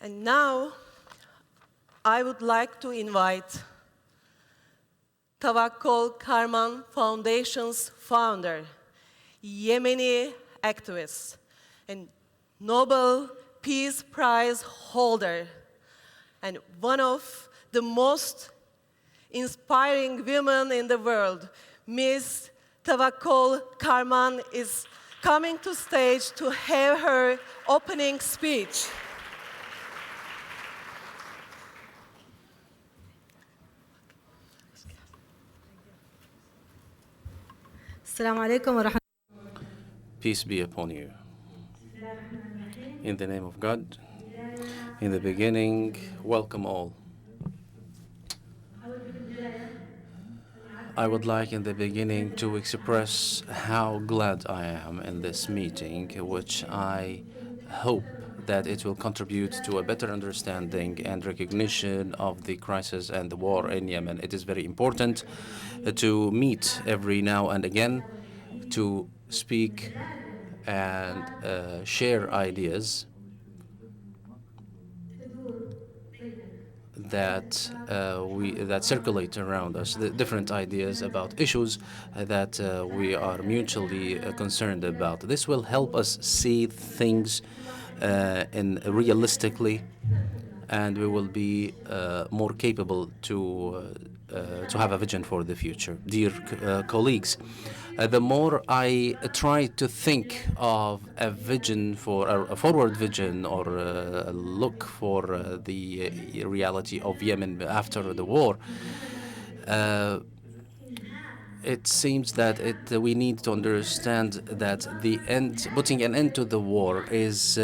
And now, I would like to invite Tawakkol Karman Foundation's founder, Yemeni activist, and Nobel Peace Prize holder, and one of the most inspiring women in the world, Ms. Tawakkol Karman is coming to stage to have her opening speech. Assalamu alaikum wa rahmatullahi. Peace be upon you. In the name of God, in the beginning, welcome all. I would like in the beginning to express how glad I am in this meeting, which I hope that it will contribute to a better understanding and recognition of the crisis and the war in Yemen. It is very important to meet every now and again, to speak and share ideas that circulate around us, the different ideas about issues that we are mutually concerned about. This will help us see things realistically, and we will be more capable to have a vision for the future. Dear colleagues, the more I try to think of a vision for a forward vision or a look for the reality of Yemen after the war, it seems that we need to understand that putting an end to the war is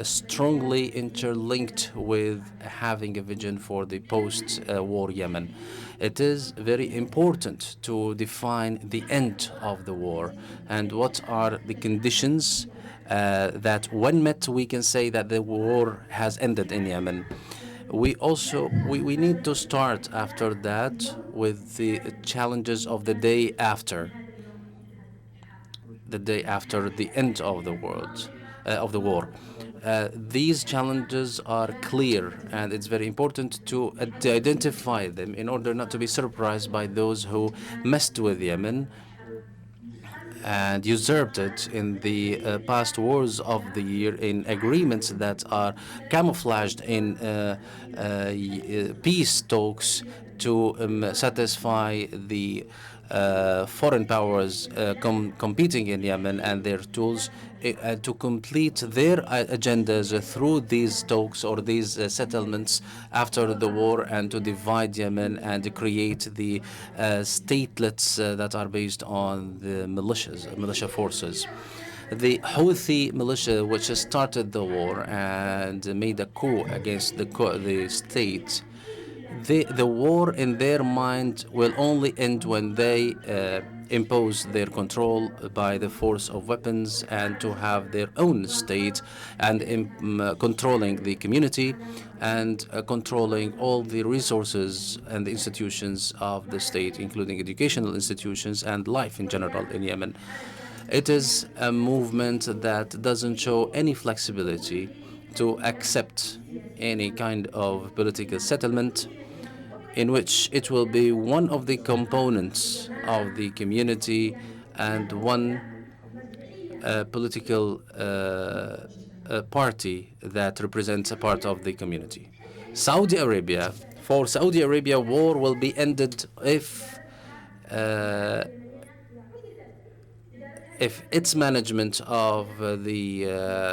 strongly interlinked with having a vision for the post-war Yemen. It is very important to define the end of the war and what are the conditions that when met we can say that the war has ended in Yemen. We need to start after that with the challenges of the day after the end of the war. These challenges are clear, and it's very important to identify them in order not to be surprised by those who messed with Yemen and usurped it in the past wars of the year in agreements that are camouflaged in peace talks to satisfy the foreign powers competing in Yemen and their tools to complete their agendas through these talks or these settlements after the war, and to divide Yemen and to create the statelets that are based on the militia forces. The Houthi militia, which started the war and made a coup against the state, the war in their mind will only end when they impose their control by the force of weapons and to have their own state and controlling the community and controlling all the resources and the institutions of the state, including educational institutions and life in general in Yemen. It is a movement that doesn't show any flexibility to accept any kind of political settlement in which it will be one of the components of the community and one political party that represents a part of the community. For Saudi Arabia, war will be ended if its management of the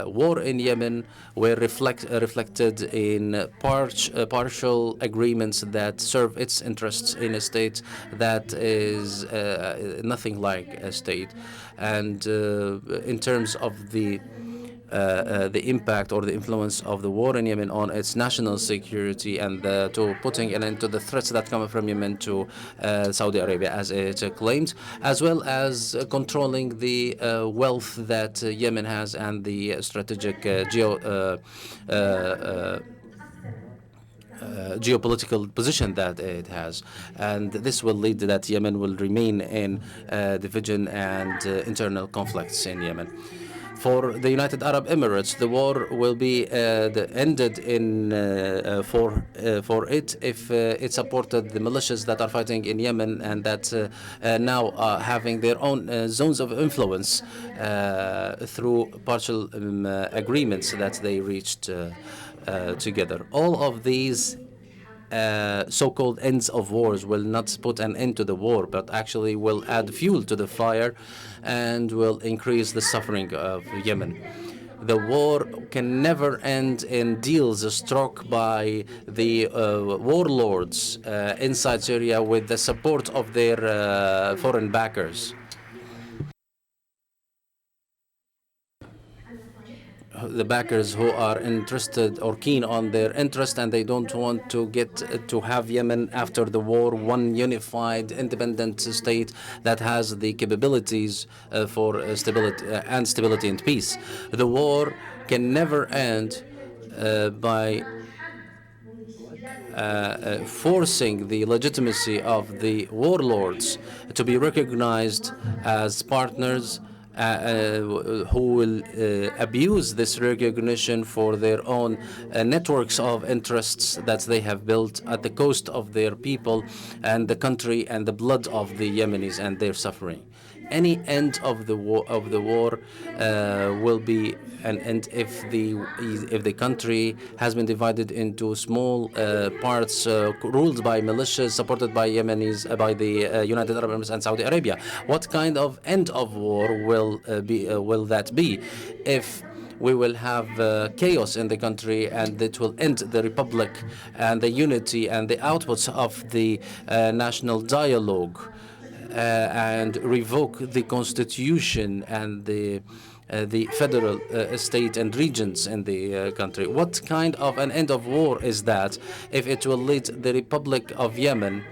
war in Yemen were reflected in partial agreements that serve its interests in a state that is nothing like a state. And in terms of the impact or the influence of the war in Yemen on its national security and to putting an end to the threats that come from Yemen to Saudi Arabia, as it claims, as well as controlling the wealth that Yemen has and the strategic geopolitical position that it has. And this will lead to that Yemen will remain in division and internal conflicts in Yemen. For the United Arab Emirates, the war will be ended for it if it supported the militias that are fighting in Yemen and that now are having their own zones of influence through partial agreements that they reached together. All of these so-called ends of wars will not put an end to the war, but actually will add fuel to the fire and will increase the suffering of Yemen. The war can never end in deals struck by the warlords inside Syria with the support of their foreign backers. The backers who are interested or keen on their interest, and they don't want to get to have Yemen after the war one unified independent state that has the capabilities for stability and peace. The war can never end by forcing the legitimacy of the warlords to be recognized as partners who will abuse this recognition for their own networks of interests that they have built at the cost of their people and the country and the blood of the Yemenis and their suffering. Any end of the war will be an end if the country has been divided into small parts ruled by militias supported by Yemenis, by the United Arab Emirates and Saudi Arabia. What kind of end of war will that be if we will have chaos in the country, and it will end the republic and the unity and the outputs of the national dialogue and revoke the constitution and the federal state and regions in the country? What kind of an end of war is that if it will lead the Republic of Yemen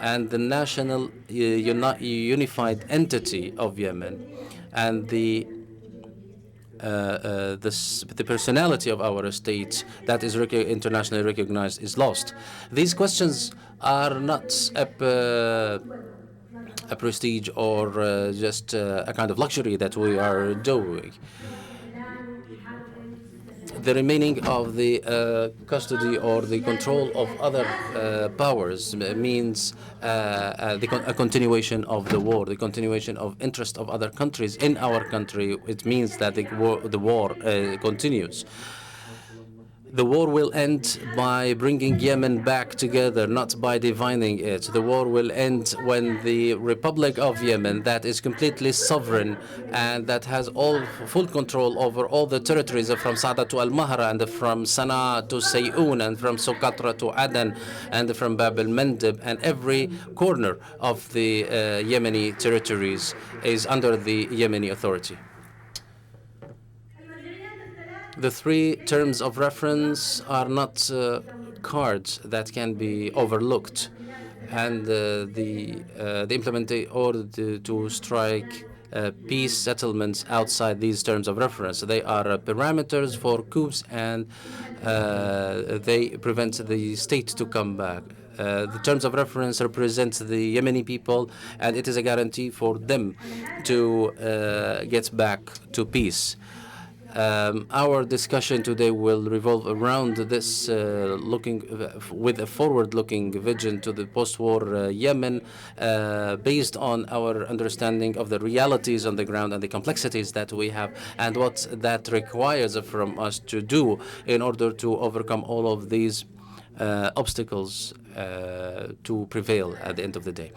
and the national unified entity of Yemen and the personality of our state that is internationally recognized is lost? These questions are not a prestige or just a kind of luxury that we are doing. The remaining of the custody or the control of other powers means a continuation of the war, the continuation of interest of other countries in our country. It means that the war continues. The war will end by bringing Yemen back together, not by dividing it. The war will end when the Republic of Yemen, that is completely sovereign and that has full control over all the territories from Sada to Al-Mahra and from Sana'a to Sayoun and from Socotra to Aden and from Bab el-Mandeb, and every corner of the Yemeni territories is under the Yemeni authority. The three terms of reference are not cards that can be overlooked, and the implementation order to strike peace settlements outside these terms of reference. They are parameters for coups, and they prevent the state to come back. The terms of reference represent the Yemeni people, and it is a guarantee for them to get back to peace. Our discussion today will revolve around this with a forward-looking vision to the post-war Yemen, based on our understanding of the realities on the ground and the complexities that we have, and what that requires from us to do in order to overcome all of these obstacles to prevail at the end of the day.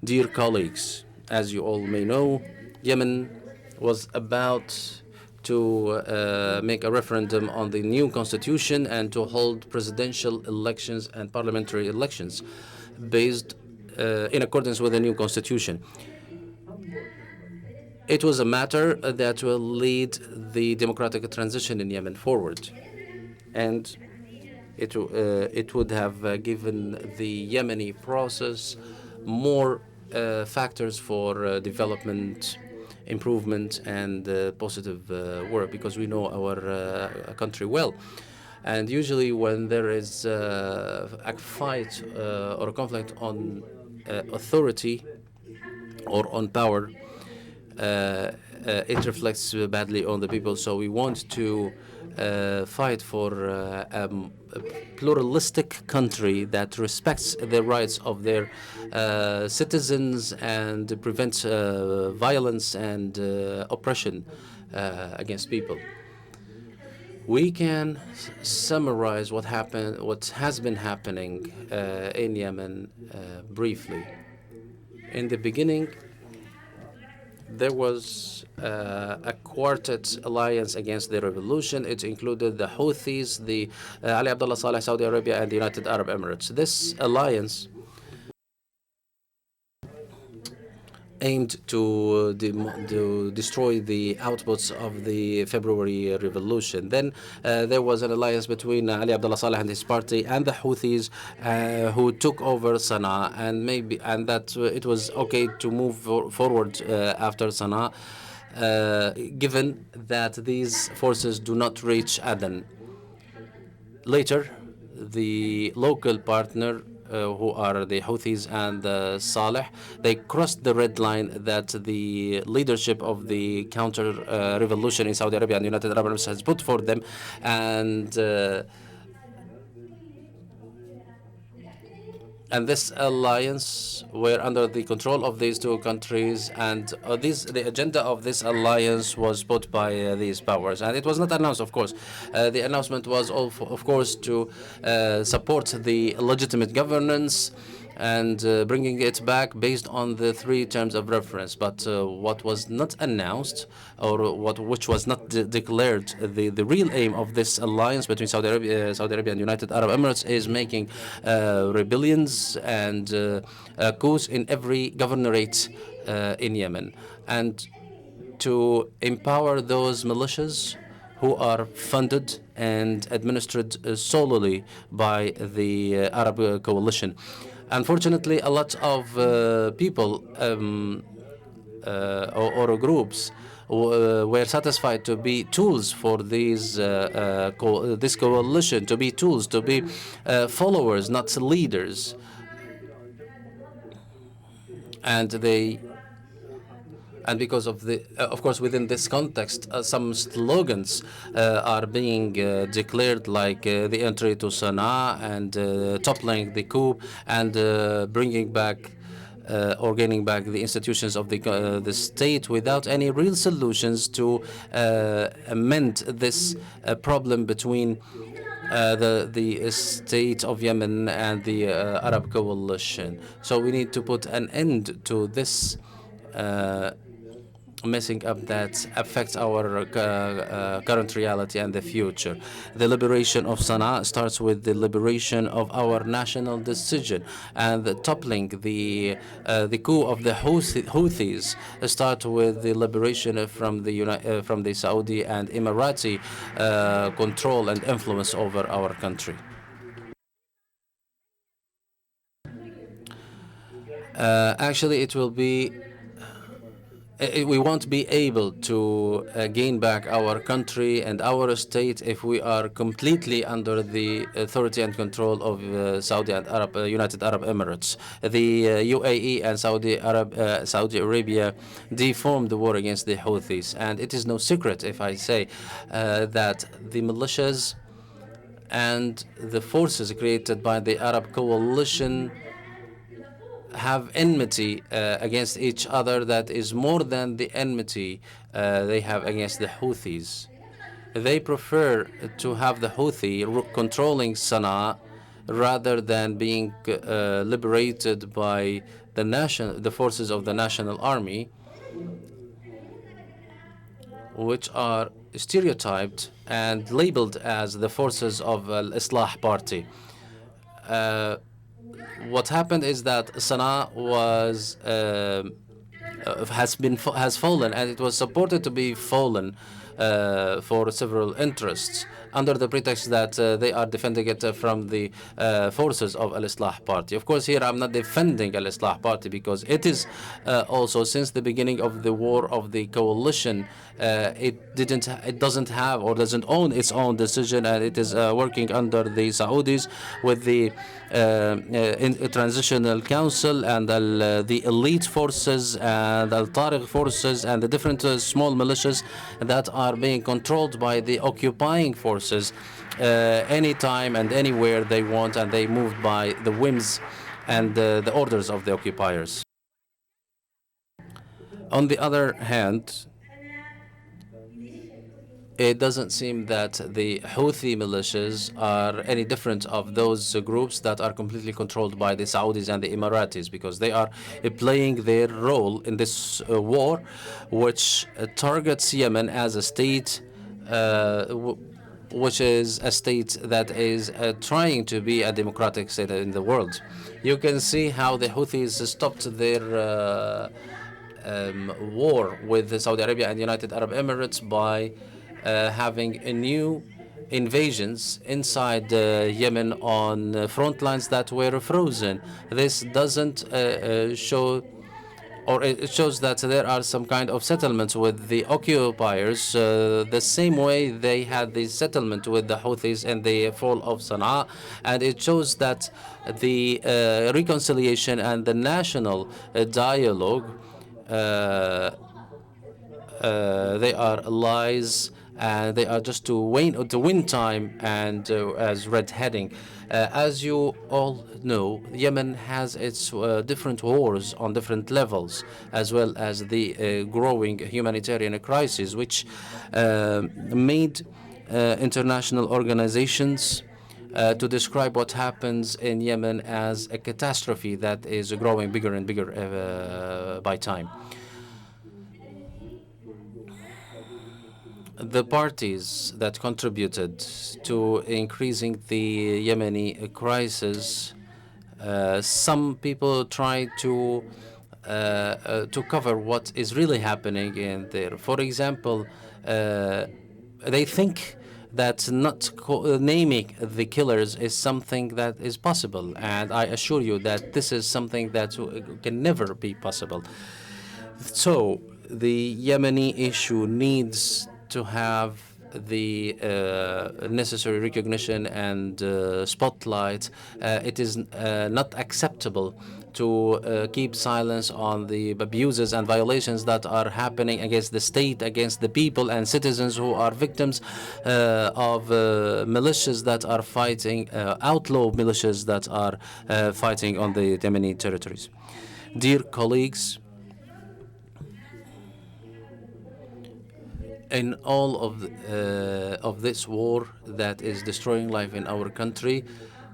Dear colleagues, as you all may know, Yemen was about to make a referendum on the new constitution and to hold presidential elections and parliamentary elections based in accordance with the new constitution. It was a matter that will lead the democratic transition in Yemen forward, and it would have given the Yemeni process more factors for development, improvement, and positive work, because we know our country well. And usually when there is a fight or a conflict on authority or on power, it reflects badly on the people. So we want to fight for a pluralistic country that respects the rights of their citizens and prevents violence and oppression against people. We can summarize what has been happening in Yemen briefly. In the beginning, there was a quartet alliance against the revolution. It included the Houthis, the Ali Abdullah Saleh, Saudi Arabia, and the United Arab Emirates. This alliance aimed to destroy the outputs of the February revolution. Then there was an alliance between Ali Abdullah Saleh and his party and the Houthis, who took over Sana'a, and that it was okay to move forward after Sana'a, given that these forces do not reach Aden. Later, the local partner, who are the Houthis and the Saleh, they crossed the red line that the leadership of the counter-revolution in Saudi Arabia and the United Arab Emirates has put for them, and this alliance were under the control of these two countries, and the agenda of this alliance was put by these powers, and it was not announced, of course. The announcement was, of course, to support the legitimate governance and bringing it back based on the three terms of reference. But what was not announced, or which was not declared, the real aim of this alliance between Saudi Arabia and United Arab Emirates is making rebellions and coups in every governorate in Yemen, and to empower those militias who are funded and administered solely by the Arab coalition. Unfortunately, a lot of people or groups were satisfied to be tools for this coalition, to be tools, to be followers, not leaders. And because of of course, within this context, some slogans are being declared, like the entry to Sana'a and toppling the coup and bringing back or gaining back the institutions of the state, without any real solutions to amend this problem between the state of Yemen and the Arab coalition. So we need to put an end to this messing up that affects our current reality and the future. The liberation of Sana'a starts with the liberation of our national decision, and the toppling the coup of the Houthis start with the liberation from the Saudi and Emirati control and influence over our country. Actually, it will be. We won't be able to gain back our country and our state if we are completely under the authority and control of Saudi and United Arab Emirates. The UAE and Saudi Arabia deformed the war against the Houthis, and it is no secret if I say that the militias and the forces created by the Arab coalition have enmity against each other that is more than the enmity they have against the Houthis. They prefer to have the Houthi controlling Sana'a rather than being liberated by the forces of the National Army, which are stereotyped and labeled as the forces of Al-Islah Party. What happened is that Sana'a has fallen, and it was supported to be fallen for several interests under the pretext that they are defending it from the forces of Al-Islah Party. Of course, here I'm not defending Al-Islah Party because it is also since the beginning of the war of the coalition, it doesn't have or doesn't own its own decision, and it is working under the Saudis with the transitional council and the elite forces and al-Tariq forces and the different small militias that are being controlled by the occupying forces anytime and anywhere they want, and they moved by the whims and the orders of the occupiers. On the other hand, it doesn't seem that the Houthi militias are any different of those groups that are completely controlled by the Saudis and the Emiratis, because they are playing their role in this war, which targets Yemen as a state, which is a state that is trying to be a democratic state in the world. You can see how the Houthis stopped their war with Saudi Arabia and United Arab Emirates by having a new invasions inside Yemen on front lines that were frozen. This doesn't show, or it shows that there are some kind of settlements with the occupiers, the same way they had the settlement with the Houthis in the fall of Sana'a, and it shows that the reconciliation and the national dialogue, they are lies, and they are just to win time and as red heading. As you all know, Yemen has its different wars on different levels, as well as the growing humanitarian crisis, which made international organizations to describe what happens in Yemen as a catastrophe that is growing bigger and bigger by time. The parties that contributed to increasing the Yemeni crisis, some people try to cover what is really happening in there. For example, they think that not naming the killers is something that is possible, and I assure you that this is something that can never be possible. So the Yemeni issue needs to have the necessary recognition and spotlight. It is not acceptable to keep silence on the abuses and violations that are happening against the state, against the people and citizens who are victims of militias that are fighting, outlaw militias that are fighting on the Yemeni territories. Dear colleagues, in all of this war that is destroying life in our country,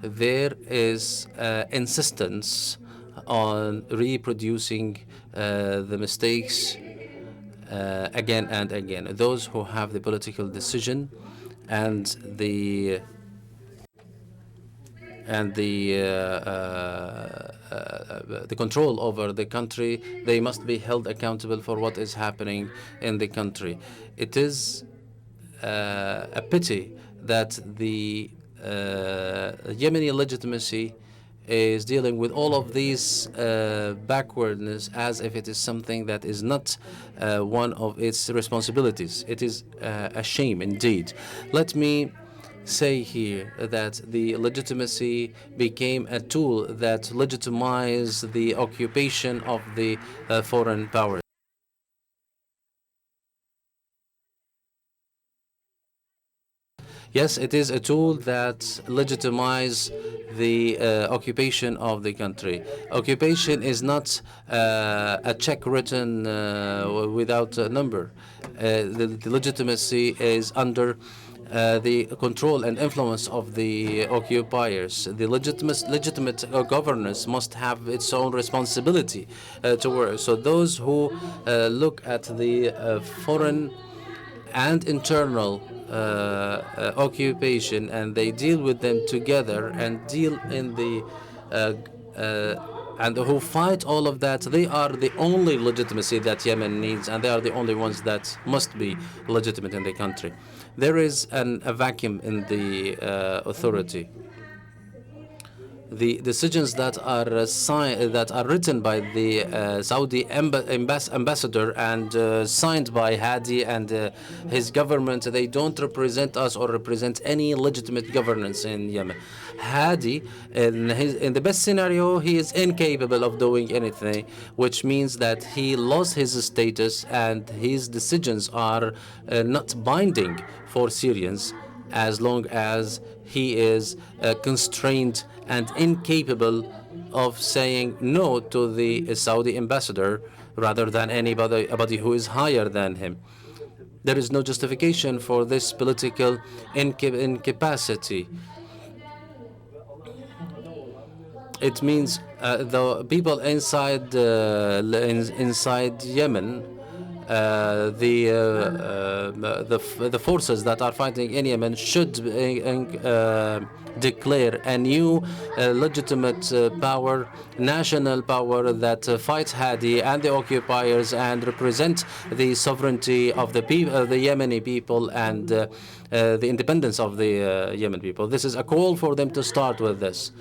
there is insistence on reproducing the mistakes again and again. Those who have the political decision and the control over the country, they must be held accountable for what is happening in the country. It is a pity that the Yemeni legitimacy is dealing with all of these backwardness as if it is something that is not one of its responsibilities. It is a shame indeed. Let me say here that the legitimacy became a tool that legitimized the occupation of the foreign powers. Yes, it is a tool that legitimizes the occupation of the country. Occupation is not a check written without a number. The legitimacy is under the control and influence of the occupiers. The legitimate governance must have its own responsibility to work. So those who look at the foreign and internal occupation, and they deal with them together and deal in the and who fight all of that, they are the only legitimacy that Yemen needs, and they are the only ones that must be legitimate in the country. There is a vacuum in the authority. The decisions that are that are written by the Saudi ambassador and signed by Hadi and his government, they don't represent us or represent any legitimate governance in Yemen. Hadi, in the best scenario, he is incapable of doing anything, which means that he lost his status and his decisions are not binding for Syrians as long as he is constrained and incapable of saying no to the Saudi ambassador rather than anybody who is higher than him. There is no justification for this political incapacity. It means the people inside inside Yemen, the forces that are fighting in Yemen should declare a new legitimate power, national power that fights Hadi and the occupiers and represent the sovereignty of the people, the Yemeni people, and the independence of the Yemen people. This is a call for them to start with this.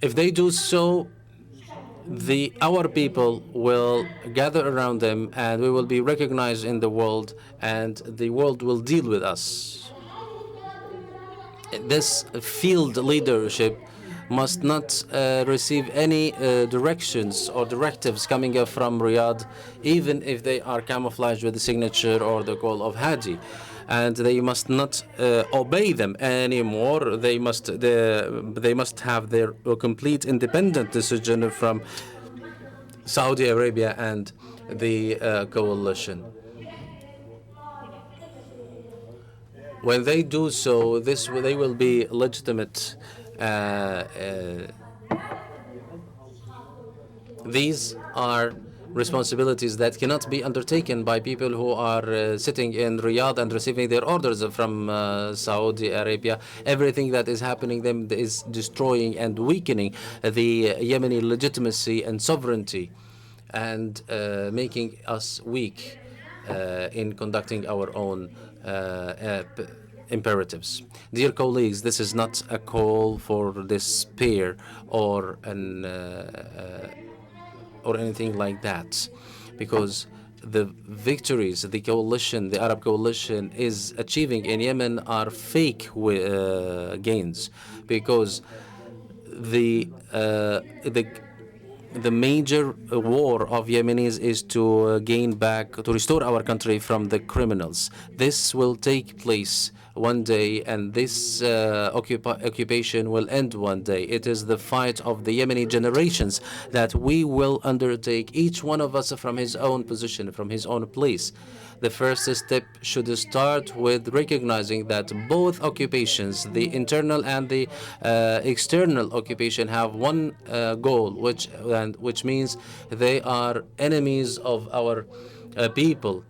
If they do so, our people will gather around them and we will be recognized in the world and the world will deal with us. This field leadership must not receive any directions or directives coming from Riyadh, even if they are camouflaged with the signature or the call of Hadi. And they must not obey them anymore. They must have their complete independent decision from Saudi Arabia and the coalition. When they do so, they will be legitimate. These are responsibilities that cannot be undertaken by people who are sitting in Riyadh and receiving their orders from Saudi Arabia. Everything that is happening them is destroying and weakening the Yemeni legitimacy and sovereignty and making us weak in conducting our own imperatives. Dear colleagues, this is not a call for despair or anything like that, because the victories the coalition, the Arab coalition, is achieving in Yemen are fake gains, because the major war of Yemenis is to restore our country from the criminals. This will take place one day, and this occupation will end one day. It is the fight of the Yemeni generations that we will undertake, each one of us from his own position, from his own place. The first step should start with recognizing that both occupations, the internal and the external occupation, have one goal, which means they are enemies of our people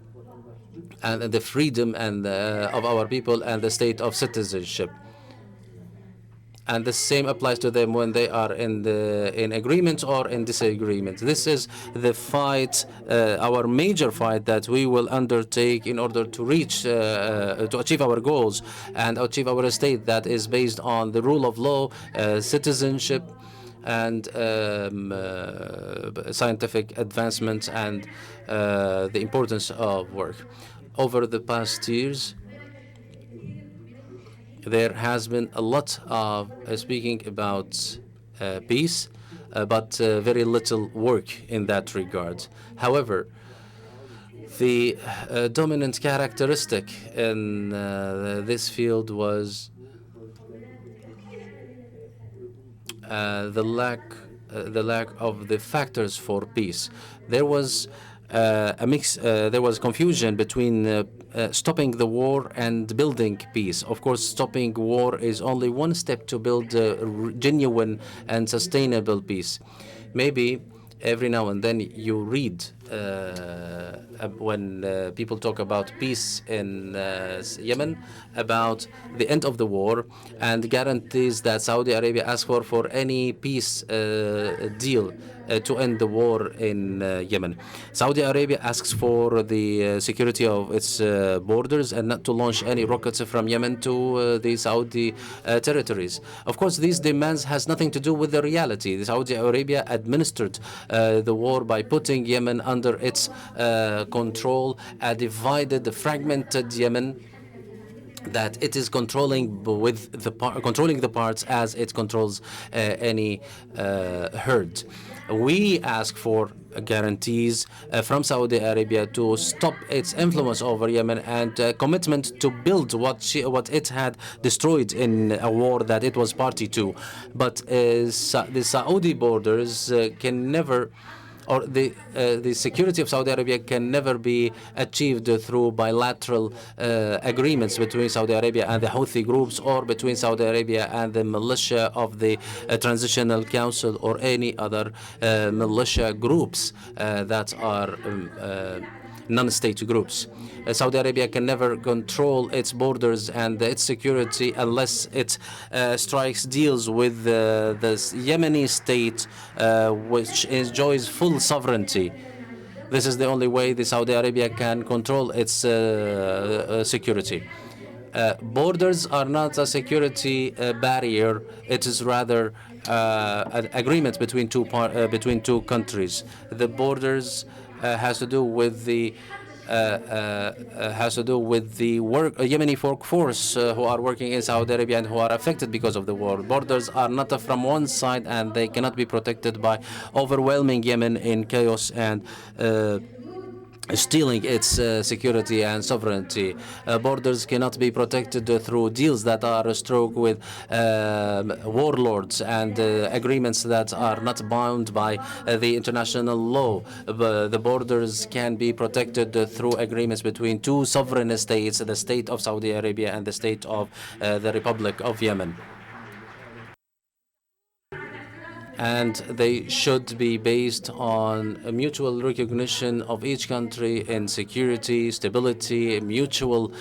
and the freedom and of our people and the state of citizenship. And the same applies to them when they are in agreement or in disagreement. This is the fight, our major fight that we will undertake in order to achieve our goals and achieve our state that is based on the rule of law, citizenship, and scientific advancement, and the importance of work. Over the past years, there has been a lot of speaking about peace, but very little work in that regard. However, the dominant characteristic in this field was the lack of the factors for peace. There was there was confusion between stopping the war and building peace. Of course, stopping war is only one step to build genuine and sustainable peace. Maybe every now and then you read when people talk about peace in Yemen, about the end of the war and guarantees that Saudi Arabia asks for any peace deal to end the war in Yemen. Saudi Arabia asks for the security of its borders and not to launch any rockets from Yemen to the Saudi territories. Of course, these demands has nothing to do with the reality. Saudi Arabia administered the war by putting Yemen under its control, a divided, fragmented Yemen that it is controlling with controlling the parts as it controls any herd. We ask for guarantees from Saudi Arabia to stop its influence over Yemen and commitment to build what it had destroyed in a war that it was party to. But the Saudi borders can never, or the security of Saudi Arabia can never be achieved through bilateral agreements between Saudi Arabia and the Houthi groups, or between Saudi Arabia and the militia of the Transitional Council, or any other militia groups that are non-state groups. Saudi Arabia can never control its borders and its security unless it strikes deals with the Yemeni state, which enjoys full sovereignty. This is the only way the Saudi Arabia can control its security. Borders are not a security barrier. It is rather an agreement between two countries. The borders has to do with the Yemeni workforce who are working in Saudi Arabia and who are affected because of the war. Borders are not from one side, and they cannot be protected by overwhelming Yemen in chaos and stealing its security and sovereignty. Borders cannot be protected through deals that are struck with warlords and agreements that are not bound by the international law. The borders can be protected through agreements between two sovereign states, the state of Saudi Arabia and the state of the Republic of Yemen. And they should be based on a mutual recognition of each country in security, stability, mutual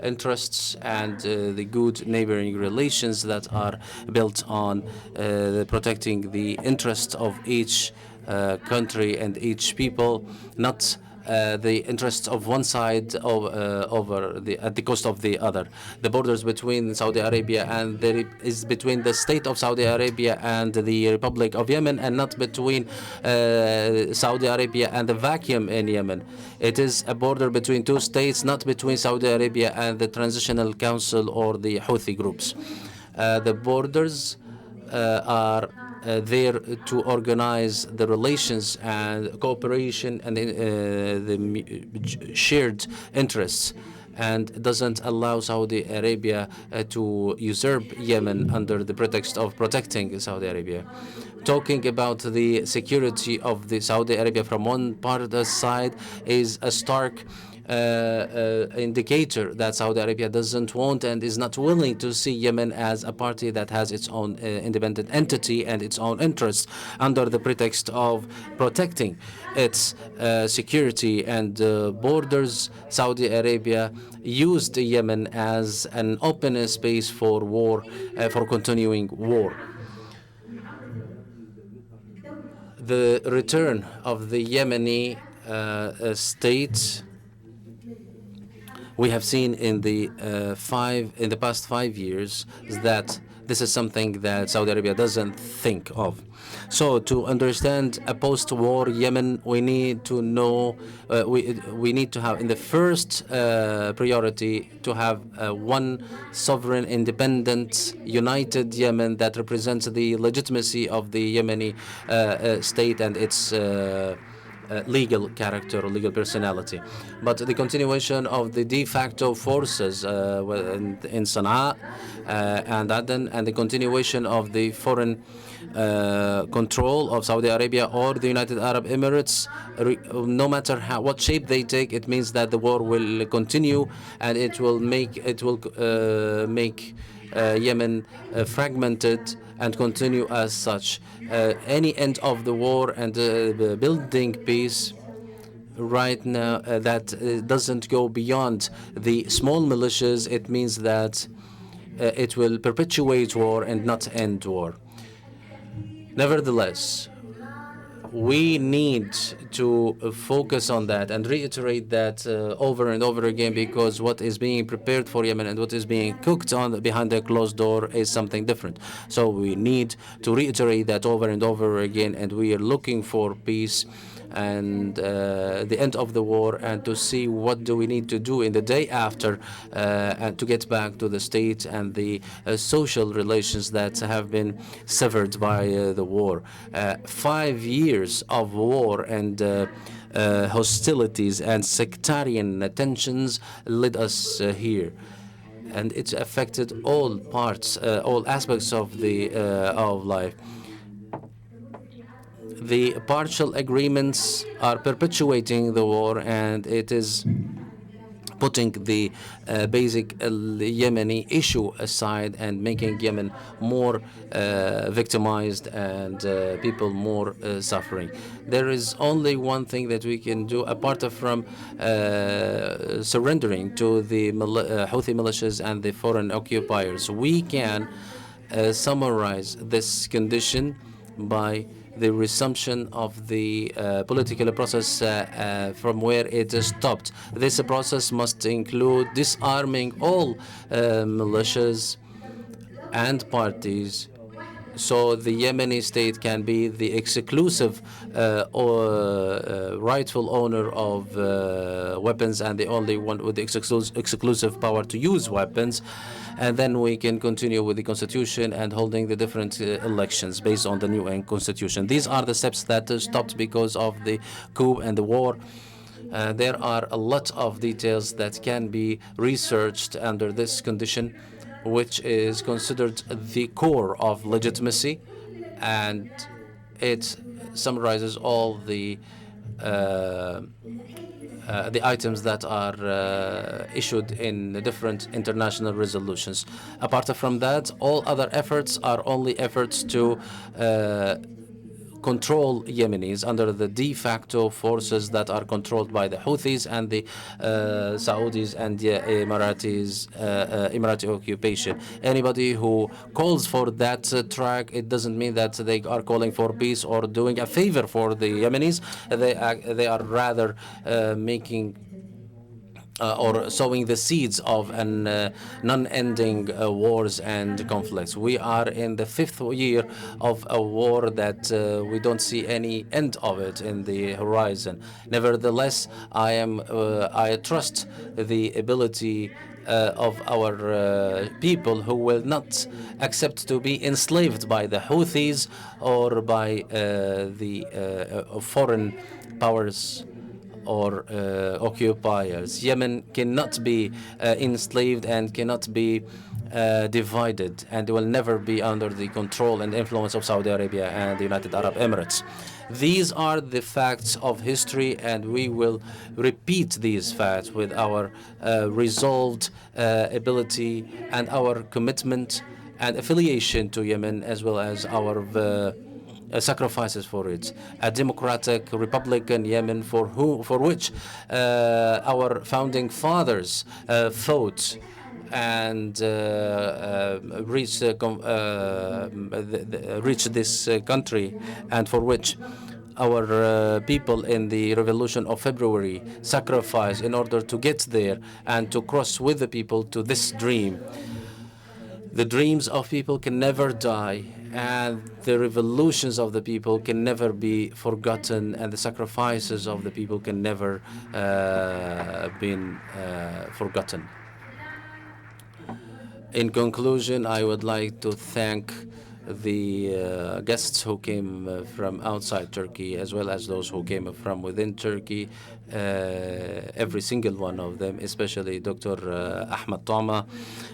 interests, and the good neighboring relations that are built on protecting the interests of each country and each people, not the interests of one side at the cost of the other. The borders between Saudi Arabia and is between the state of Saudi Arabia and the Republic of Yemen, and not between Saudi Arabia and the vacuum in Yemen. It is a border between two states, not between Saudi Arabia and the Transitional Council or the Houthi groups. The borders are there to organize the relations and cooperation and the shared interests, and doesn't allow Saudi Arabia to usurp Yemen under the pretext of protecting Saudi Arabia. Talking about the security of the Saudi Arabia from one part of the side is a stark indicator that Saudi Arabia doesn't want and is not willing to see Yemen as a party that has its own independent entity and its own interests under the pretext of protecting its security and borders. Saudi Arabia used Yemen as an open space for war, for continuing war. The return of the Yemeni state we have seen in the past 5 years is that this is something that Saudi Arabia doesn't think of. So to understand a post-war Yemen, we need to know, we need to have in the first priority to have one sovereign, independent, united Yemen that represents the legitimacy of the Yemeni state and its legal character or legal personality. But the continuation of the de facto forces in Sana'a and Aden, and the continuation of the foreign control of Saudi Arabia or the United Arab Emirates, no matter what shape they take, it means that the war will continue, and it will make Yemen fragmented and continue as such. Any end of the war and building peace right now that doesn't go beyond the small militias, it means that it will perpetuate war and not end war. Nevertheless, we need to focus on that and reiterate that over and over again, because what is being prepared for Yemen and what is being cooked on behind the closed door is something different. So we need to reiterate that over and over again, and we are looking for peace and the end of the war, and to see what do we need to do in the day after and to get back to the state and the social relations that have been severed by the war. 5 years of war and hostilities and sectarian tensions led us here, and it's affected all parts, all aspects of the of life. The partial agreements are perpetuating the war, and it is putting the basic Yemeni issue aside and making Yemen more victimized and people more suffering. There is only one thing that we can do apart from surrendering to the Houthi militias and the foreign occupiers. We can summarize this condition by the resumption of the political process from where it stopped. This process must include disarming all militias and parties, so the Yemeni state can be the exclusive rightful owner of weapons and the only one with the exclusive power to use weapons. And then we can continue with the constitution and holding the different elections based on the new constitution. These are the steps that stopped because of the coup and the war. There are a lot of details that can be researched under this condition, which is considered the core of legitimacy, and it summarizes all the items that are issued in the different international resolutions. Apart from that, all other efforts are only efforts to control Yemenis under the de facto forces that are controlled by the Houthis and the Saudis and the Emirati occupation. Anybody who calls for that track, it doesn't mean that they are calling for peace or doing a favor for the Yemenis. They are rather making or sowing the seeds of an non-ending wars and conflicts. We are in the 5th year of a war that we don't see any end of it in the horizon. Nevertheless, I trust the ability of our people who will not accept to be enslaved by the Houthis or by the foreign powers or occupiers. Yemen cannot be enslaved and cannot be divided, and will never be under the control and influence of Saudi Arabia and the United Arab Emirates. These are the facts of history, and we will repeat these facts with our resolved ability and our commitment and affiliation to Yemen, as well as our sacrifices for it. A democratic, republican Yemen for which our founding fathers fought and reached this country, and for which our people in the Revolution of February sacrificed in order to get there and to cross with the people to this dream. The dreams of people can never die, and the revolutions of the people can never be forgotten, and the sacrifices of the people can never be forgotten. In conclusion, I would like to thank the guests who came from outside Turkey, as well as those who came from within Turkey, every single one of them, especially Dr. Ahmed Tama,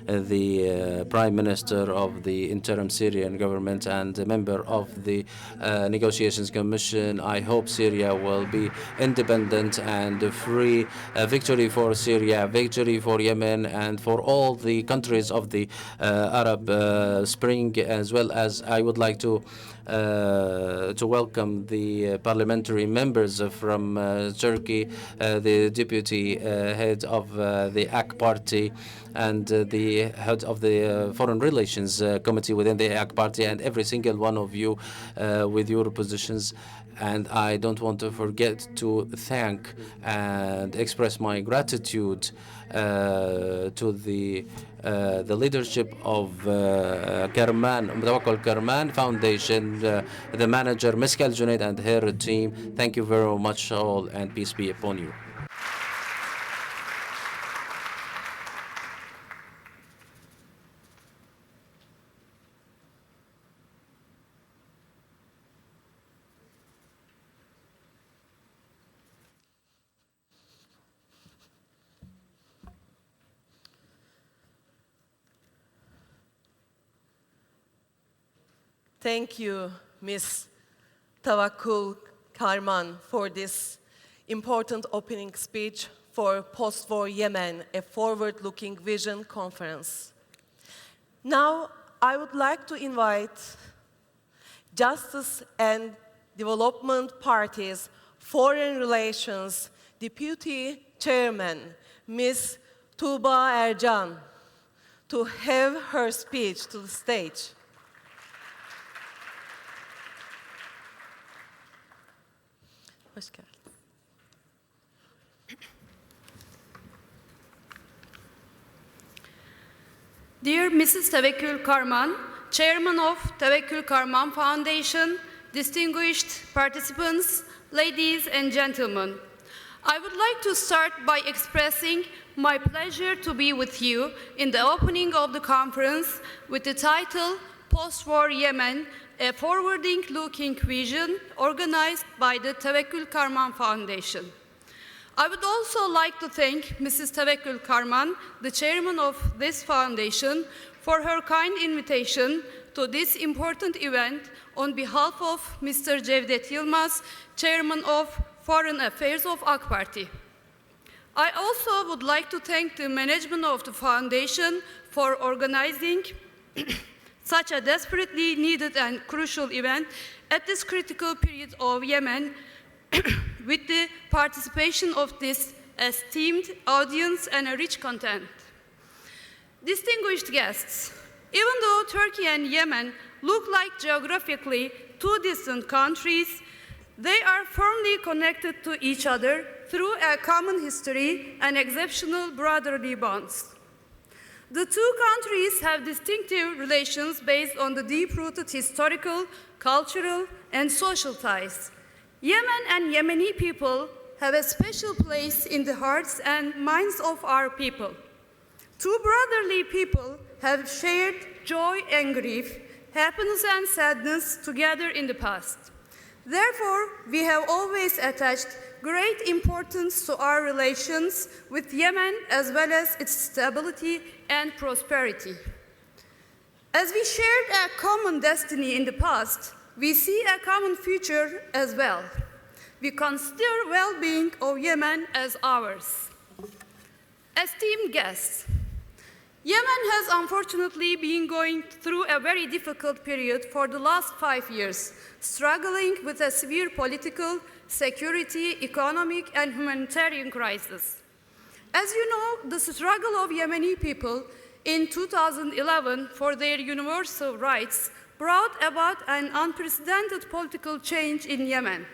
the Prime Minister of the interim Syrian government and a member of the Negotiations Commission. I hope Syria will be independent and free. Victory for Syria, victory for Yemen, and for all the countries of the Arab Spring, as well as I would like to welcome the parliamentary members from Turkey, the deputy head of the AK party, and the head of the Foreign Relations Committee within the AK party, and every single one of you with your positions. And I don't want to forget to thank and express my gratitude to the leadership of Mutawakkil Kerman Foundation, the manager, Ms. Junaid, and her team. Thank you very much all, and peace be upon you. Thank you, Ms. Tawakkul Karman, for this important opening speech for Post-War Yemen, a forward-looking vision conference. Now, I would like to invite Justice and Development Party's Foreign Relations Deputy Chairman, Ms. Tuğba Ercan, to have her speech to the stage. Hoş geldin. Dear Mrs. Tevekkül Karman, Chairman of Tevekkül Karman Foundation, distinguished participants, ladies and gentlemen, I would like to start by expressing my pleasure to be with you in the opening of the conference with the title Post-War Yemen, a forwarding-looking vision organized by the Tevekkül Karman Foundation. I would also like to thank Mrs. Tevekkül Karman, the chairman of this foundation, for her kind invitation to this important event on behalf of Mr. Cevdet Yılmaz, chairman of Foreign Affairs of AK Party. I also would like to thank the management of the foundation for organizing such a desperately needed and crucial event at this critical period of Yemen with the participation of this esteemed audience and a rich content. Distinguished guests, even though Turkey and Yemen look like geographically two distant countries, they are firmly connected to each other through a common history and exceptional brotherly bonds. The two countries have distinctive relations based on the deep-rooted historical, cultural, and social ties. Yemen and Yemeni people have a special place in the hearts and minds of our people. Two brotherly people have shared joy and grief, happiness and sadness together in the past. Therefore, we have always attached great importance to our relations with Yemen as well as its stability and prosperity. As we shared a common destiny in the past, we see a common future as well. We consider well-being of Yemen as ours. Esteemed guests, Yemen has unfortunately been going through a very difficult period for the last 5 years, struggling with a severe political, security, economic, and humanitarian crisis. As you know, the struggle of Yemeni people in 2011 for their universal rights brought about an unprecedented political change in Yemen.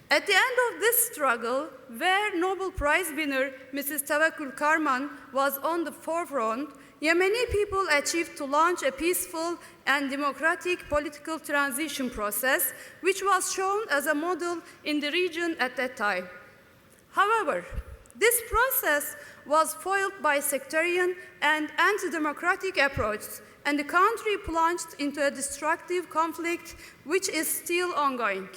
At the end of this struggle, where Nobel Prize winner Mrs. Tevekkül Karman was on the forefront, Yemeni people achieved to launch a peaceful and democratic political transition process, which was shown as a model in the region at that time. However, this process was foiled by sectarian and anti-democratic approach, and the country plunged into a destructive conflict which is still ongoing.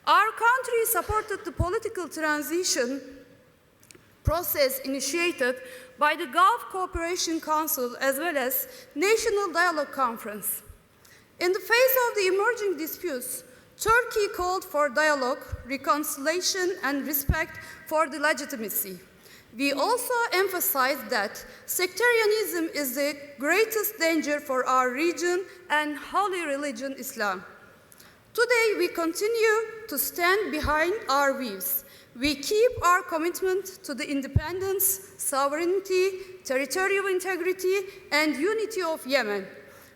Our country supported the political transition process initiated by the Gulf Cooperation Council as well as National Dialogue Conference. In the face of the emerging disputes, Turkey called for dialogue, reconciliation, and respect for the legitimacy. We also emphasized that sectarianism is the greatest danger for our region and holy religion Islam. Today, we continue to stand behind our views. We keep our commitment to the independence, sovereignty, territorial integrity, and unity of Yemen,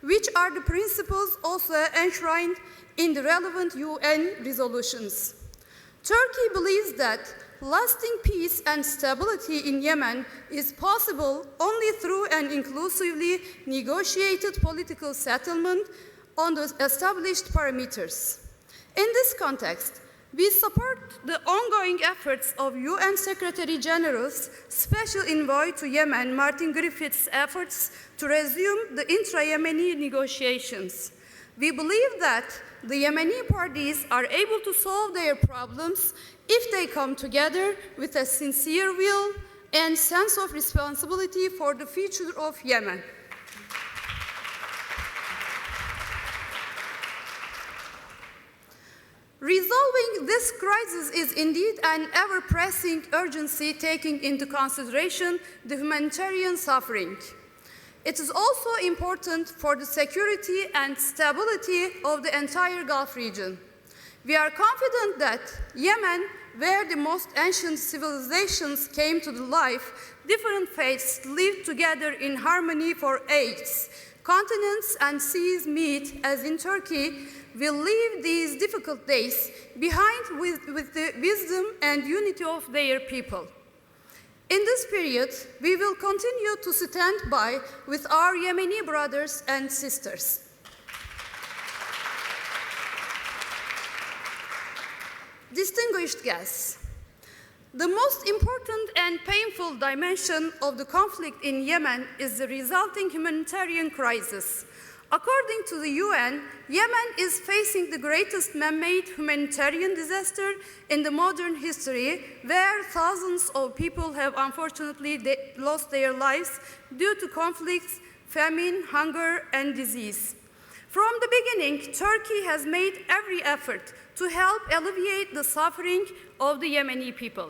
which are the principles also enshrined in the relevant UN resolutions. Turkey believes that lasting peace and stability in Yemen is possible only through an inclusively negotiated political settlement on the established parameters. In this context, we support the ongoing efforts of UN Secretary General's Special Envoy to Yemen, Martin Griffiths' efforts to resume the intra-Yemeni negotiations. We believe that the Yemeni parties are able to solve their problems if they come together with a sincere will and sense of responsibility for the future of Yemen. Resolving this crisis is indeed an ever-pressing urgency, taking into consideration the humanitarian suffering. It is also important for the security and stability of the entire Gulf region. We are confident that Yemen, where the most ancient civilizations came to life, different faiths lived together in harmony for ages. Continents and seas meet, as in Turkey, will leave these difficult days behind with the wisdom and unity of their people. In this period, we will continue to stand by with our Yemeni brothers and sisters. Distinguished guests, the most important and painful dimension of the conflict in Yemen is the resulting humanitarian crisis. According to the UN, Yemen is facing the greatest man-made humanitarian disaster in the modern history, where thousands of people have unfortunately lost their lives due to conflicts, famine, hunger, and disease. From the beginning, Turkey has made every effort to help alleviate the suffering of the Yemeni people.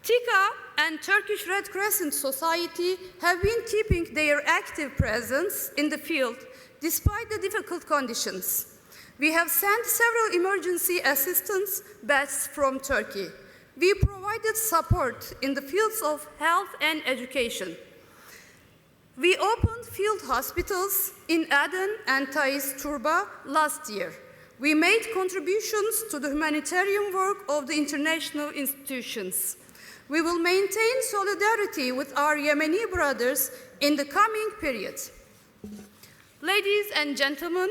TİKA and Turkish Red Crescent Society have been keeping their active presence in the field despite the difficult conditions. We have sent several emergency assistance batches from Turkey. We provided support in the fields of health and education. We opened field hospitals in Aden and Taiz Turba last year. We made contributions to the humanitarian work of the international institutions. We will maintain solidarity with our Yemeni brothers in the coming period. Ladies and gentlemen,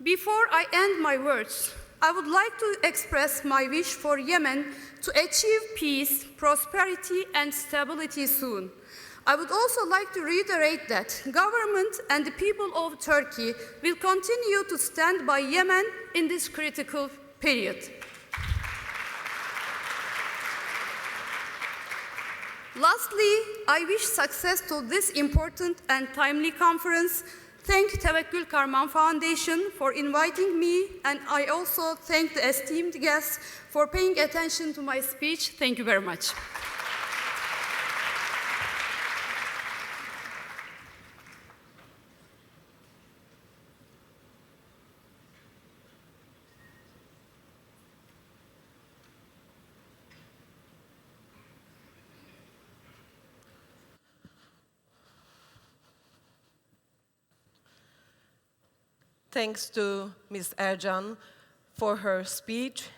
before I end my words, I would like to express my wish for Yemen to achieve peace, prosperity, and stability soon. I would also like to reiterate that government and the people of Turkey will continue to stand by Yemen in this critical period. Lastly, I wish success to this important and timely conference. Thank Tevekkül Karman Foundation for inviting me, and I also thank the esteemed guests for paying attention to my speech. Thank you very much. Thanks to Ms. Ercan for her speech.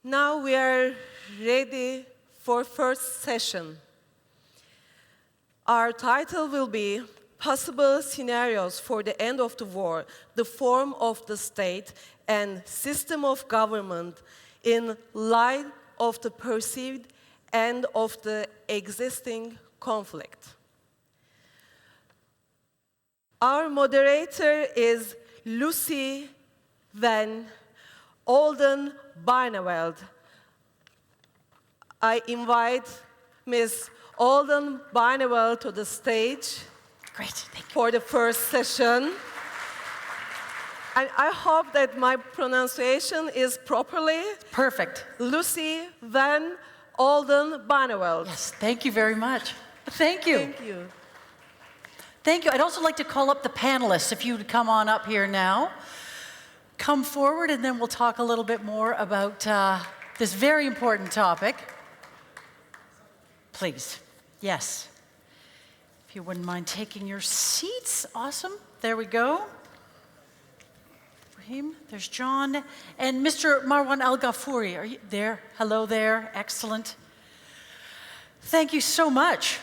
Now we are ready for first session. Our title will be Possible Scenarios for the End of the War, the Form of the State and System of Government in Light of the Perceived End of the Existing Conflict. Our moderator is Lucy van Olden Barneveld. I invite Ms. Alden Barnewell to the stage. Great, thank you. For the first session. And I hope that my pronunciation is properly. Perfect. Lucy Van Alden Barnewell. Yes, thank you very much. Thank you. Thank you. Thank you. I'd also like to call up the panelists, if you would come on up here now. Come forward, and then we'll talk a little bit more about this very important topic. Please. Yes. If you wouldn't mind taking your seats. Awesome. There we go. Ibrahim, there's John. And Mr. Marwan Al-Ghafouri, are you there? Hello there. Excellent. Thank you so much.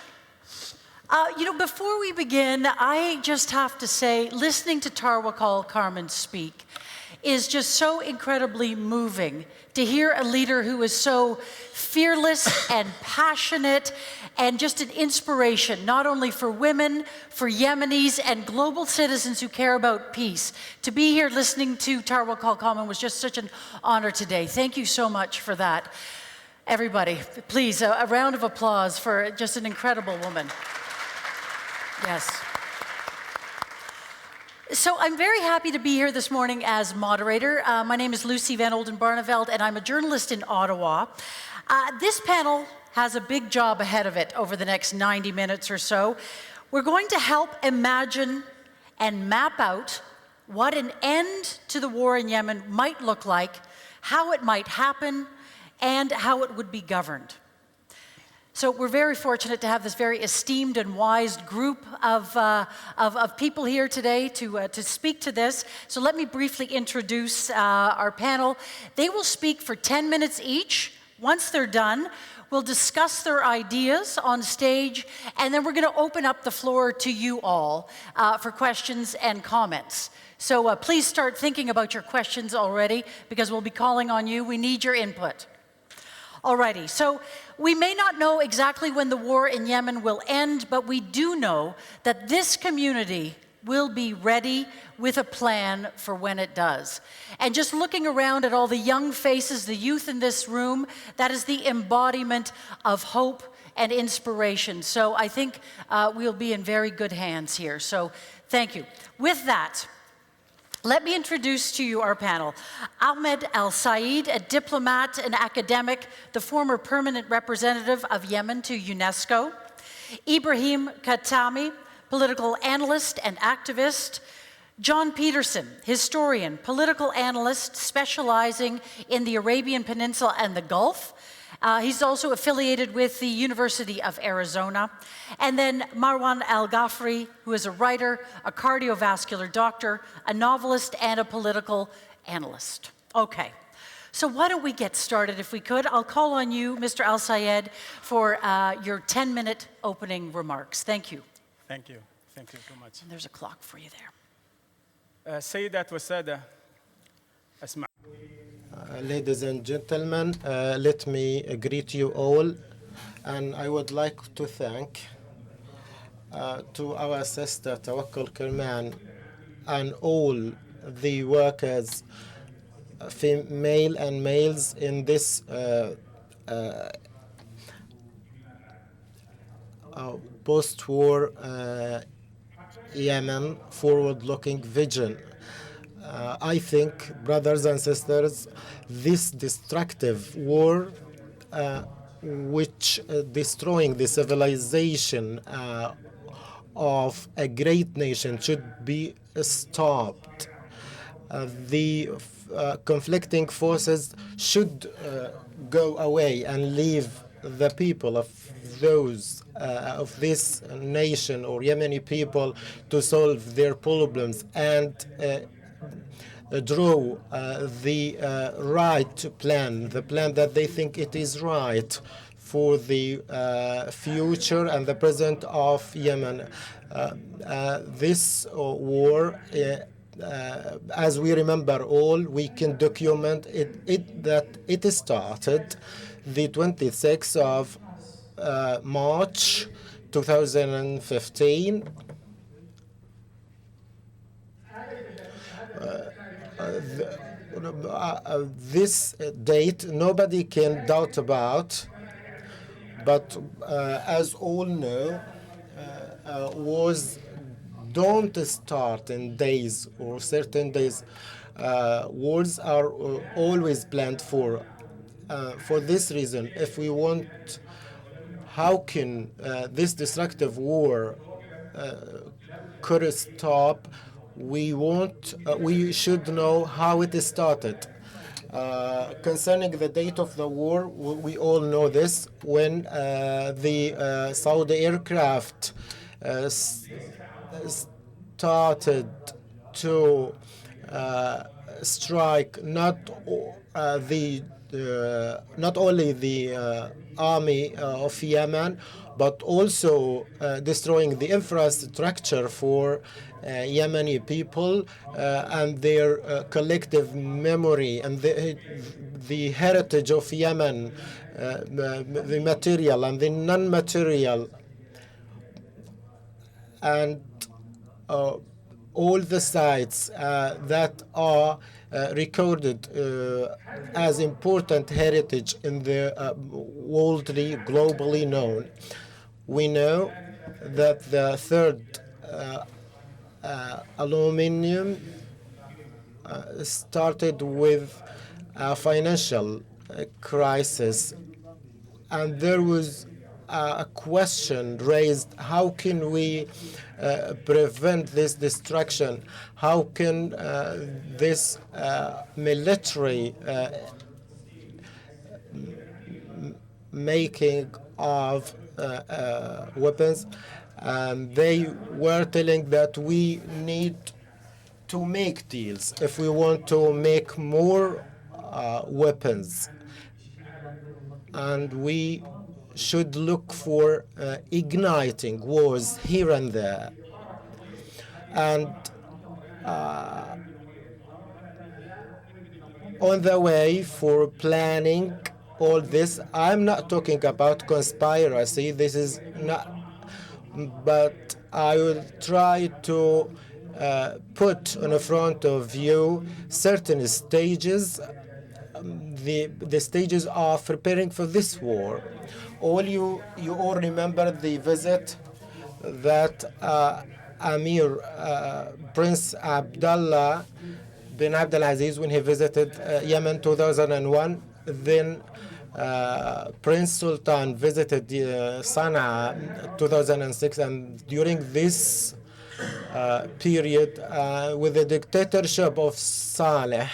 Before we begin, I just have to say, listening to Tarwakal Carmen speak is just so incredibly moving to hear a leader who is so fearless and passionate and just an inspiration, not only for women, for Yemenis, and global citizens who care about peace. To be here listening to Tarwakal Carmen was just such an honor today. Thank you so much for that. Everybody, please, a round of applause for just an incredible woman. Yes. So I'm very happy to be here this morning as moderator. My name is Lucy Van Olden Barneveld, and I'm a journalist in Ottawa. This panel has a big job ahead of it over the next 90 minutes or so. We're going to help imagine and map out what an end to the war in Yemen might look like, how it might happen, and how it would be governed. So we're very fortunate to have this very esteemed and wise group of people here today to speak to this. So let me briefly introduce our panel. They will speak for 10 minutes each. Once they're done, we'll discuss their ideas on stage, and then we're going to open up the floor to you all for questions and comments. So please start thinking about your questions already, because we'll be calling on you. We need your input. Alrighty, so we may not know exactly when the war in Yemen will end, but we do know that this community will be ready with a plan for when it does. And just looking around at all the young faces, the youth in this room, that is the embodiment of hope and inspiration. So I think we'll be in very good hands here. So thank you. With that, let me introduce to you our panel. Ahmed Al-Said, a diplomat and academic, the former permanent representative of Yemen to UNESCO. Ibrahim Khatami, political analyst and activist. John Peterson, historian, political analyst specializing in the Arabian Peninsula and the Gulf. He's also affiliated with the University of Arizona. And then Marwan Al-Ghafouri, who is a writer, a cardiovascular doctor, a novelist, and a political analyst. Okay, so why don't we get started if we could? I'll call on you, Mr. Al-Sayed, for your 10-minute opening remarks. Thank you. Thank you. Thank you so much. And there's a clock for you there. سيدات والسادة أسمع. Ladies and gentlemen, let me greet you all, and I would like to thank to our sister Tawakkul Kerman and all the workers, female and males in this post-war Yemen forward-looking vision. I think, brothers and sisters, this destructive war, which destroying the civilization of a great nation, should be stopped. The conflicting forces should go away and leave the people of those of this nation or Yemeni people to solve their problems and draw the right plan, the plan that they think it is right for the future and the present of Yemen. This war, as we remember all, we can document that it started the 26th of March 2015. This date nobody can doubt about, But as all know, wars don't start in days or certain days. Wars are always planned for. For this reason, if we want, how can this destructive war could stop? We should know how it started. Concerning the date of the war, we all know this. When the Saudi aircraft started to strike not only the army of Yemen, but also destroying the infrastructure for Yemeni people and their collective memory and the heritage of Yemen, the material and the non-material, and all the sites that are recorded as important heritage in the worldly, globally known. We know that the third aluminum started with a financial crisis, and there was a question raised: how can we prevent this destruction? How can this military making of weapons? And they were telling that we need to make deals if we want to make more weapons, and we should look for igniting wars here and there. And on the way for planning all this, I'm not talking about conspiracy. This is not, but I will try to put in front of you certain stages, the stages of preparing for this war. You all remember the visit that Amir Prince Abdullah bin Abdulaziz, when he visited Yemen 2001, then Prince Sultan visited Sana'a 2006, and during this period, with the dictatorship of Saleh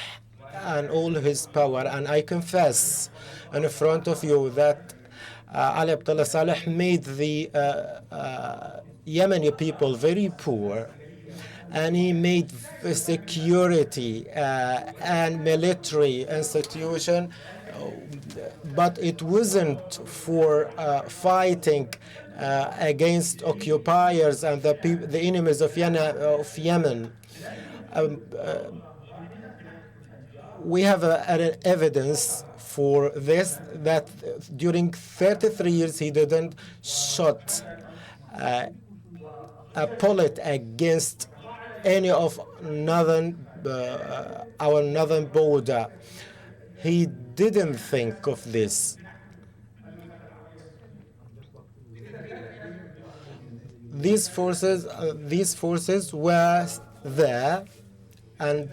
and all his power, and I confess in front of you that Ali Abdullah Saleh made the Yemeni people very poor, and he made security and military institution, but it wasn't for fighting against occupiers and the enemies of Yemen. We have an evidence for this, that during 33 years he didn't shot a bullet against any of our northern border. He didn't think of this. These forces were there, and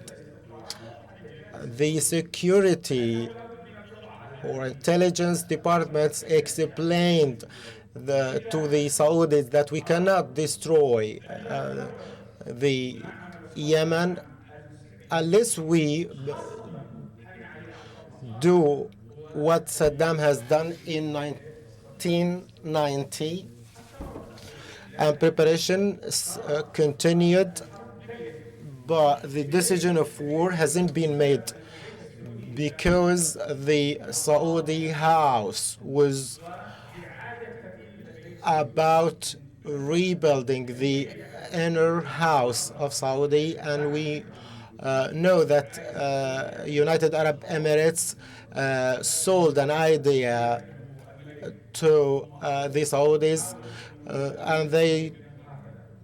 the security or intelligence departments explained to the Saudis that we cannot destroy the Yemen unless we do what Saddam has done in 1990, and preparation continued, but the decision of war hasn't been made because the Saudi house was about rebuilding the inner house of Saudi, and we know that United Arab Emirates sold an idea to the Saudis, and they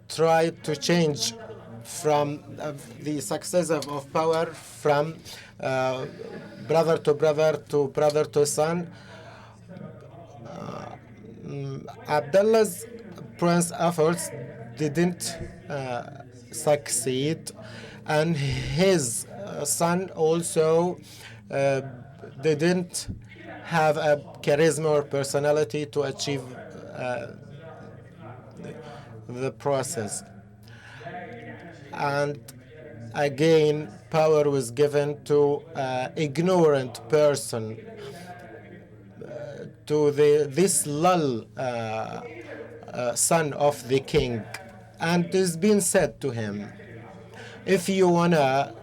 tried to change from the successor of power from brother to brother to brother to son. Abdullah's prince efforts didn't succeed, and his son also didn't have a charisma or personality to achieve the process. And again, power was given to an ignorant person, to this lull son of the king. And it's been said to him, if you want to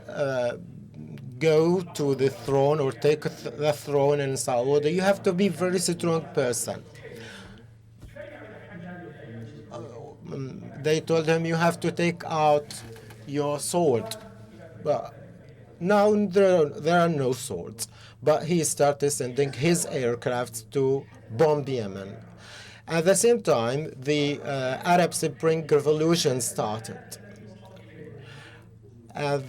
go to the throne or take the throne in Saudi, you have to be a very strong person. They told him, you have to take out your sword. But now there are no swords. But he started sending his aircraft to bomb Yemen. At the same time, the Arab Spring Revolution started. I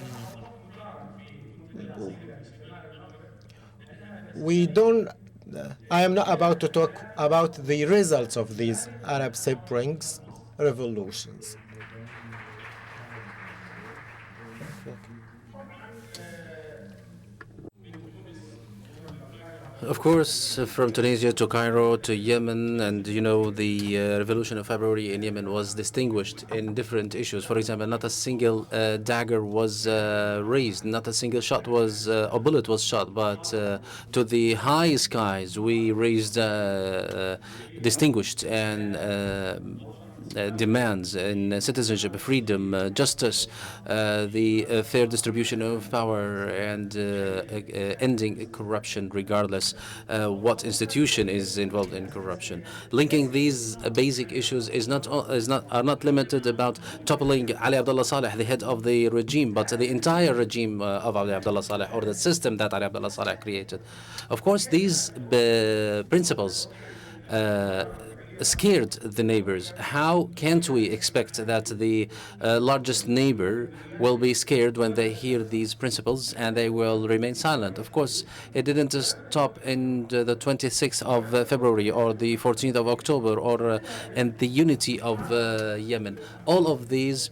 am not about to talk about the results of these Arab Springs revolutions. Of course, from Tunisia to Cairo to Yemen, and the revolution of February in Yemen was distinguished in different issues. For example, not a single dagger was raised, not a single shot was, or bullet was shot, but to the high skies we raised distinguished and demands in citizenship, freedom, justice, the fair distribution of power, and ending corruption, regardless what institution is involved in corruption. Linking these basic issues are not limited about toppling Ali Abdullah Saleh, the head of the regime, but the entire regime of Ali Abdullah Saleh, or the system that Ali Abdullah Saleh created. Of course, these principles scared the neighbors. How can't we expect that the largest neighbor will be scared when they hear these principles and they will remain silent? Of course, it didn't stop in the 26th of February or the 14th of October or in the unity of Yemen. All of these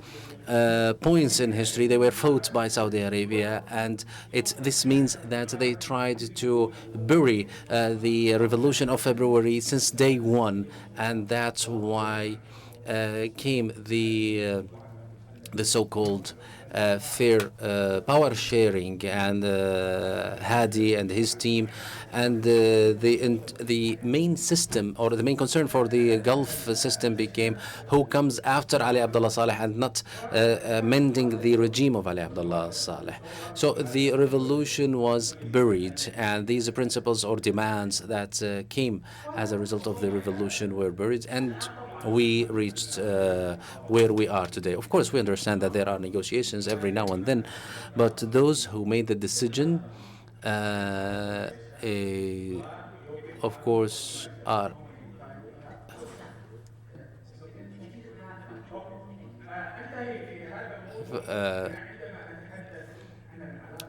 points in history, they were fought by Saudi Arabia, and this means that they tried to bury the revolution of February since day one, and that's why came the so-called fair power sharing, and Hadi and his team, and the main system, or the main concern for the Gulf system became who comes after Ali Abdullah Saleh, and not mending the regime of Ali Abdullah Saleh. So the revolution was buried, and these principles or demands that came as a result of the revolution were buried, and we reached where we are today. Of course, we understand that there are negotiations every now and then, but those who made the decision, of course, are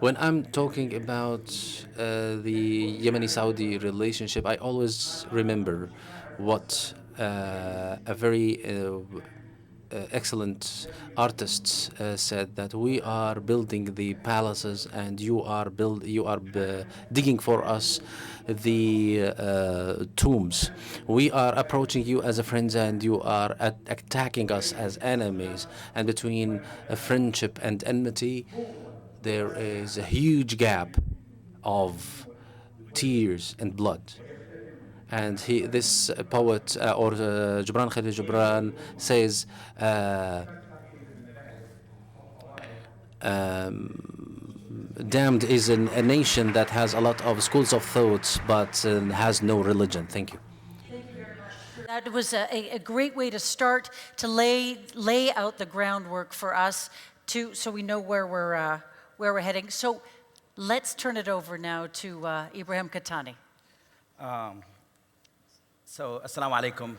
when I'm talking about the Yemeni-Saudi relationship, I always remember what a very excellent artist said, that we are building the palaces and you are digging for us the tombs. We are approaching you as a friends and you are attacking us as enemies. And between friendship and enmity, there is a huge gap of tears and blood. And this poet, or Gibran Khalil Gibran, says, damned is a nation that has a lot of schools of thoughts, but has no religion. Thank you. That was a great way to start, to lay out the groundwork for us, so we know where we're heading. So let's turn it over now to Ibrahim Katani. So, Assalamu alaikum.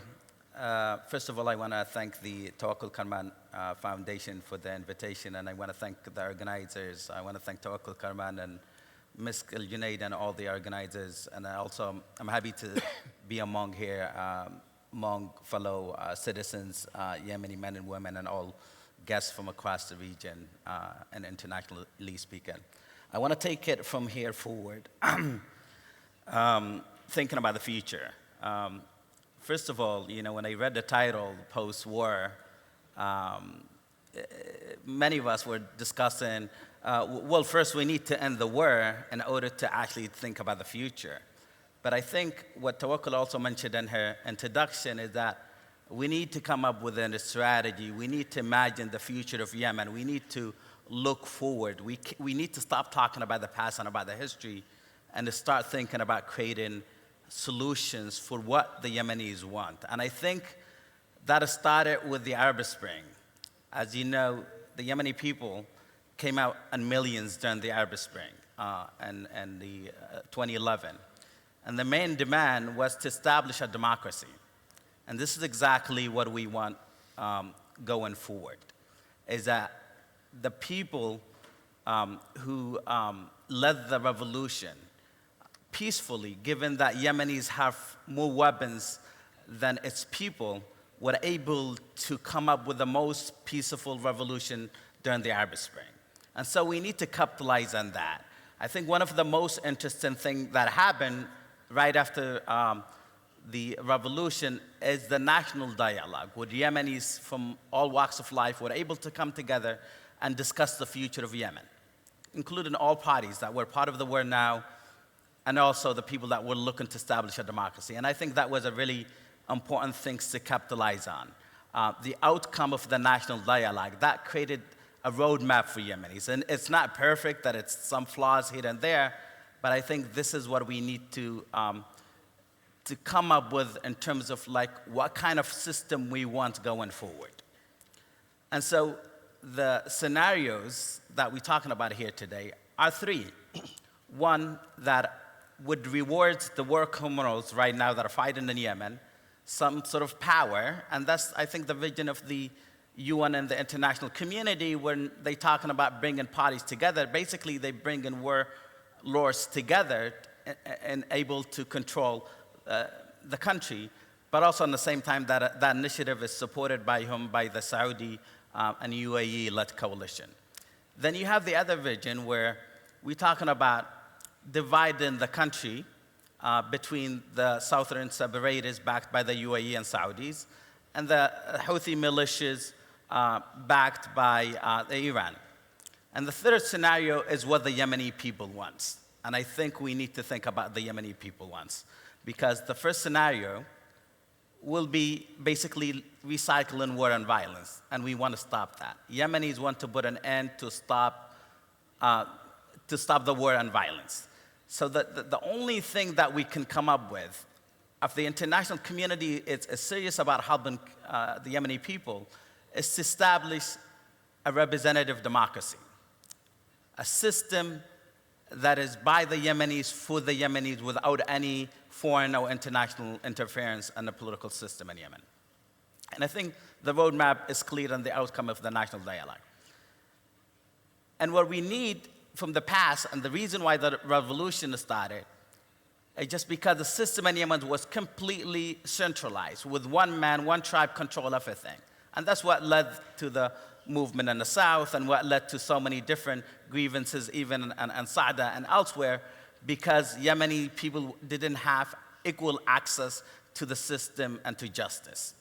First of all, I want to thank the Tawakkul Karman Foundation for the invitation, and I want to thank the organizers. I want to thank Tawakkul Karman and Ms. Junaid and all the organizers. And I'm happy to be among here among fellow citizens, Yemeni men and women, and all guests from across the region and internationally speaking. I want to take it from here forward, thinking about the future. First of all, when I read the title, Post-War, many of us were discussing, well, first we need to end the war in order to actually think about the future. But I think what Tawakkul also mentioned in her introduction is that we need to come up with a strategy. We need to imagine the future of Yemen. We need to look forward. We need to stop talking about the past and about the history and to start thinking about creating solutions for what the Yemenis want. And I think that started with the Arab Spring. As you know, the Yemeni people came out in millions during the Arab Spring and the 2011. And the main demand was to establish a democracy. And this is exactly what we want going forward, is that the people who led the revolution peacefully, given that Yemenis have more weapons than its people, were able to come up with the most peaceful revolution during the Arab Spring. And so we need to capitalize on that. I think one of the most interesting things that happened right after the revolution is the national dialogue, where Yemenis from all walks of life were able to come together and discuss the future of Yemen, including all parties that were part of the war now, and also the people that were looking to establish a democracy. And I think that was a really important thing to capitalize on. The outcome of the national dialogue, that created a roadmap for Yemenis. And it's not perfect, that it's some flaws here and there, but I think this is what we need to come up with in terms of what kind of system we want going forward. And so the scenarios that we're talking about here today are three. One, that would reward the war criminals right now that are fighting in Yemen some sort of power, and that's, I think, the vision of the UN and the international community when they're talking about bringing parties together. Basically, they bring in warlords together and able to control the country, but also at the same time that initiative is supported by the Saudi and UAE-led coalition. Then you have the other vision where we're talking about dividing the country between the southern separators backed by the UAE and Saudis and the Houthi militias backed by Iran. And the third scenario is what the Yemeni people want. And I think we need to think about the Yemeni people wants, because the first scenario will be basically recycling war and violence, and we want to stop that. Yemenis want to put an end to stop the war and violence. So the only thing that we can come up with, if the international community is serious about helping the Yemeni people, is to establish a representative democracy, a system that is by the Yemenis, for the Yemenis, without any foreign or international interference in the political system in Yemen. And I think the roadmap is clear on the outcome of the national dialogue. And what we need from the past, and the reason why the revolution started, is just because the system in Yemen was completely centralized, with one man, one tribe control everything. And that's what led to the movement in the south and what led to so many different grievances even in Sada and elsewhere, because Yemeni people didn't have equal access to the system and to justice.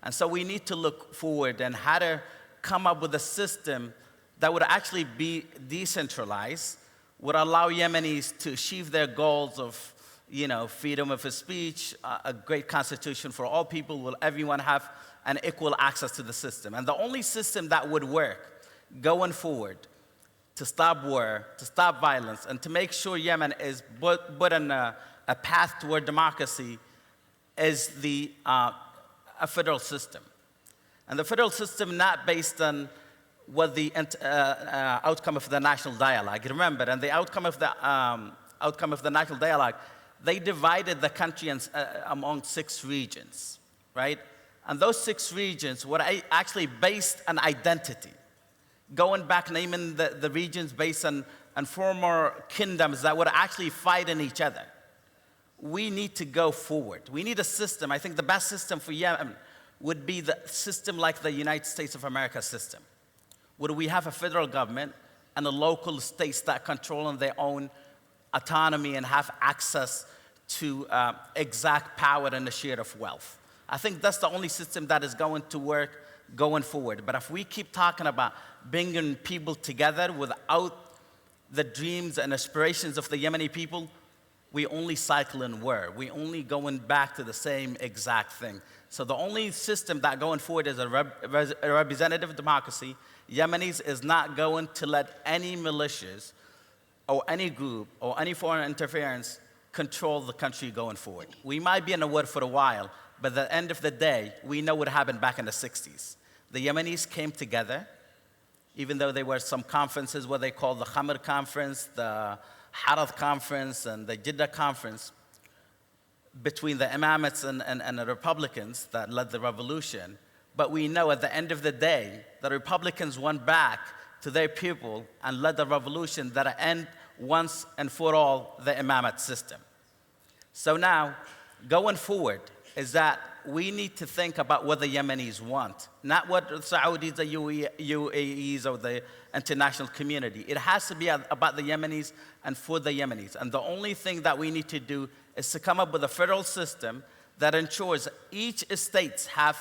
And so we need to look forward and how to come up with a system that would actually be decentralized, would allow Yemenis to achieve their goals of freedom of speech, a great constitution for all people, will everyone have an equal access to the system. And the only system that would work going forward to stop war, to stop violence, and to make sure Yemen is put on a path toward democracy is a federal system. And the federal system not based on what the outcome of the national dialogue. Remember, and the outcome of the national dialogue, they divided the country among 6 regions, right? And those 6 regions were actually based on identity, going back naming the regions based on former kingdoms that were actually fighting each other. we need to go forward. We need a system. I think the best system for Yemen would be the system like the United States of America system, where we have a federal government and the local states that control their own autonomy and have access to exact power and the share of wealth. I think that's the only system that is going to work going forward. But if we keep talking about bringing people together without the dreams and aspirations of the Yemeni people, we only cycle in war. We only going back to the same exact thing. So the only system that going forward is a representative democracy. Yemenis is not going to let any militias or any group or any foreign interference control the country going forward. We might be in a war for a while, but at the end of the day, we know what happened back in the 60s. The Yemenis came together, even though there were some conferences what they called the Khamr Conference, the Harad Conference, and the Jeddah Conference, between the imamates and the Republicans that led the revolution. But we know at the end of the day, the Republicans went back to their people and led the revolution that end once and for all the imamate system. So now, going forward, is that we need to think about what the Yemenis want, not what the Saudis, the UAEs, or the international community. It has to be about the Yemenis and for the Yemenis. And the only thing that we need to do is to come up with a federal system that ensures each state have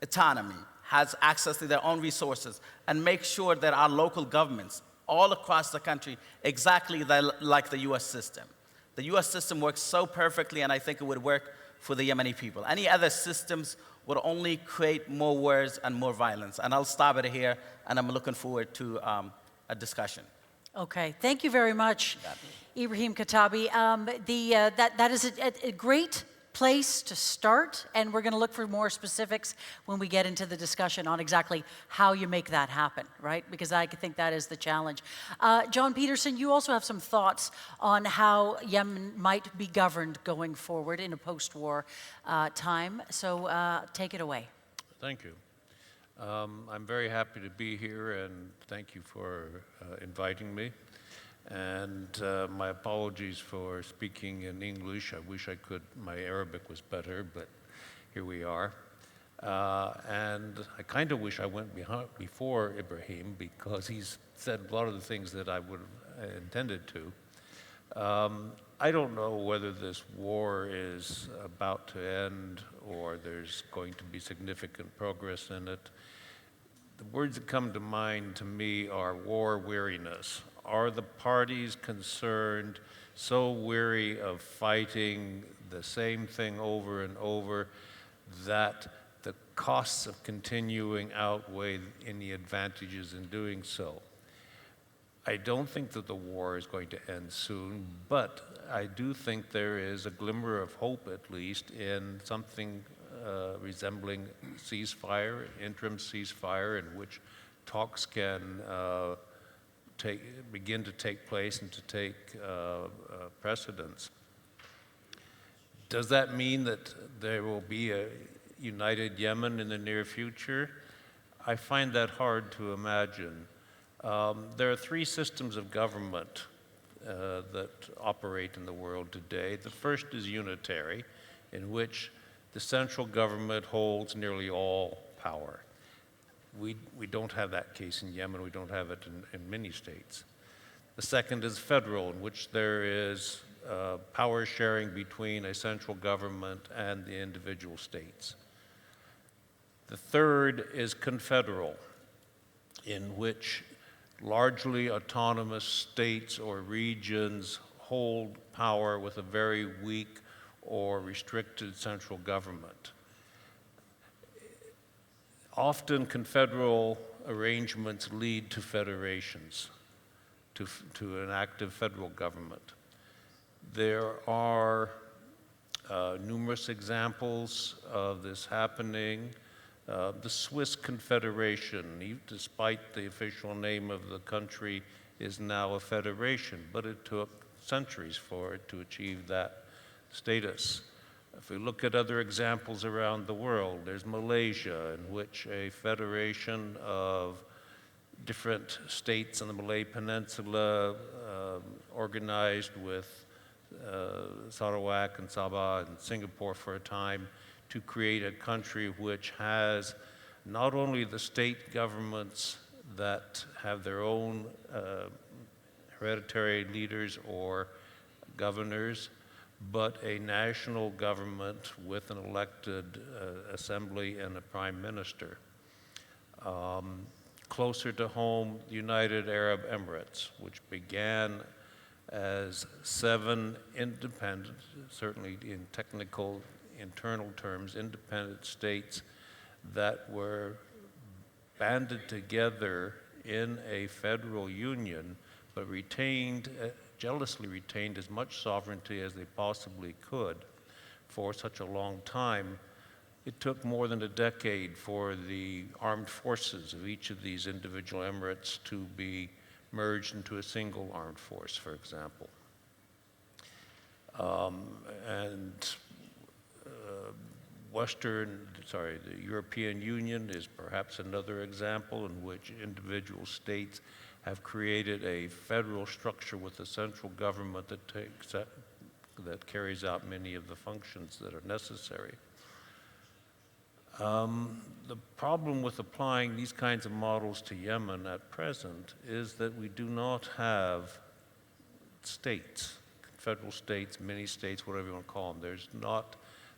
autonomy, has access to their own resources, and make sure that our local governments all across the country exactly like the US system. The US system works so perfectly, and I think it would work for the Yemeni people. Any other systems would only create more wars and more violence. And I'll stop it here, and I'm looking forward to a discussion. Okay, thank you very much, Ibrahim Katabi. That is a great place to start, and we're going to look for more specifics when we get into the discussion on exactly how you make that happen, right? Because I think that is the challenge. John Peterson, you also have some thoughts on how Yemen might be governed going forward in a post-war time, so take it away. Thank you. I'm very happy to be here, and thank you for inviting me. And my apologies for speaking in English. I wish I could, my Arabic was better, but here we are. And I kind of wish I went before Ibrahim, because he's said a lot of the things that I would have intended to. I don't know whether this war is about to end or there's going to be significant progress in it. The words that come to mind to me are war weariness. Are the parties concerned so weary of fighting the same thing over and over that the costs of continuing outweigh any advantages in doing so? I don't think that the war is going to end soon, but I do think there is a glimmer of hope, at least, in something resembling ceasefire, interim ceasefire, in which talks can begin to take place and to take precedence. Does that mean that there will be a united Yemen in the near future? I find that hard to imagine. There are three systems of government that operate in the world today. The first is unitary, in which the central government holds nearly all power. We don't have that case in Yemen. We don't have it in many states. The second is federal, in which there is power sharing between a central government and the individual states. The third is confederal, in which largely autonomous states or regions hold power with a very weak or restricted central government. Often confederal arrangements lead to federations, to an active federal government. There are numerous examples of this happening. The Swiss Confederation, despite the official name of the country, is now a federation, but it took centuries for it to achieve that status. If we look at other examples around the world, there's Malaysia, in which a federation of different states in the Malay Peninsula, organized with Sarawak and Sabah and Singapore for a time, to create a country which has not only the state governments that have their own hereditary leaders or governors, but a national government with an elected assembly and a prime minister. Closer to home, the United Arab Emirates, which began as 7 independent, certainly in technical, internal terms, independent states that were banded together in a federal union, but jealously retained as much sovereignty as they possibly could for such a long time. It took more than a decade for the armed forces of each of these individual emirates to be merged into a single armed force, for example. The European Union is perhaps another example in which individual states have created a federal structure with a central government that carries out many of the functions that are necessary. The problem with applying these kinds of models to Yemen at present is that we do not have states, federal states, mini states, whatever you want to call them.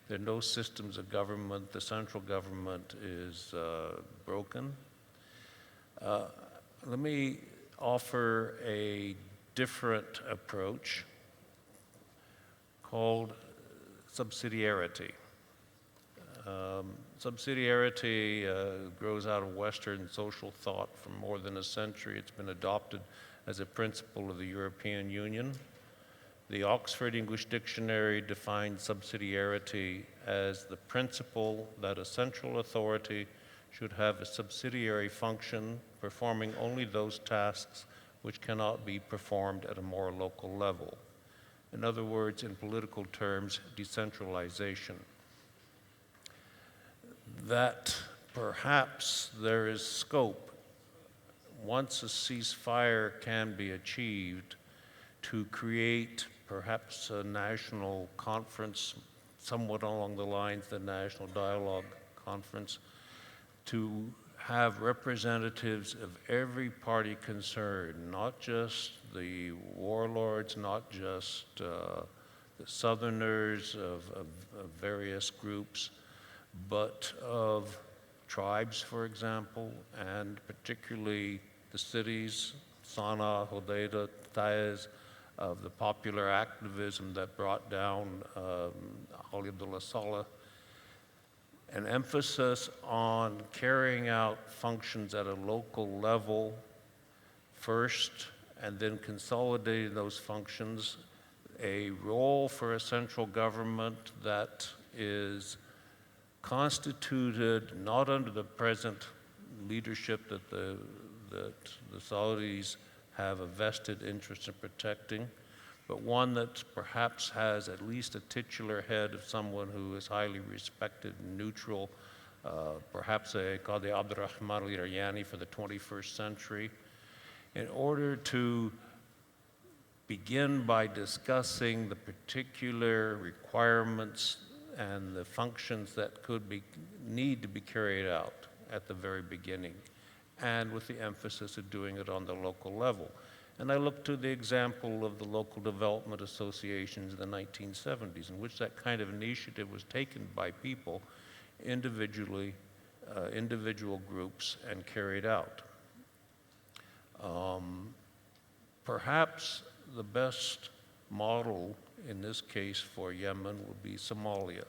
There are no systems of government. The central government is broken. Let me offer a different approach called subsidiarity. Subsidiarity grows out of Western social thought for more than a century. It's been adopted as a principle of the European Union. The Oxford English Dictionary defines subsidiarity as the principle that a central authority should have a subsidiary function performing only those tasks which cannot be performed at a more local level. In other words, in political terms, decentralization. That perhaps there is scope, once a ceasefire can be achieved, to create perhaps a national conference, somewhat along the lines of the National Dialogue Conference, to have representatives of every party concerned, not just the warlords, not just the Southerners of various groups, but of tribes, for example, and particularly the cities, Sana'a, Hodeidah, Taiz, of the popular activism that brought down Ali Abdullah Saleh, an emphasis on carrying out functions at a local level first, and then consolidating those functions, a role for a central government that is constituted not under the present leadership that the Saudis have a vested interest in protecting, but one that perhaps has at least a titular head of someone who is highly respected and neutral, perhaps a Qadi Abdurrahman al-Iryani for the 21st century, in order to begin by discussing the particular requirements and the functions that need to be carried out at the very beginning, and with the emphasis of doing it on the local level. And I look to the example of the local development associations in the 1970s, in which that kind of initiative was taken by people individually, individual groups, and carried out. Perhaps the best model in this case for Yemen would be Somalia.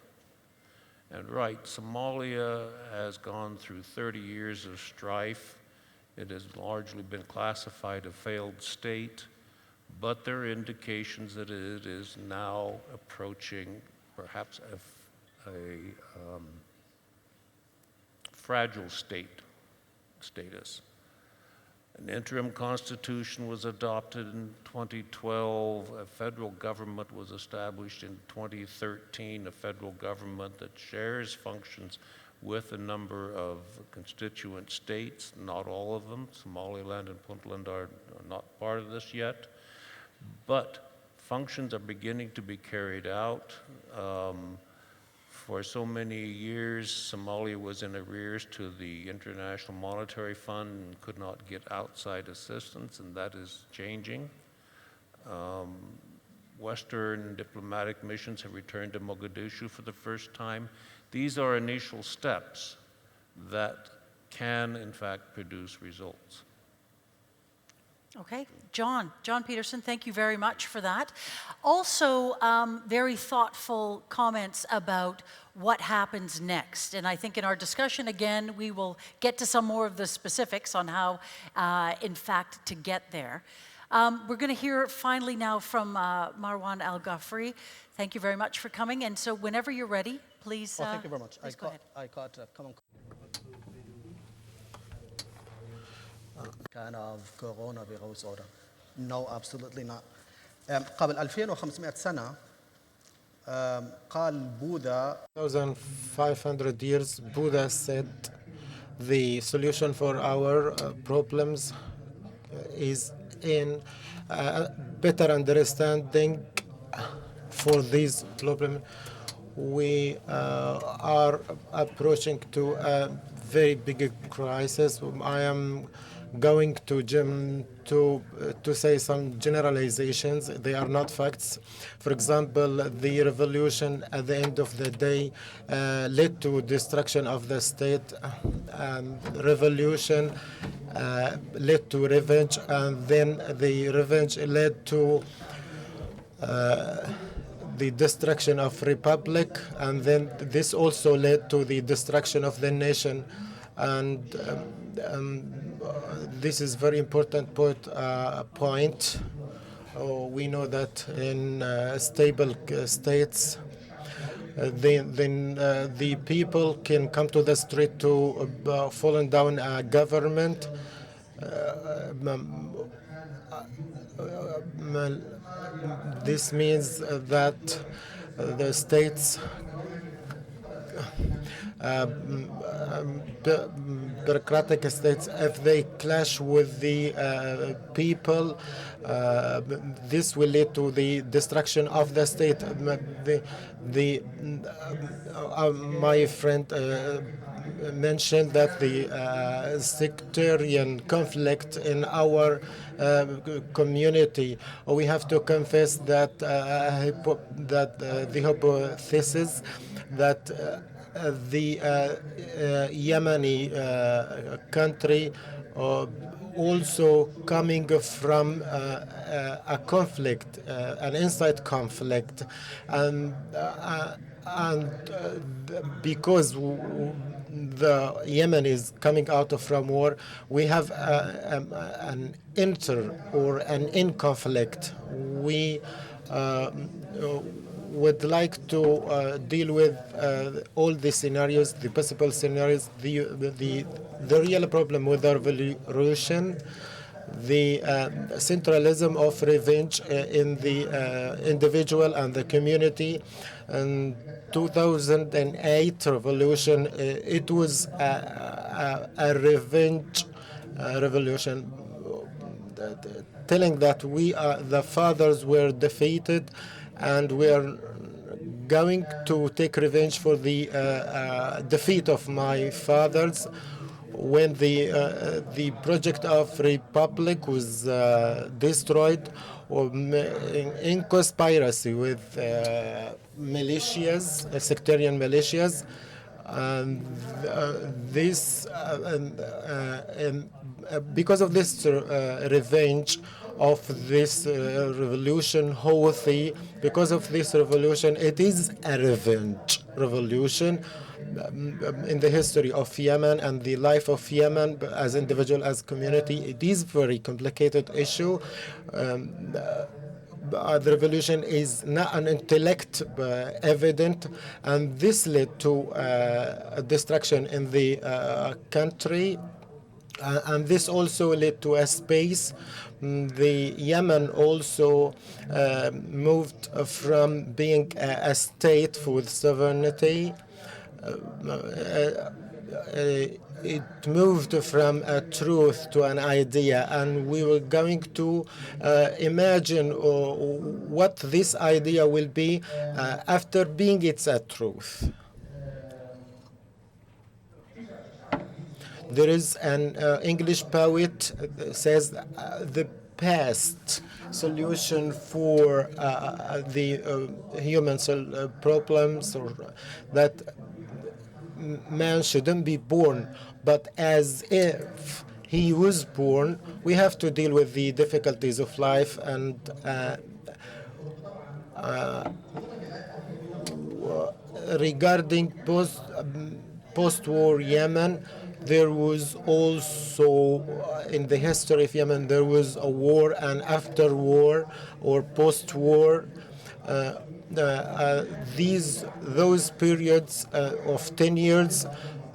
And right, Somalia has gone through 30 years of strife. It has largely been classified a failed state, but there are indications that it is now approaching perhaps a fragile status. An interim constitution was adopted in 2012. A federal government was established in 2013, a federal government that shares functions with a number of constituent states, not all of them. Somaliland and Puntland are not part of this yet. But functions are beginning to be carried out. For so many years, Somalia was in arrears to the International Monetary Fund and could not get outside assistance, and that is changing. Western diplomatic missions have returned to Mogadishu for the first time. These are initial steps that can, in fact, produce results. Okay, John Peterson, thank you very much for that. Also, very thoughtful comments about what happens next. And I think in our discussion, again, we will get to some more of the specifics on how, in fact, to get there. We're going to hear finally now from Marwan Al-Ghafri. Thank you very much for coming. And so whenever you're ready, please, thank you very much. Go ahead. I got common kind of coronavirus or no, absolutely not. قبل 2500 سنة قال بوذا 1500 years Buddha said the solution for our problems is in better understanding for this problem. We are approaching to a very big crisis. I am going to say some generalizations. They are not facts. For example, the revolution at the end of the day led to destruction of the state. Revolution led to revenge, and then the revenge led to the destruction of republic, and then this also led to the destruction of the nation. And this is very important point. We know that in stable states, then the people can come to the street to fall down a government. This means that the states bureaucratic states, if they clash with the people, this will lead to the destruction of the state. My friend mentioned that the sectarian conflict in our community, we have to confess that the hypothesis that the Yemeni country also coming from a conflict, an inside conflict, and because the Yemen is coming out from war, we have an inter or an in conflict. We would like to deal with all the scenarios, the possible scenarios, the real problem with the revolution, the centralism of revenge in the individual and the community. And 2008 revolution, it was a revenge revolution, telling that the fathers were defeated, and we are going to take revenge for the defeat of my fathers. When the project of republic was destroyed in conspiracy with militias, sectarian militias, and because of this revenge of this revolution, Houthi, because of this revolution, it is a revenge revolution in the history of Yemen and the life of Yemen as individual, as community. It is very complicated issue. The revolution is not an intellect evident, and this led to a destruction in the country, and this also led to a space. The Yemen also moved from being a state with sovereignty it moved from a truth to an idea, and we were going to imagine what this idea will be after being it's a truth. There is an English poet says the best solution for the human problems, or that man shouldn't be born, but as if he was born, we have to deal with the difficulties of life. And regarding post-war Yemen, there was also, in the history of Yemen, there was a war and after war or post-war. Those periods of 10 years,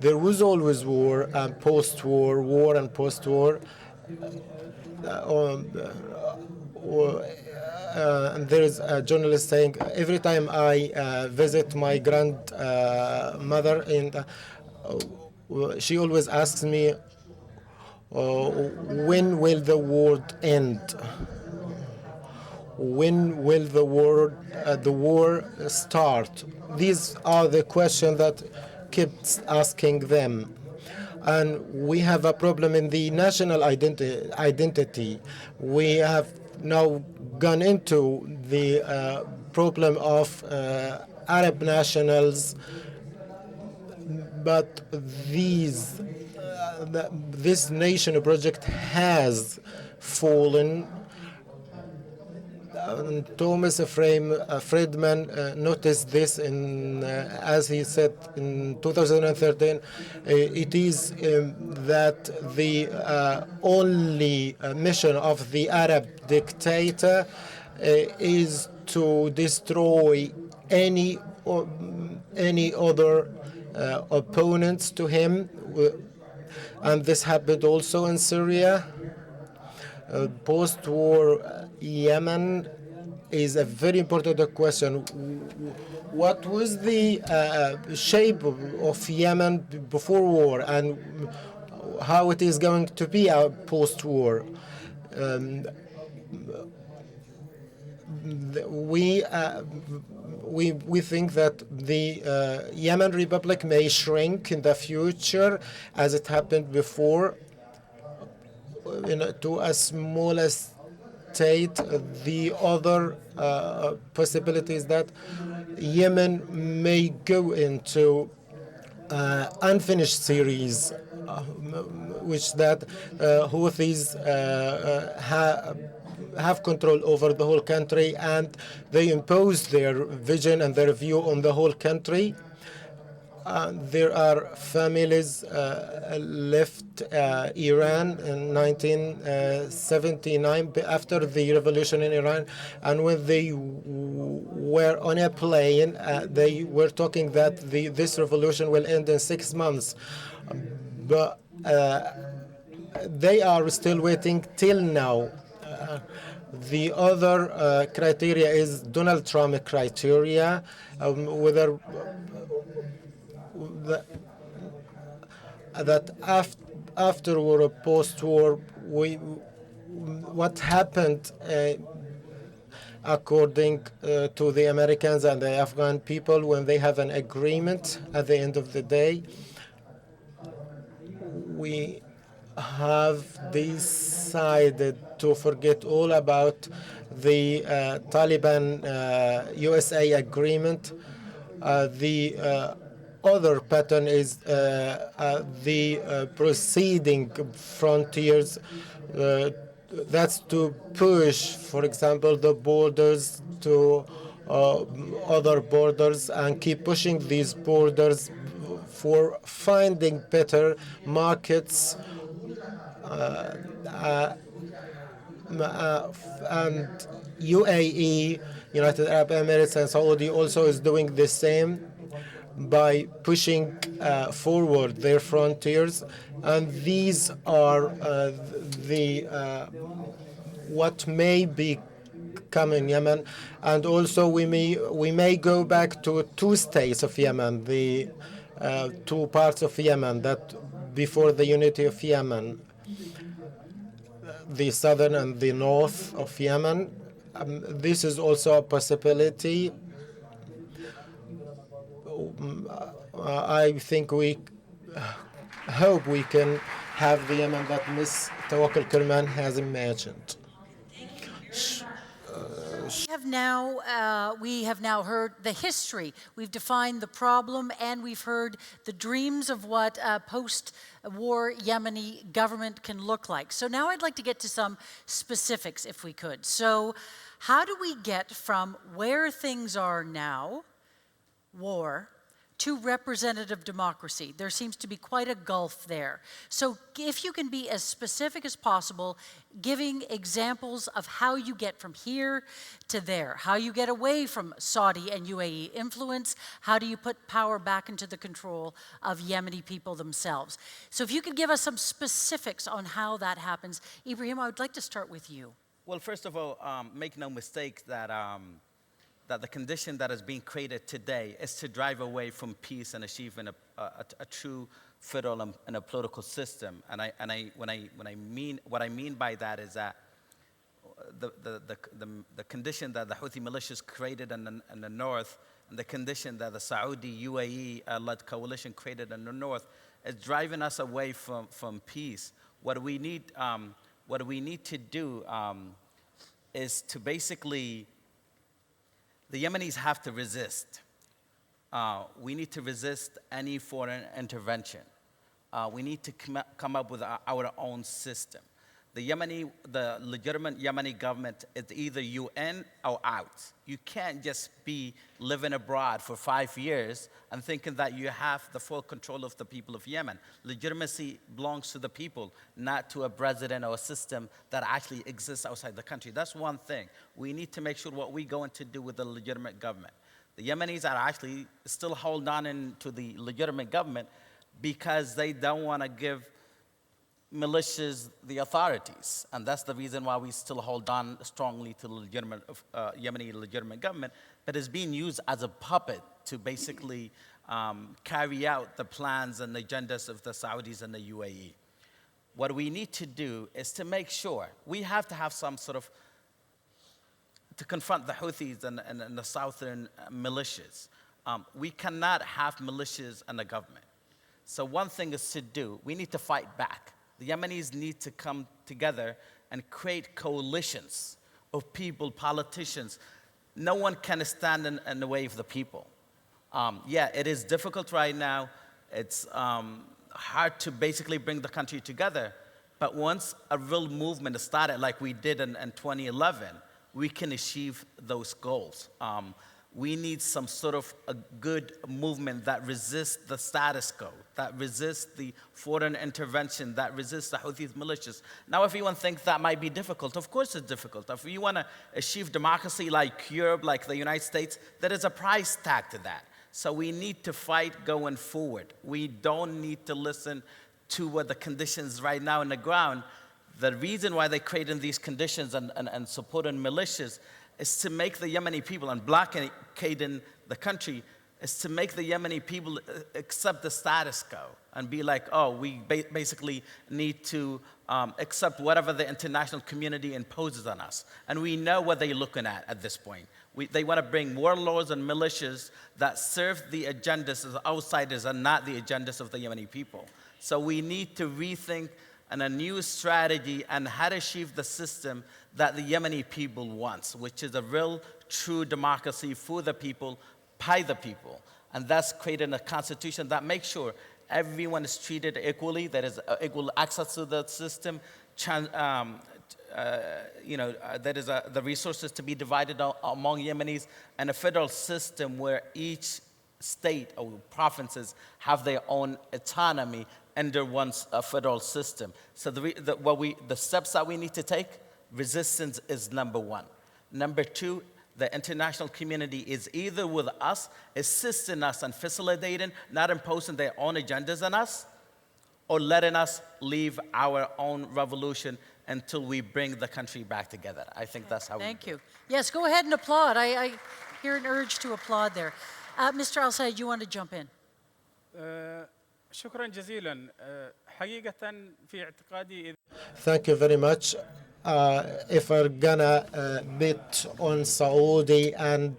there was always war and post-war, war and post-war. And there is a journalist saying, every time I visit my grandmother, she always asks me, when will the war end? When will the war start? These are the questions that keeps asking them. And we have a problem in the national identity. We have now gone into the problem of Arab nationals, but this nation project has fallen. Thomas Friedman noticed this as he said in 2013. It is that the only mission of the Arab dictator is to destroy any other opponents to him, and this happened also in Syria. Post-war Yemen is a very important question. What was the shape of Yemen before war, and how it is going to be post-war? We think that the Yemen Republic may shrink in the future, as it happened before, to a smaller state. The other possibility is that Yemen may go into unfinished series, which that Houthis have control over the whole country, and they impose their vision and their view on the whole country. There are families left Iran in 1979 after the revolution in Iran, and when they were on a plane, they were talking that this revolution will end in 6 months. But they are still waiting till now. The other criteria is Donald Trump criteria, whether that after war or post-war, what happened according to the Americans and the Afghan people when they have an agreement at the end of the day. We have decided to forget all about the Taliban USA agreement. The other pattern is the proceeding frontiers. That's to push, for example, the borders to other borders and keep pushing these borders for finding better markets. And UAE, United Arab Emirates, and Saudi also is doing the same by pushing forward their frontiers, and these are what may become in Yemen. And also we may go back to 2 states of Yemen, the 2 parts of Yemen that before the unity of Yemen, the southern and the north of Yemen. This is also a possibility. I think we hope we can have the Yemen that Ms. Tawakkul Karman has imagined. We have now heard the history. We've defined the problem, and we've heard the dreams of what a post-war Yemeni government can look like. So now I'd like to get to some specifics, if we could. So how do we get from where things are now, war, to representative democracy? There seems to be quite a gulf there. So if you can be as specific as possible, giving examples of how you get from here to there, how you get away from Saudi and UAE influence, how do you put power back into the control of Yemeni people themselves? So if you could give us some specifics on how that happens. Ibrahim, I would like to start with you. Well, first of all, make no mistake that that the condition that is being created today is to drive away from peace and achieve a true federal and a political system. What I mean by that is that the condition that the Houthi militias created in the north, and the condition that the Saudi UAE-led coalition created in the north, is driving us away from peace. What we need to do is to basically, the Yemenis have to resist. We need to resist any foreign intervention. We need to come up with our own system. The legitimate Yemeni government is either you in or out. You can't just be living abroad for 5 years and thinking that you have the full control of the people of Yemen. Legitimacy belongs to the people, not to a president or a system that actually exists outside the country. That's one thing. We need to make sure what we're going to do with the legitimate government. The Yemenis are actually still holding on to the legitimate government because they don't want to give militias the authorities, and that's the reason why we still hold on strongly to the legitimate Yemeni legitimate government, but it's being used as a puppet to basically carry out the plans and agendas of the Saudis and the UAE. What we need to do is to make sure we have to have some sort of, to confront the Houthis and the southern militias. We cannot have militias and a government. So one thing is to do, we need to fight back. The Yemenis need to come together and create coalitions of people, politicians. No one can stand in the way of the people. Yeah, it is difficult right now. It's hard to basically bring the country together. But once a real movement is started, like we did in 2011, we can achieve those goals. We need some sort of a good movement that resists the status quo, that resists the foreign intervention, that resists the Houthi militias. Now, if anyone thinks that might be difficult, of course it's difficult. If you want to achieve democracy like Europe, like the United States, there is a price tag to that. So we need to fight going forward. We don't need to listen to what the conditions right now on the ground. The reason why they're creating these conditions and supporting militias is to make the Yemeni people, and blockading the country, is to make the Yemeni people accept the status quo and be like, oh, we basically need to accept whatever the international community imposes on us. And we know what they're looking at this point. They want to bring warlords and militias that serve the agendas of outsiders and not the agendas of the Yemeni people. So we need to rethink and a new strategy and how to achieve the system that the Yemeni people wants, which is a real, true democracy for the people, by the people. And that's creating a constitution that makes sure everyone is treated equally, there is equal access to the system, there is the resources to be divided among Yemenis, and a federal system where each state or provinces have their own autonomy under one federal system. So the steps that we need to take, resistance is number one. Number two, the international community is either with us, assisting us and facilitating, not imposing their own agendas on us, or letting us leave our own revolution until we bring the country back together. I think that's how Thank you. Yes, go ahead and applaud. I hear an urge to applaud there. Mr. Al-Sayed, you want to jump in? شكرا جزيلا. حقيقة في اعتقادي Thank you very much. If we're gonna bet on Saudi and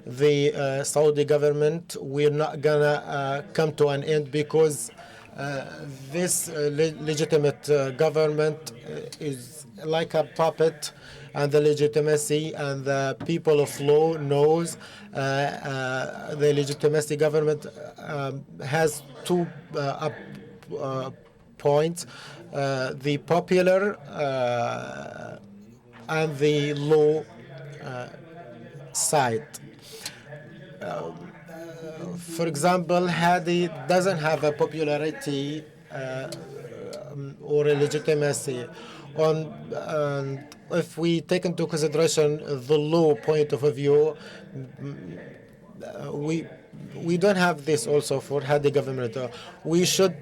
the Saudi government, we're not gonna come to an end because this legitimate government is like a puppet, and the legitimacy and the people of law knows the legitimacy government has two points. The popular and the law side. For example, Hadi doesn't have a popularity or a legitimacy. If we take into consideration the law point of view, we don't have this also for Hadi government. We should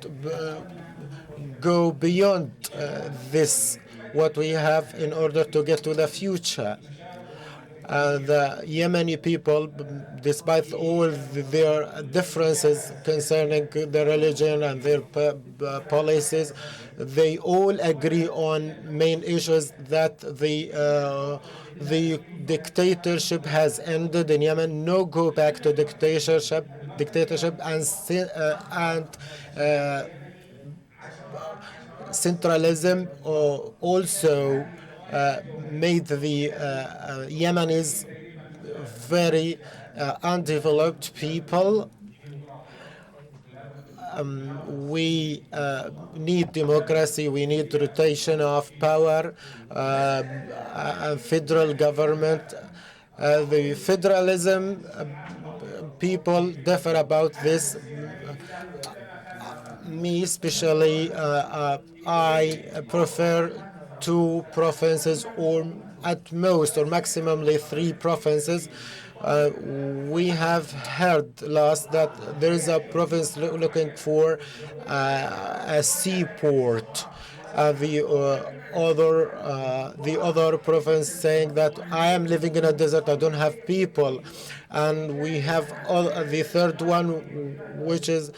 go beyond this, what we have, in order to get to the future. The Yemeni people, despite all their differences concerning their religion and their policies, they all agree on main issues that the dictatorship has ended in Yemen. No go back to dictatorship, and centralism also made the Yemenis very undeveloped people. We need democracy, we need rotation of power, federal government. The federalism, people differ about this. Me especially, I prefer 2 provinces, or at most or maximally 3 provinces. We have heard last that there is a province looking for a seaport. The other province saying that I am living in a desert, I don't have people. And we have the third one, which is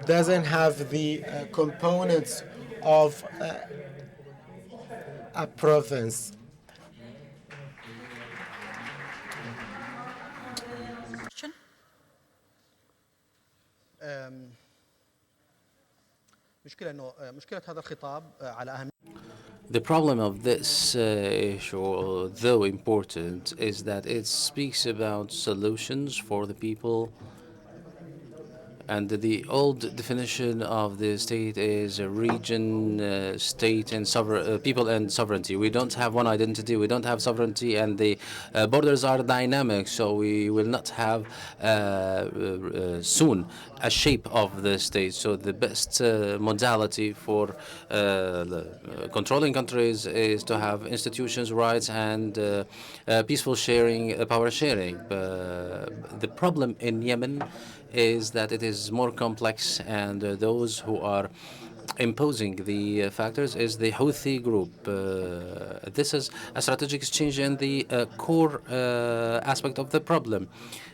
doesn't have the components of a province. Question? مشكلة هذا الخطاب على أهمية. The problem of this issue, though important, is that it speaks about solutions for the people. And the old definition of the state is a region, state, and people and sovereignty. We don't have one identity. We don't have sovereignty, and the borders are dynamic. So we will not have soon a shape of the state. So the best modality for controlling countries is to have institutions, rights, and peaceful sharing, power sharing. The problem in Yemen is that it is more complex, and those who are imposing the factors is the Houthi group. This is a strategic exchange in the core aspect of the problem.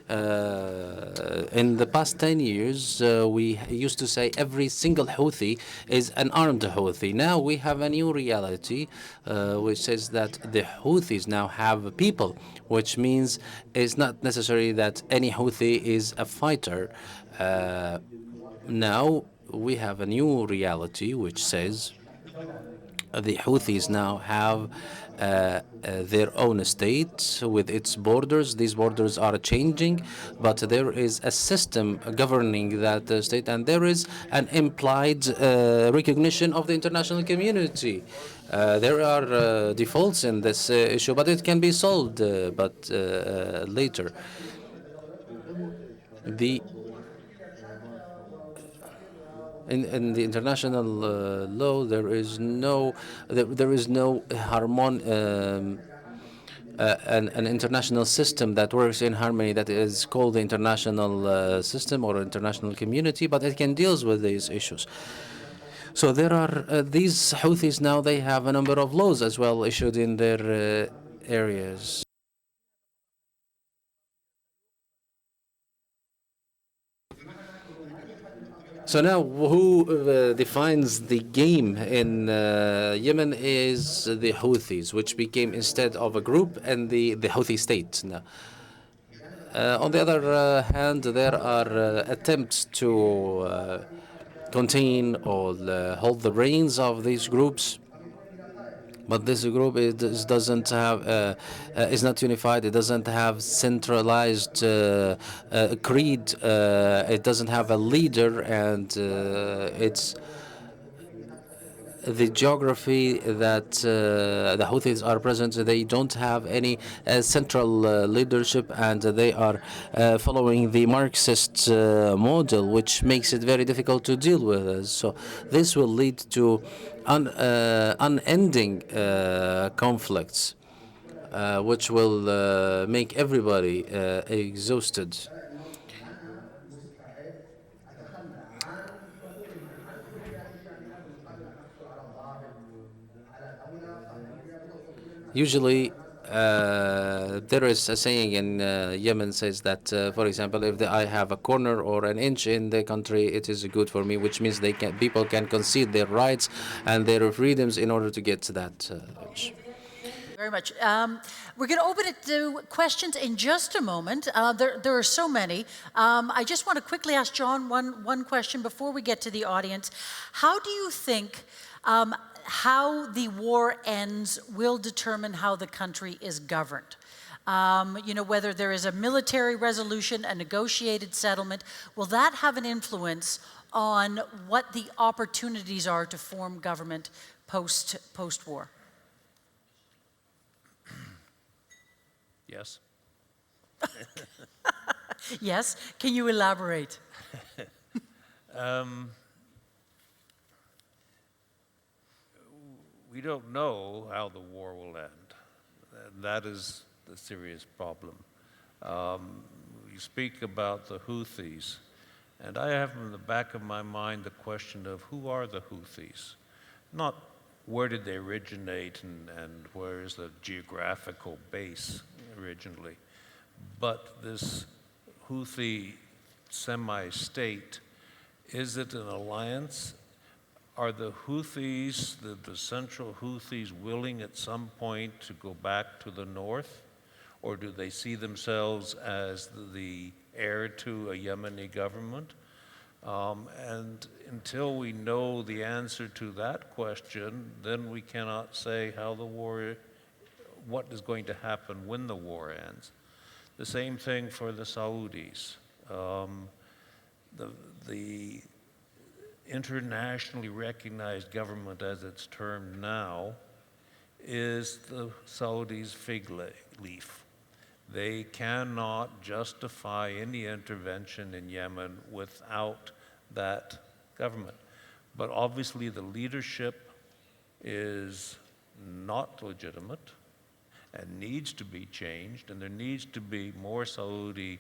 In the past 10 years, we used to say every single Houthi is an armed Houthi. Now we have a new reality, which says that the Houthis now have people, which means it's not necessary that any Houthi is a fighter. Now we have a new reality, which says the Houthis now have their own state with its borders. These borders are changing, but there is a system governing that state, and there is an implied recognition of the international community. There are defaults in this issue, but it can be solved later. In the international law, there is no an international system that works in harmony that is called the international system or international community, but it can deal with these issues. So there are these Houthis now. They have a number of laws as well issued in their areas. So now, who defines the game in Yemen is the Houthis, which became instead of a group and the Houthi state now. On the other hand, there are attempts to contain or hold the reins of these groups. But this group doesn't have is not unified. It doesn't have centralized creed. It doesn't have a leader, and it's the geography that the Houthis are present. They don't have any central leadership, and they are following the Marxist model, which makes it very difficult to deal with us. So this will lead to unending conflicts, which will make everybody exhausted. Usually, there is a saying in Yemen says that, for example, if I have a corner or an inch in the country, it is good for me, which means people can concede their rights and their freedoms in order to get to that inch. Very much. We're going to open it to questions in just a moment. There are so many. I just want to quickly ask John one question before we get to the audience. How do you think how the war ends will determine how the country is governed? You know, whether there is a military resolution, a negotiated settlement, will that have an influence on what the opportunities are to form government post-war? Yes. Yes. Can you elaborate? We don't know how the war will end. That is the serious problem. You speak about the Houthis, and I have in the back of my mind the question of who are the Houthis? Not where did they originate and where is the geographical base originally, but this Houthi semi-state, is it an alliance? Are the Houthis, the central Houthis, willing at some point to go back to the north? Or do they see themselves as the heir to a Yemeni government? And until we know the answer to that question, then we cannot say how the war, what is going to happen when the war ends. The same thing for the Saudis. The internationally recognized government, as it's termed now, is the Saudis' fig leaf. They cannot justify any intervention in Yemen without that government. But obviously the leadership is not legitimate and needs to be changed, and there needs to be more Saudi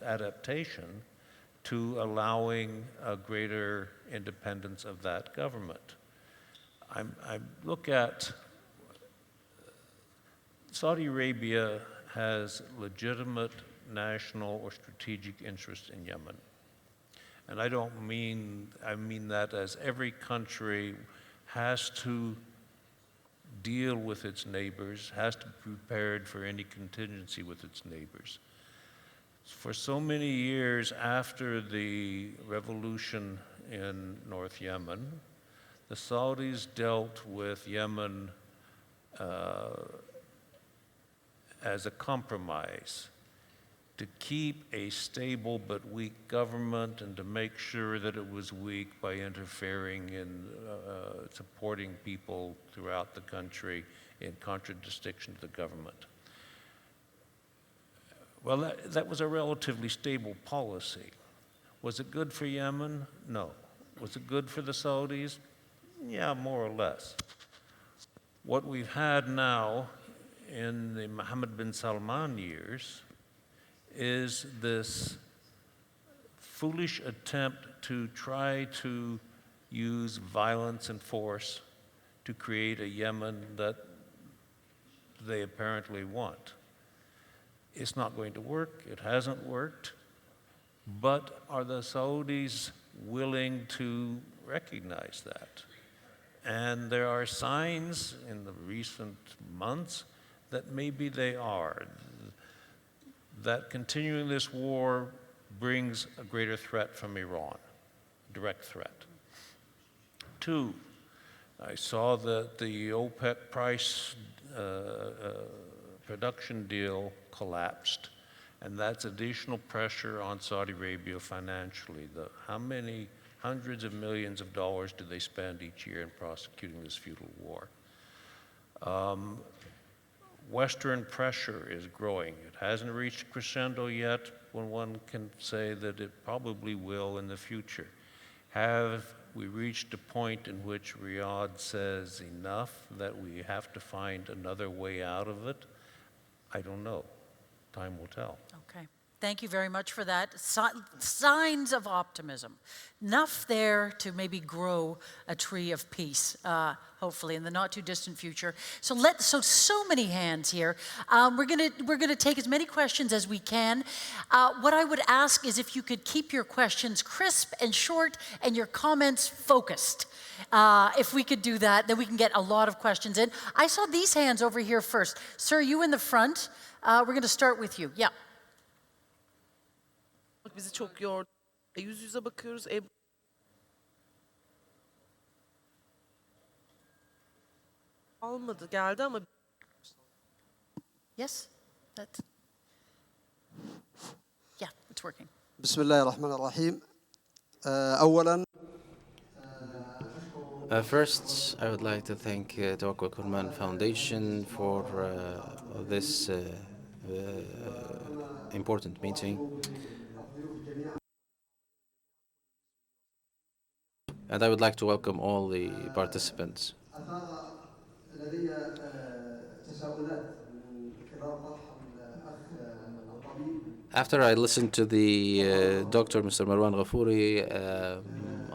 adaptation to allowing a greater independence of that government. I look at Saudi Arabia has legitimate national or strategic interest in Yemen. And I mean that as every country has to deal with its neighbors, has to be prepared for any contingency with its neighbors. For so many years after the revolution in North Yemen, the Saudis dealt with Yemen as a compromise to keep a stable but weak government and to make sure that it was weak by interfering in supporting people throughout the country in contradistinction to the government. Well, that was a relatively stable policy. Was it good for Yemen? No. Was it good for the Saudis? Yeah, more or less. What we've had now in the Mohammed bin Salman years is this foolish attempt to try to use violence and force to create a Yemen that they apparently want. It's not going to work. It hasn't worked. But are the Saudis willing to recognize that? And there are signs in the recent months that maybe they are, that continuing this war brings a greater threat from Iran, direct threat. Two, I saw that the OPEC price production deal collapsed, and that's additional pressure on Saudi Arabia financially. How many hundreds of millions of dollars do they spend each year in prosecuting this futile war? Western pressure is growing. It hasn't reached crescendo yet, when one can say that it probably will in the future. Have we reached a point in which Riyadh says enough, that we have to find another way out of it? I don't know. Time will tell. Okay. Thank you very much for that. Signs of optimism. Enough there to maybe grow a tree of peace, hopefully in the not too distant future. So many hands here. We're gonna take as many questions as we can. What I would ask is if you could keep your questions crisp and short and your comments focused. If we could do that, then we can get a lot of questions in. I saw these hands over here first. Sir, you in the front. We're gonna start with you. Yeah. Bizi çok yordu. Yüz yüze bakıyoruz. Almadı, geldi ama. Yes. Yeah, it's working. Bismillahirrahmanirrahim. أولاً First, I would like to thank Tawakkul Kurman Foundation for this important meeting. And I would like to welcome all the participants. After I listened to the Dr. Mr. Marwan Ghafouri,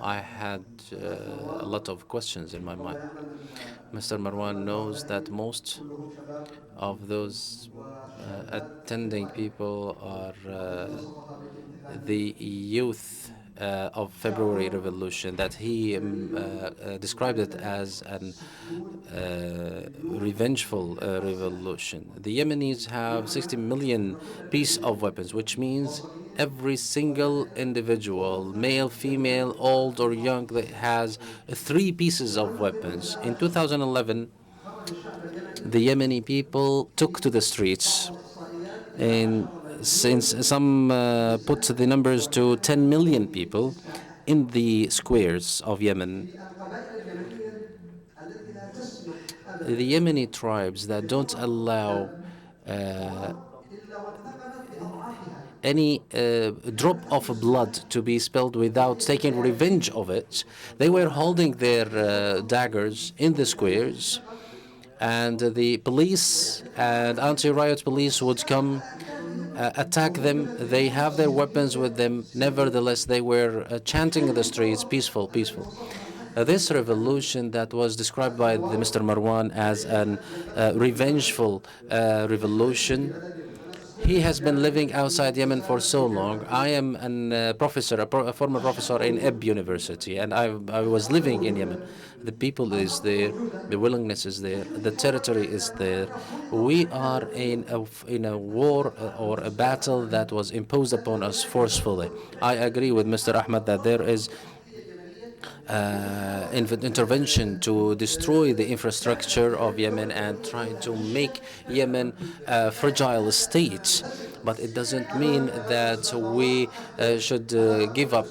I had a lot of questions in my mind. Mr. Marwan knows that most of those attending people are the youth of February Revolution, that he described it as an revengeful revolution. The Yemenis have 60 million pieces of weapons, which means every single individual, male, female, old or young, that has 3 pieces of weapons. In 2011, the Yemeni people took to the streets, and since some put the numbers to 10 million people in the squares of Yemen. The Yemeni tribes that don't allow any drop of blood to be spilled without taking revenge of it, they were holding their daggers in the squares, and the police and anti-riot police would come attack them. They have their weapons with them. Nevertheless, they were chanting in the streets, peaceful, peaceful. This revolution that was described by Mr. Marwan as an revengeful revolution, he has been living outside Yemen for so long. I am a professor, a former professor in Ebb University, and I was living in Yemen. The people is there, the willingness is there, the territory is there. We are in a war or a battle that was imposed upon us forcefully. I agree with Mr. Ahmed that there is intervention to destroy the infrastructure of Yemen and trying to make Yemen a fragile state. But it doesn't mean that we should give up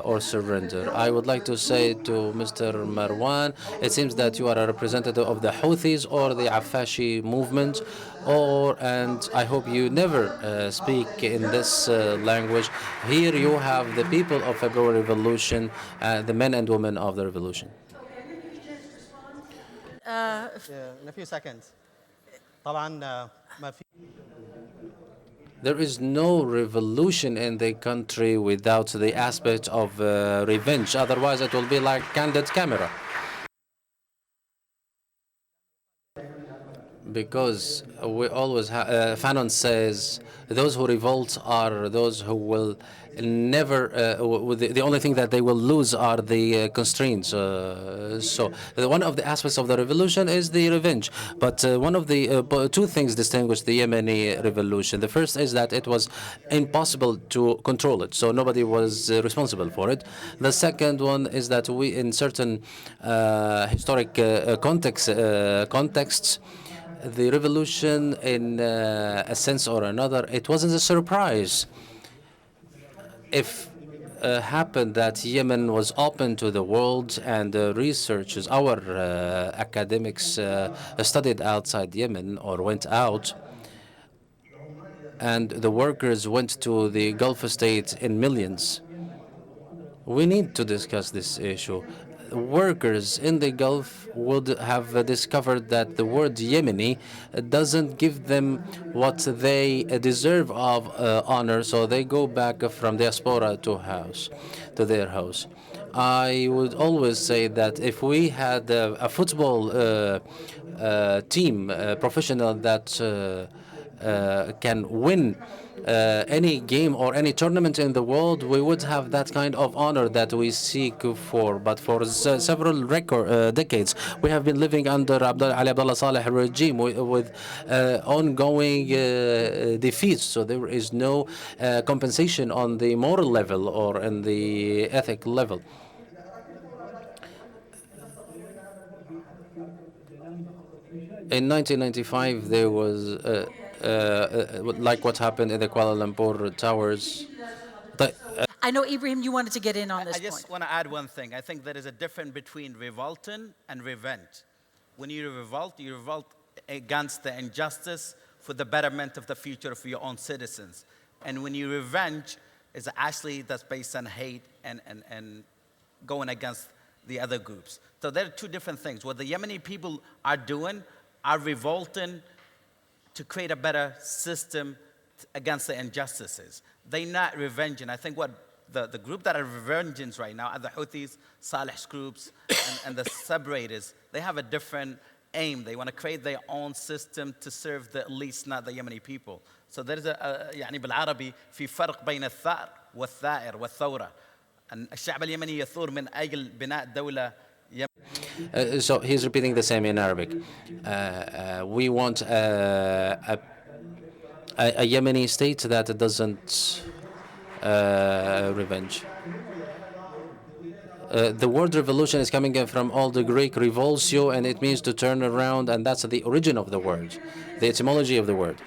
or surrender. I would like to say to Mr. Marwan, it seems that you are a representative of the Houthis or the Afashi movement, and I hope you never speak in this language. Here you have the people of February Revolution, the men and women of the revolution. In a few seconds. طبعا ما في There is no revolution in the country without the aspect of revenge. Otherwise, it will be like candid camera. because we always Fanon says those who revolt are those who will never the only thing that they will lose are the constraints. So one of the aspects of the revolution is the revenge, but one of the two things distinguish the Yemeni revolution. The first is that it was impossible to control it, so nobody was responsible for it. The second one is that we, in certain historic contexts, the revolution, in a sense or another, it wasn't a surprise. If happened that Yemen was open to the world and researchers, our academics studied outside Yemen or went out, and the workers went to the Gulf states in millions, we need to discuss this issue. Workers in the Gulf would have discovered that the word Yemeni doesn't give them what they deserve of honor, so they go back from diaspora to their house. I would always say that if we had a football team, professional, that can win any game or any tournament in the world, we would have that kind of honor that we seek for. But for several decades, we have been living under Ali Abdullah Saleh regime with ongoing defeats. So there is no compensation on the moral level or in the ethic level. In 1995, there was like what happened in the Kuala Lumpur towers. I know, Ibrahim, you wanted to get in on this I just want to add one thing. I think there is a difference between revolting and revenge. When you revolt against the injustice for the betterment of the future of your own citizens. And when you revenge, it's actually that's based on hate and going against the other groups. So there are two different things. What the Yemeni people are doing are revolting to create a better system against the injustices. They're not revenging. I think what the group that are revenging right now are the Houthis, Saleh's groups, and the separators. They have a different aim. They want to create their own system to serve the elites, not the Yemeni people. So there's يعني بالعربي في فرق بين الثأر والثائر والثورة. الشعب اليمني يثور من أجل بناء دولة. So he's repeating the same in Arabic. We want a Yemeni state that doesn't revenge. The word revolution is coming from all the Greek revoltio, and it means to turn around, and that's the origin of the word, the etymology of the word.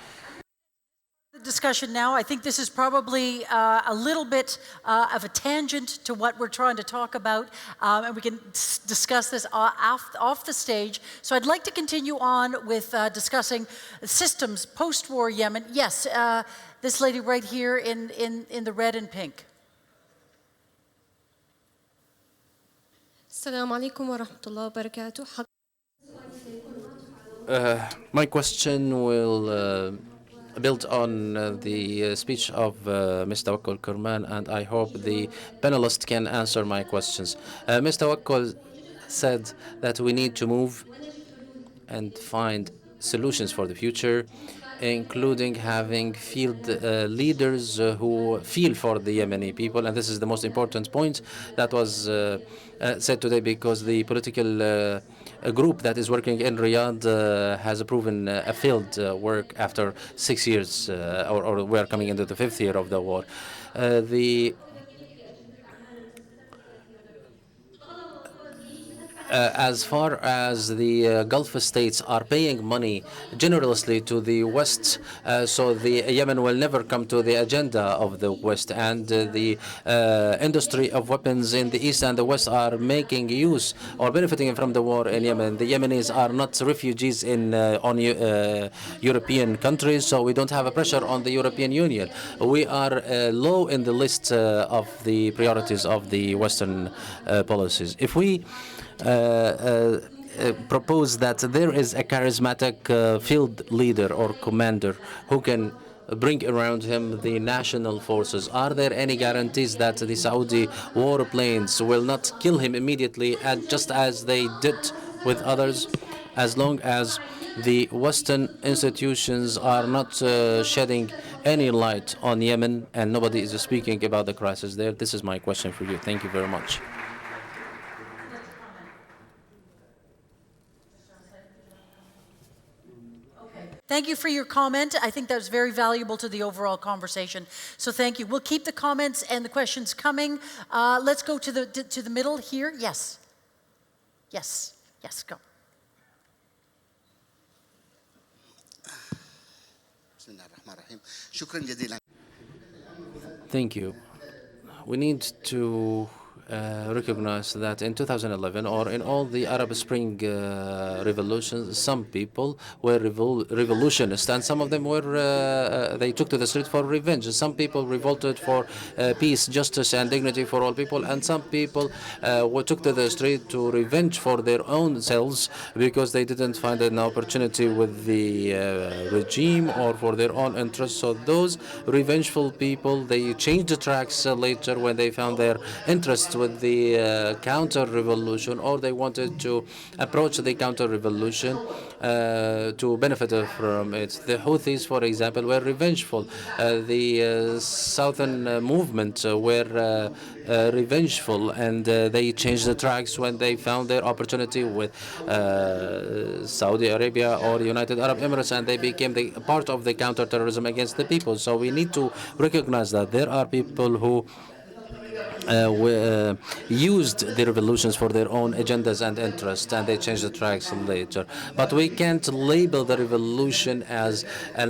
Discussion now. I think this is probably a little bit of a tangent to what we're trying to talk about, and we can discuss this off the stage. So I'd like to continue on with discussing systems post-war Yemen. Yes, this lady right here in the red and pink. Assalamu alaikum wa rahmatullahi wa barakatuh. My question will built on the speech of Ms. Tawakkol Kurman, and I hope the panelists can answer my questions. Ms. Tawakkol said that we need to move and find solutions for the future, including having field leaders who feel for the Yemeni people, and this is the most important point that was said today, because the political a group that is working in Riyadh has proven a failed work after 6 years, or we are coming into the 5th year of the war. As far as the Gulf states are paying money generously to the West, so the Yemen will never come to the agenda of the West, and the industry of weapons in the East and the West are making use or benefiting from the war in Yemen. The Yemenis are not refugees in European countries, so we don't have a pressure on the European Union. We are low in the list of the priorities of the Western policies. If we propose that there is a charismatic field leader or commander who can bring around him the national forces, are there any guarantees that the Saudi warplanes will not kill him immediately, just as they did with others? as long as the Western institutions are not shedding any light on Yemen and nobody is speaking about the crisis there. This is my question for you. Thank you very much. Thank you for your comment. I think that was very valuable to the overall conversation. So thank you. We'll keep the comments and the questions coming. Let's go to the middle here. Yes. Yes. Yes, go. Thank you. We need to recognize that in 2011 or in all the Arab Spring revolutions, some people were revolutionists and some of them were, they took to the street for revenge. Some people revolted for peace, justice and dignity for all people, and some people took to the street to revenge for their own selves because they didn't find an opportunity with the regime or for their own interests. So those revengeful people, they changed the tracks later when they found their interests with the counter-revolution, or they wanted to approach the counter-revolution to benefit from it. The Houthis, for example, were revengeful. The southern movement were revengeful, and they changed the tracks when they found their opportunity with Saudi Arabia or United Arab Emirates, and they became part of the counter-terrorism against the people. So we need to recognize that there are people who used the revolutions for their own agendas and interests, and they changed the tracks later. But we can't label the revolution as a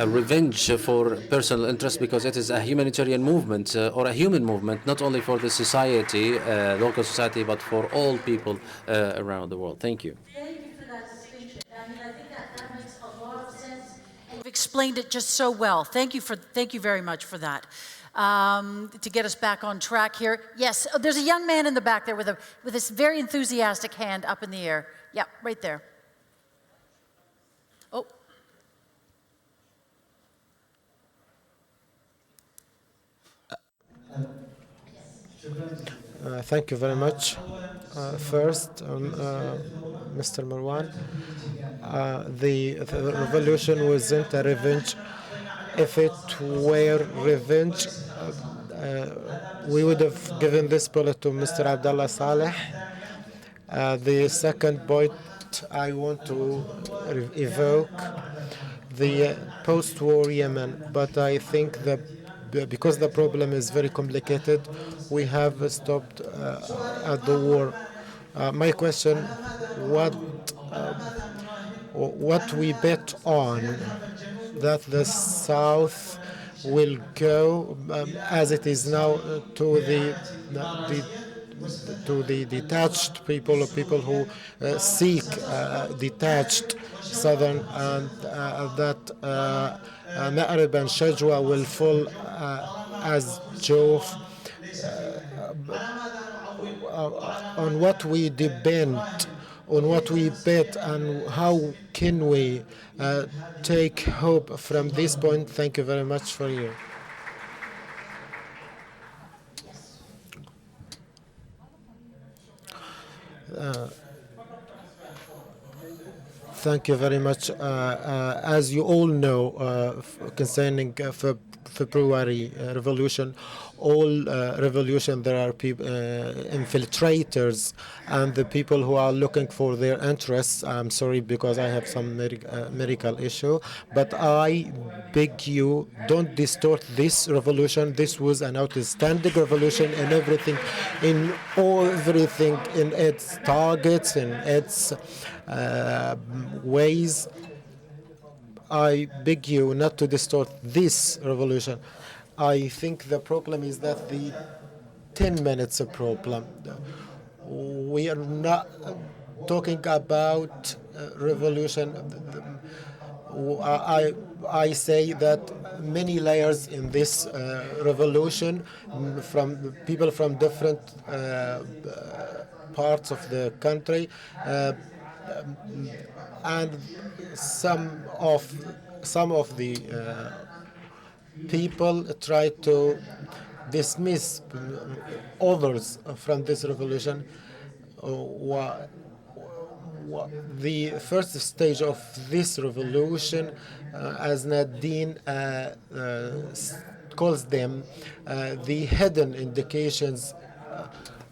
revenge for personal interest, because it is a humanitarian movement or a human movement, not only for the society, local society, but for all people around the world. Thank you. Thank you for that distinction. I mean, I think that makes a lot of sense, and you've explained it just so well. Thank you very much for that. To get us back on track here. Yes, there's a young man in the back there with this very enthusiastic hand up in the air. Yeah, right there. Oh. Thank you very much. First, Mr. Marwan, the revolution wasn't a revenge. If it were revenge, we would have given this bullet to Mr. Abdullah Saleh. The second point I want to evoke, the post-war Yemen, but I think that because the problem is very complicated, we have stopped at the war. My question, what we bet on that the South will go as it is now to the detached people, or people who seek detached southern, and that Ma'rib and Shajwa will fall as Jove. On what we depend, on what we bet, and how can we take hope from this point. Thank you very much for you. Thank you very much. As you all know, concerning February revolution, all revolution, there are people, infiltrators, and the people who are looking for their interests. I'm sorry because I have some medical issue, but I beg you, don't distort this revolution. This was an outstanding revolution in everything, in everything, in its targets, in its ways. I beg you not to distort this revolution. I think the problem is that the 10 minutes a problem. We are not talking about revolution. I say that many layers in this revolution, from people from different parts of the country, and some of the people try to dismiss others from this revolution. the first stage of this revolution, as Nadine calls them, the hidden indications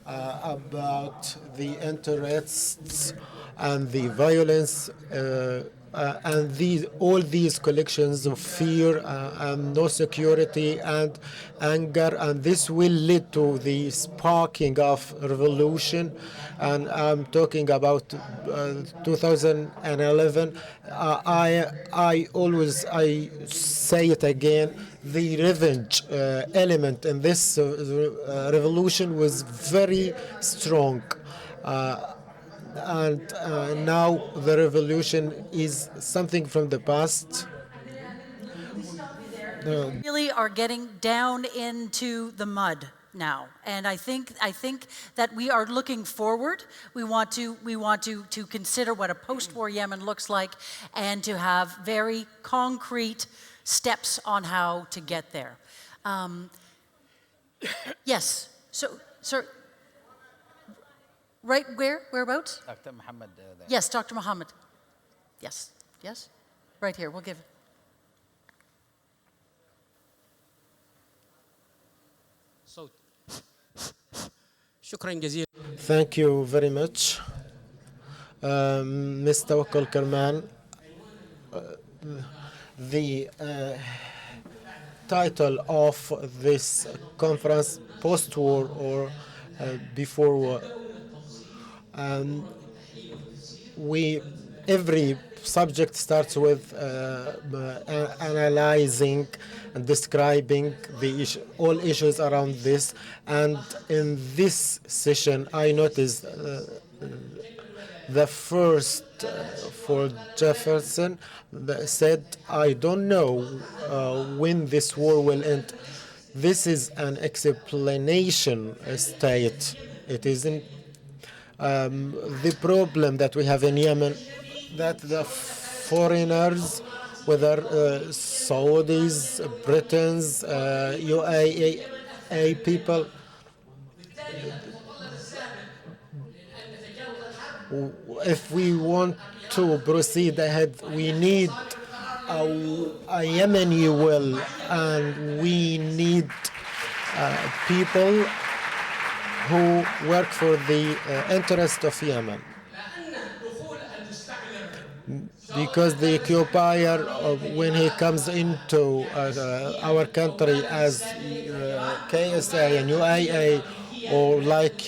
about the interests and the violence and all these collections of fear and no security and anger, and this will lead to the sparking of revolution. And I'm talking about 2011. I say it again. The revenge element in this revolution was very strong. And now the revolution is something from the past. Really are getting down into the mud now, and I think that we are looking forward. We want to consider what a post-war Yemen looks like, and to have very concrete steps on how to get there. Yes. So, sir. Right where? Whereabouts? Dr. Muhammad. Yes, Dr. Muhammad. Yes, yes. Right here, we'll give it. Thank you very much. Ms. Tawakkol Karman, the title of this conference, post-war or before war. Every subject starts with analyzing and describing all issues around this. And in this session, I noticed the first for Jefferson said, "I don't know when this war will end." This is an explanation state. It isn't. The problem that we have in Yemen, that the foreigners, whether Saudis, Britons, UAE people, if we want to proceed ahead, we need a Yemeni will, and we need people who work for the interest of Yemen. Because the occupier, when he comes into our country as KSA and UAE, or like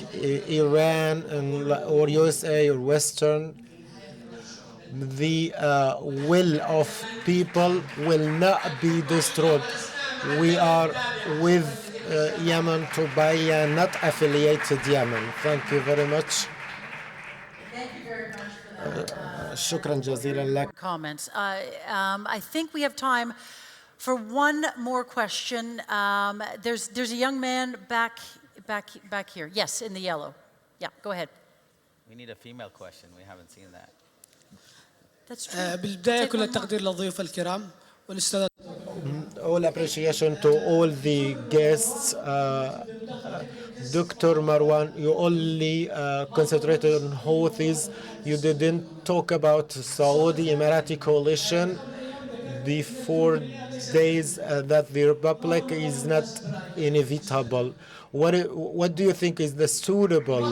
Iran or USA or Western, the will of people will not be destroyed. We are with Yemen to buy not affiliated Yemen. Thank you very much. Thank you very much for that. شكرا جزيلا لك. Comments. I think we have time for one more question. There's a young man back here. Yes, in the yellow. Yeah, go ahead. We need a female question. We haven't seen that. That's true. بالبداية كل التقدير للضيوف الكرام والأستاذ. All appreciation to all the guests. Dr. Marwan, you only concentrated on Houthis. You didn't talk about Saudi Emirati coalition before days that the Republic is not inevitable. What do you think is the suitable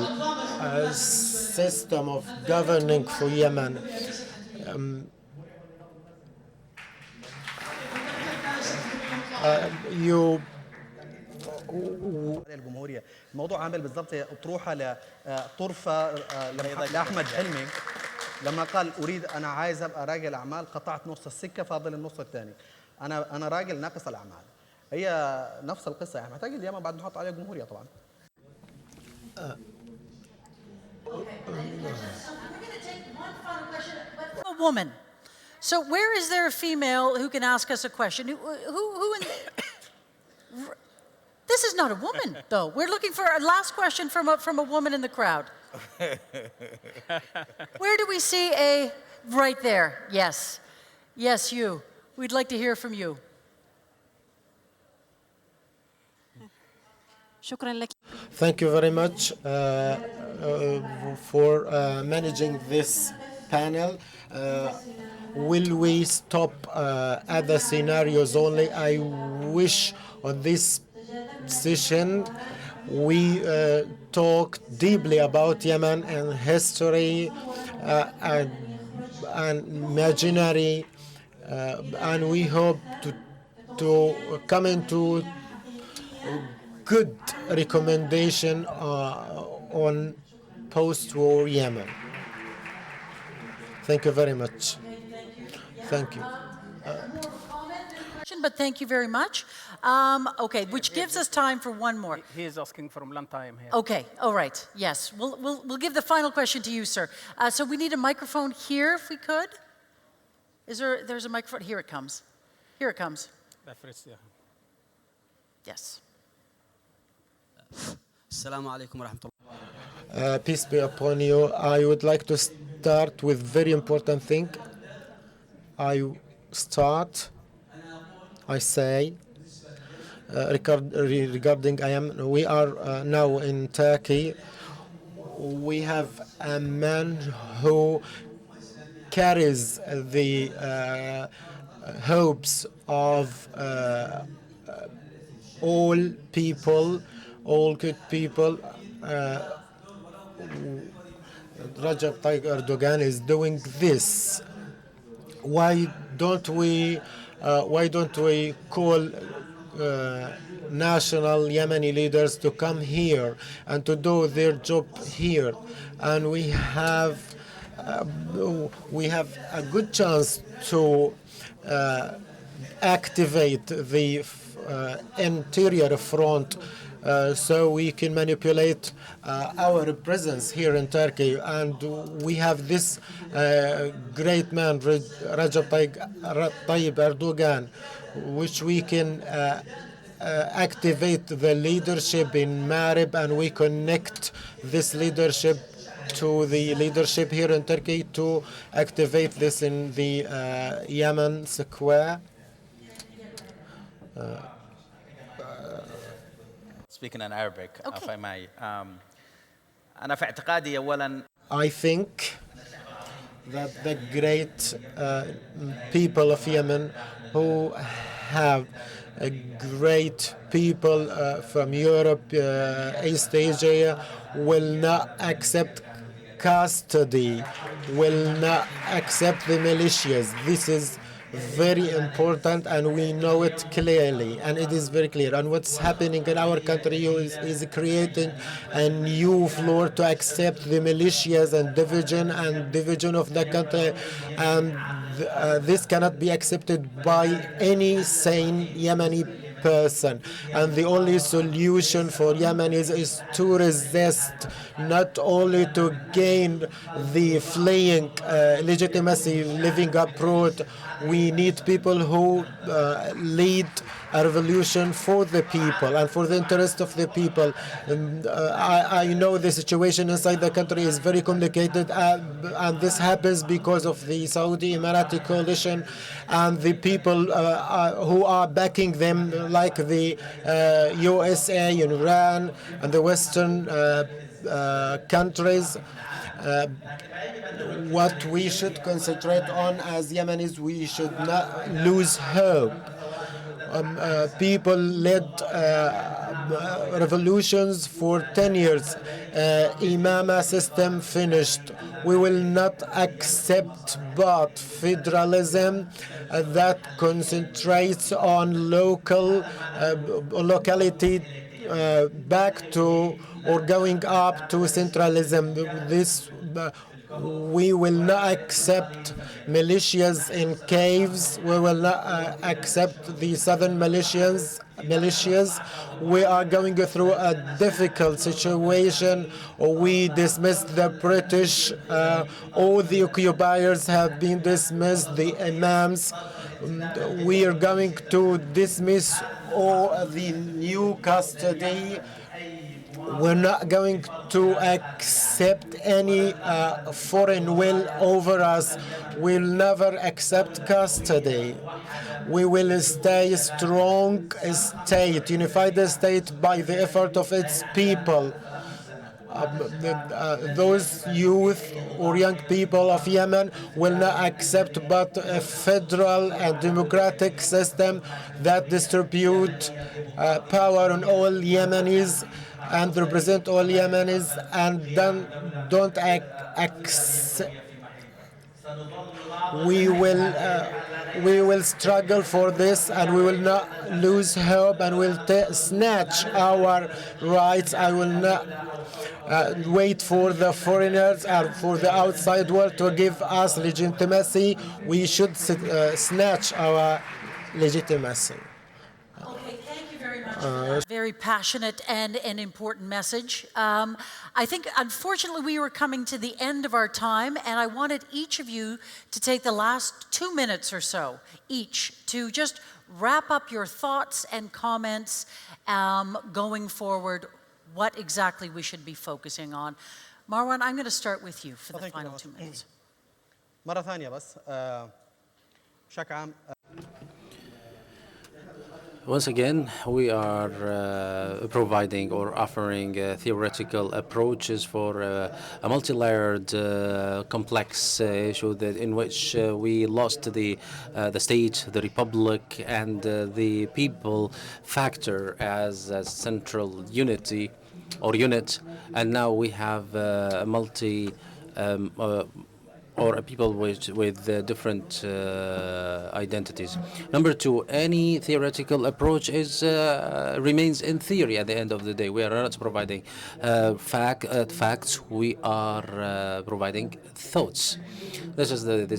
system of governing for Yemen? الجمهورية الموضوع عامل بالضبط أطروحة لطرفة لأحمد حلمي لما قال أريد أنا عايز أبقى راجل أعمال قطعت نص السكة فاضل النص الثاني أنا راجل ناقص الأعمال هي نفس القصة يعني محتاج اليمن بعد نحط عليها جمهورية طبعا A woman. So where is there a female who can ask us a question? This is not a woman, though. We're looking for a last question from a woman in the crowd. Where do we see a... Right there, yes. Yes, you. We'd like to hear from you. Thank you very much for managing this panel. Will we stop at the scenarios only? I wish on this session we talk deeply about Yemen and history and imaginary, and we hope to come into good recommendation on post-war Yemen. Thank you very much. Thank you. But thank you very much. Okay, which gives us time for one more. He is asking for a long time here. Okay, all right. Yes, we'll give the final question to you, sir. So we need a microphone here, if we could. There's a microphone? Here it comes. Here it comes. Yes. Assalamu alaikum wa rahmatullah. Peace be upon you. I would like to start with very important thing. I say regarding we are now in Turkey. We have a man who carries the hopes of all people, all good people. Recep Tayyip Erdogan is doing this. Why don't we call national Yemeni leaders to come here and to do their job here? And we have a good chance to activate the interior front so we can manipulate our presence here in Turkey. And we have this great man, Recep Tayyip Erdogan, which we can activate the leadership in Marib, and we connect this leadership to the leadership here in Turkey to activate this in the Yemen square. Speaking in Arabic, if I may. أنا في اعتقادي أولاً. I think that the great people of Yemen who have great people from Europe, East Asia, will not accept custody, will not accept the militias. This is very important, and we know it clearly, and it is very clear. And what's happening in our country is creating a new floor to accept the militias and division of the country, and this cannot be accepted by any sane Yemeni person. And the only solution for Yemenis is to resist, not only to gain the fleeing legitimacy living abroad. We need people who lead a revolution for the people and for the interest of the people. I know the situation inside the country is very complicated, and this happens because of the Saudi Emirati coalition and the people who are backing them, like the USA, Iran, and the Western countries. What we should concentrate on as Yemenis, we should not lose hope. People led revolutions for 10 years. Imama system finished. We will not accept but federalism that concentrates on locality back to or going up to centralism. This we will not accept militias in caves. We will not accept the southern militias. We are going through a difficult situation. We dismissed the British. All the occupiers have been dismissed, the imams. We are going to dismiss all the new custody. We're not going to accept any foreign will over us. We'll never accept custody. We will stay strong state, unified state by the effort of its people. Those youth or young people of Yemen will not accept but a federal and democratic system that distribute power on all Yemenis and represent all Yemenis, and then don't accept. We will struggle for this, and we will not lose hope, and we'll snatch our rights. I will not wait for the foreigners or for the outside world to give us legitimacy. We should snatch our legitimacy. Very passionate and an important message. I think, unfortunately, we were coming to the end of our time, and I wanted each of you to take the last 2 minutes or so, each, to just wrap up your thoughts and comments going forward, what exactly we should be focusing on. Marwan, I'm going to start with you for the final 2 minutes. مرة ثانية بس بشكل عام. Once again, we are providing or offering theoretical approaches for a multi-layered, complex issue in which we lost the state, the republic, and the people factor as a central unity or unit, and now we have a multi. Or people with different identities. Number two, any theoretical approach remains in theory at the end of the day. We are not providing facts, we are providing thoughts. This is the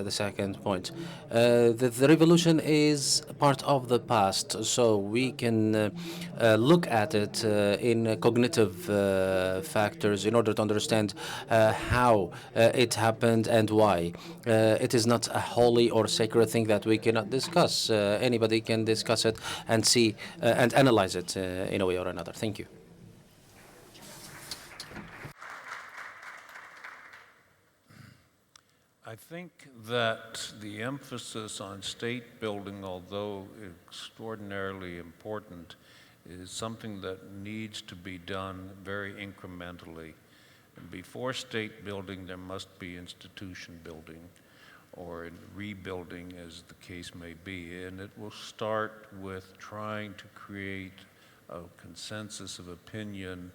second point. The revolution is part of the past, so we can look at it in cognitive factors in order to understand how it happened and why. It is not a holy or sacred thing that we cannot discuss. Anybody can discuss it and see and analyze it in a way or another. Thank you. I think that the emphasis on state building, although extraordinarily important, is something that needs to be done very incrementally. And before state building, there must be institution building or rebuilding, as the case may be. And it will start with trying to create a consensus of opinion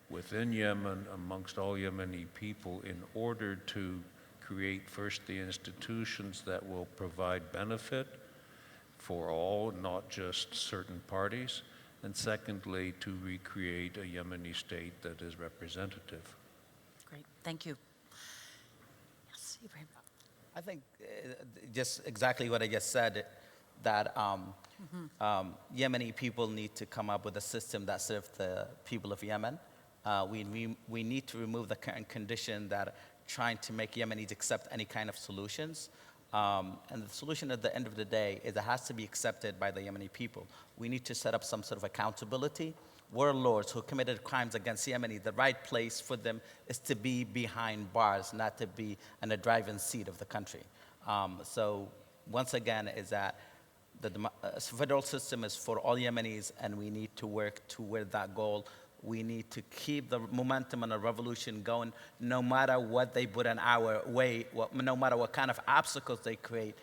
within Yemen, amongst all Yemeni people, in order to create first the institutions that will provide benefit for all, not just certain parties, and secondly, to recreate a Yemeni state that is representative. Great, thank you. Yes, Ibrahim. I think just exactly what I just said, that Yemeni people need to come up with a system that serves the people of Yemen. We need to remove the current condition that trying to make Yemenis accept any kind of solutions. And the solution at the end of the day is it has to be accepted by the Yemeni people. We need to set up some sort of accountability. Warlords who committed crimes against Yemeni, the right place for them is to be behind bars, not to be in the driving seat of the country. So once again, is that the federal system is for all Yemenis, and we need to work toward that goal. We need to keep the momentum and the revolution going, no matter what they put in our way, no matter what kind of obstacles they create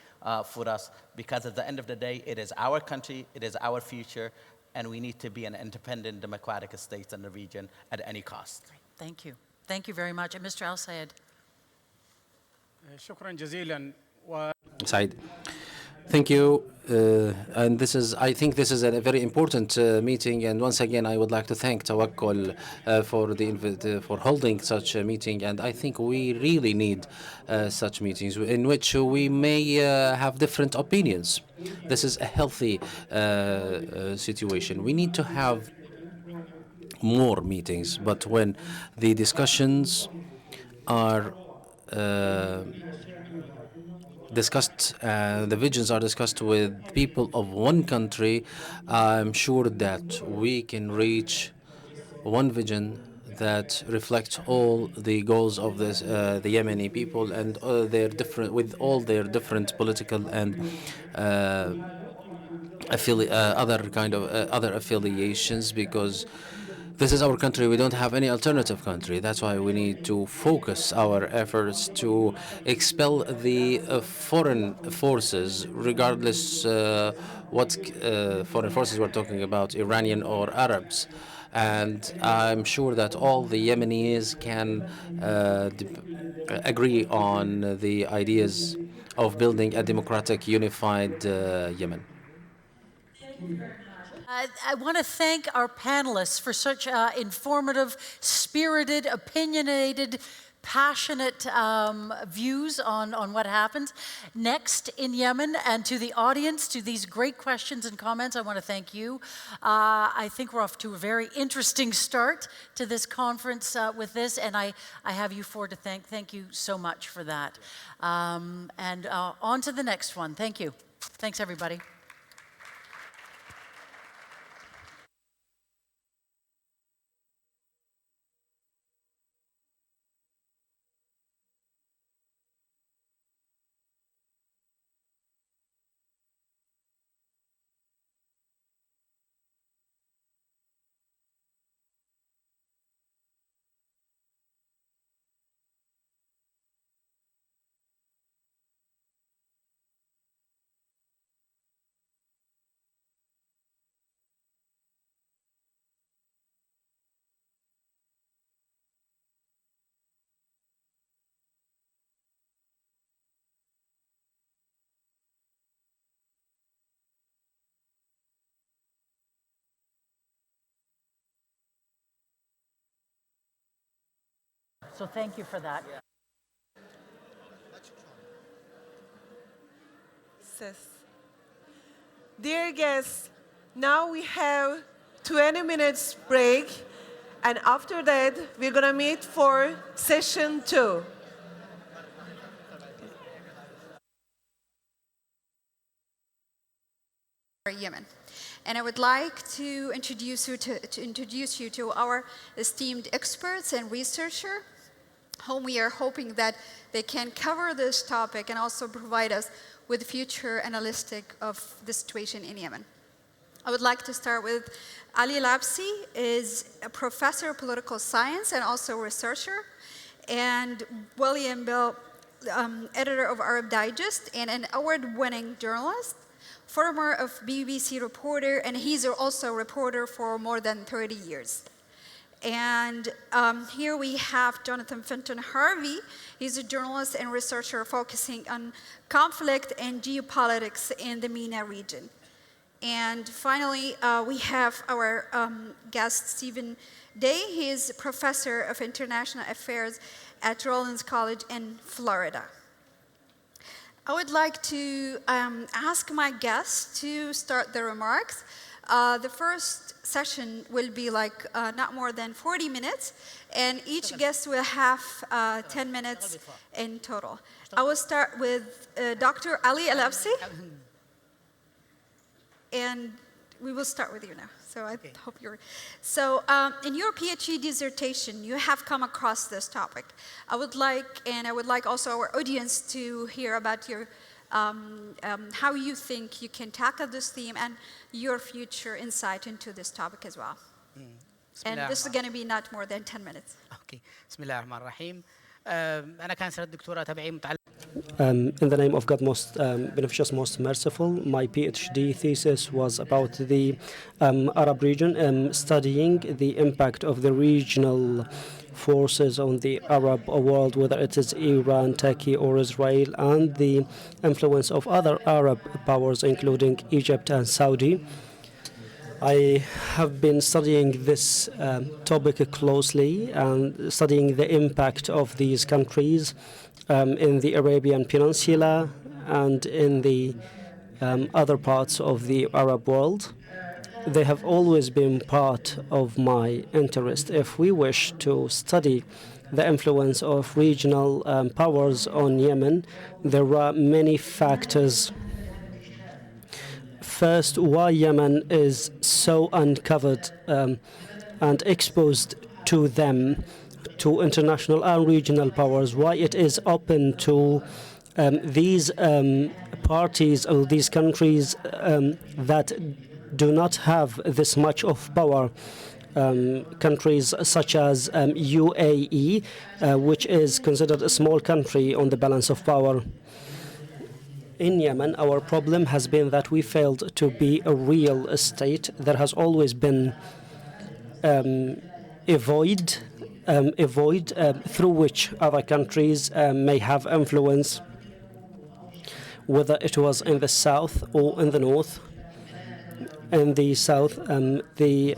for us, because at the end of the day, it is our country, it is our future, and we need to be an independent democratic state in the region at any cost. Great. Thank you. Thank you very much. And Mr. Al-Sayed. شكرا جزيلا. Said. Thank you. And I think this is a very important meeting. And once again, I would like to thank Tawakkul for holding such a meeting. And I think we really need such meetings in which we may have different opinions. This is a healthy situation. We need to have more meetings, but when the discussions are discussed, the visions are discussed with people of one country, I'm sure that we can reach one vision that reflects all the goals of the Yemeni people and with all their different political and other affiliations, because this is our country. We don't have any alternative country. That's why we need to focus our efforts to expel the foreign forces, regardless what foreign forces we're talking about, Iranian or Arabs. And I'm sure that all the Yemenis can agree on the ideas of building a democratic, unified Yemen. I want to thank our panelists for such informative, spirited, opinionated, passionate views on what happens next in Yemen. And to the audience, to these great questions and comments, I want to thank you. I think we're off to a very interesting start to this conference with this, and I have you four to thank. Thank you so much for that. And on to the next one. Thank you. Thanks, everybody. So thank you for that. Dear guests, now we have 20 minutes break, and after that, we're going to meet for session 2. Yemen. And I would like to introduce you to our esteemed experts and researchers, whom we are hoping that they can cover this topic and also provide us with future analytic of the situation in Yemen. I would like to start with Ali Labsi, is a professor of political science and also researcher, and William Bell, editor of Arab Digest and an award-winning journalist, former of BBC reporter, and he's also a reporter for more than 30 years. And here we have Jonathan Fenton Harvey. He's a journalist and researcher focusing on conflict and geopolitics in the MENA region. And finally, we have our guest, Stephen Day. He is a professor of international affairs at Rollins College in Florida. I would like to ask my guests to start their remarks. The first session will be like not more than 40 minutes, and each guest will have 10 minutes in total. I will start with Dr. Ali Alabsi, and we will start with you now. So I hope you're... So in your PhD dissertation, you have come across this topic. I would like also our audience to hear about your how you think you can tackle this theme and your future insight into this topic as well. And this is going to be not more than 10 minutes. Okay. بسم الله الرحمن الرحيم. أنا كان سنة الدكتوراه تبعي متعلق. In the name of God, most beneficious, most merciful, my PhD thesis was about the Arab region, studying the impact of the regional forces on the Arab world, whether it is Iran, Turkey, or Israel, and the influence of other Arab powers, including Egypt and Saudi. I have been studying this topic closely and studying the impact of these countries in the Arabian Peninsula and in the other parts of the Arab world. They have always been part of my interest. If we wish to study the influence of regional powers on Yemen, there are many factors. First, why Yemen is so uncovered and exposed to them, to international and regional powers, why it is open to these parties or these countries that do not have this much of power. Countries such as UAE, which is considered a small country on the balance of power. In Yemen, our problem has been that we failed to be a real state. There has always been a void through which other countries may have influence, whether it was in the south or in the north. In the south, the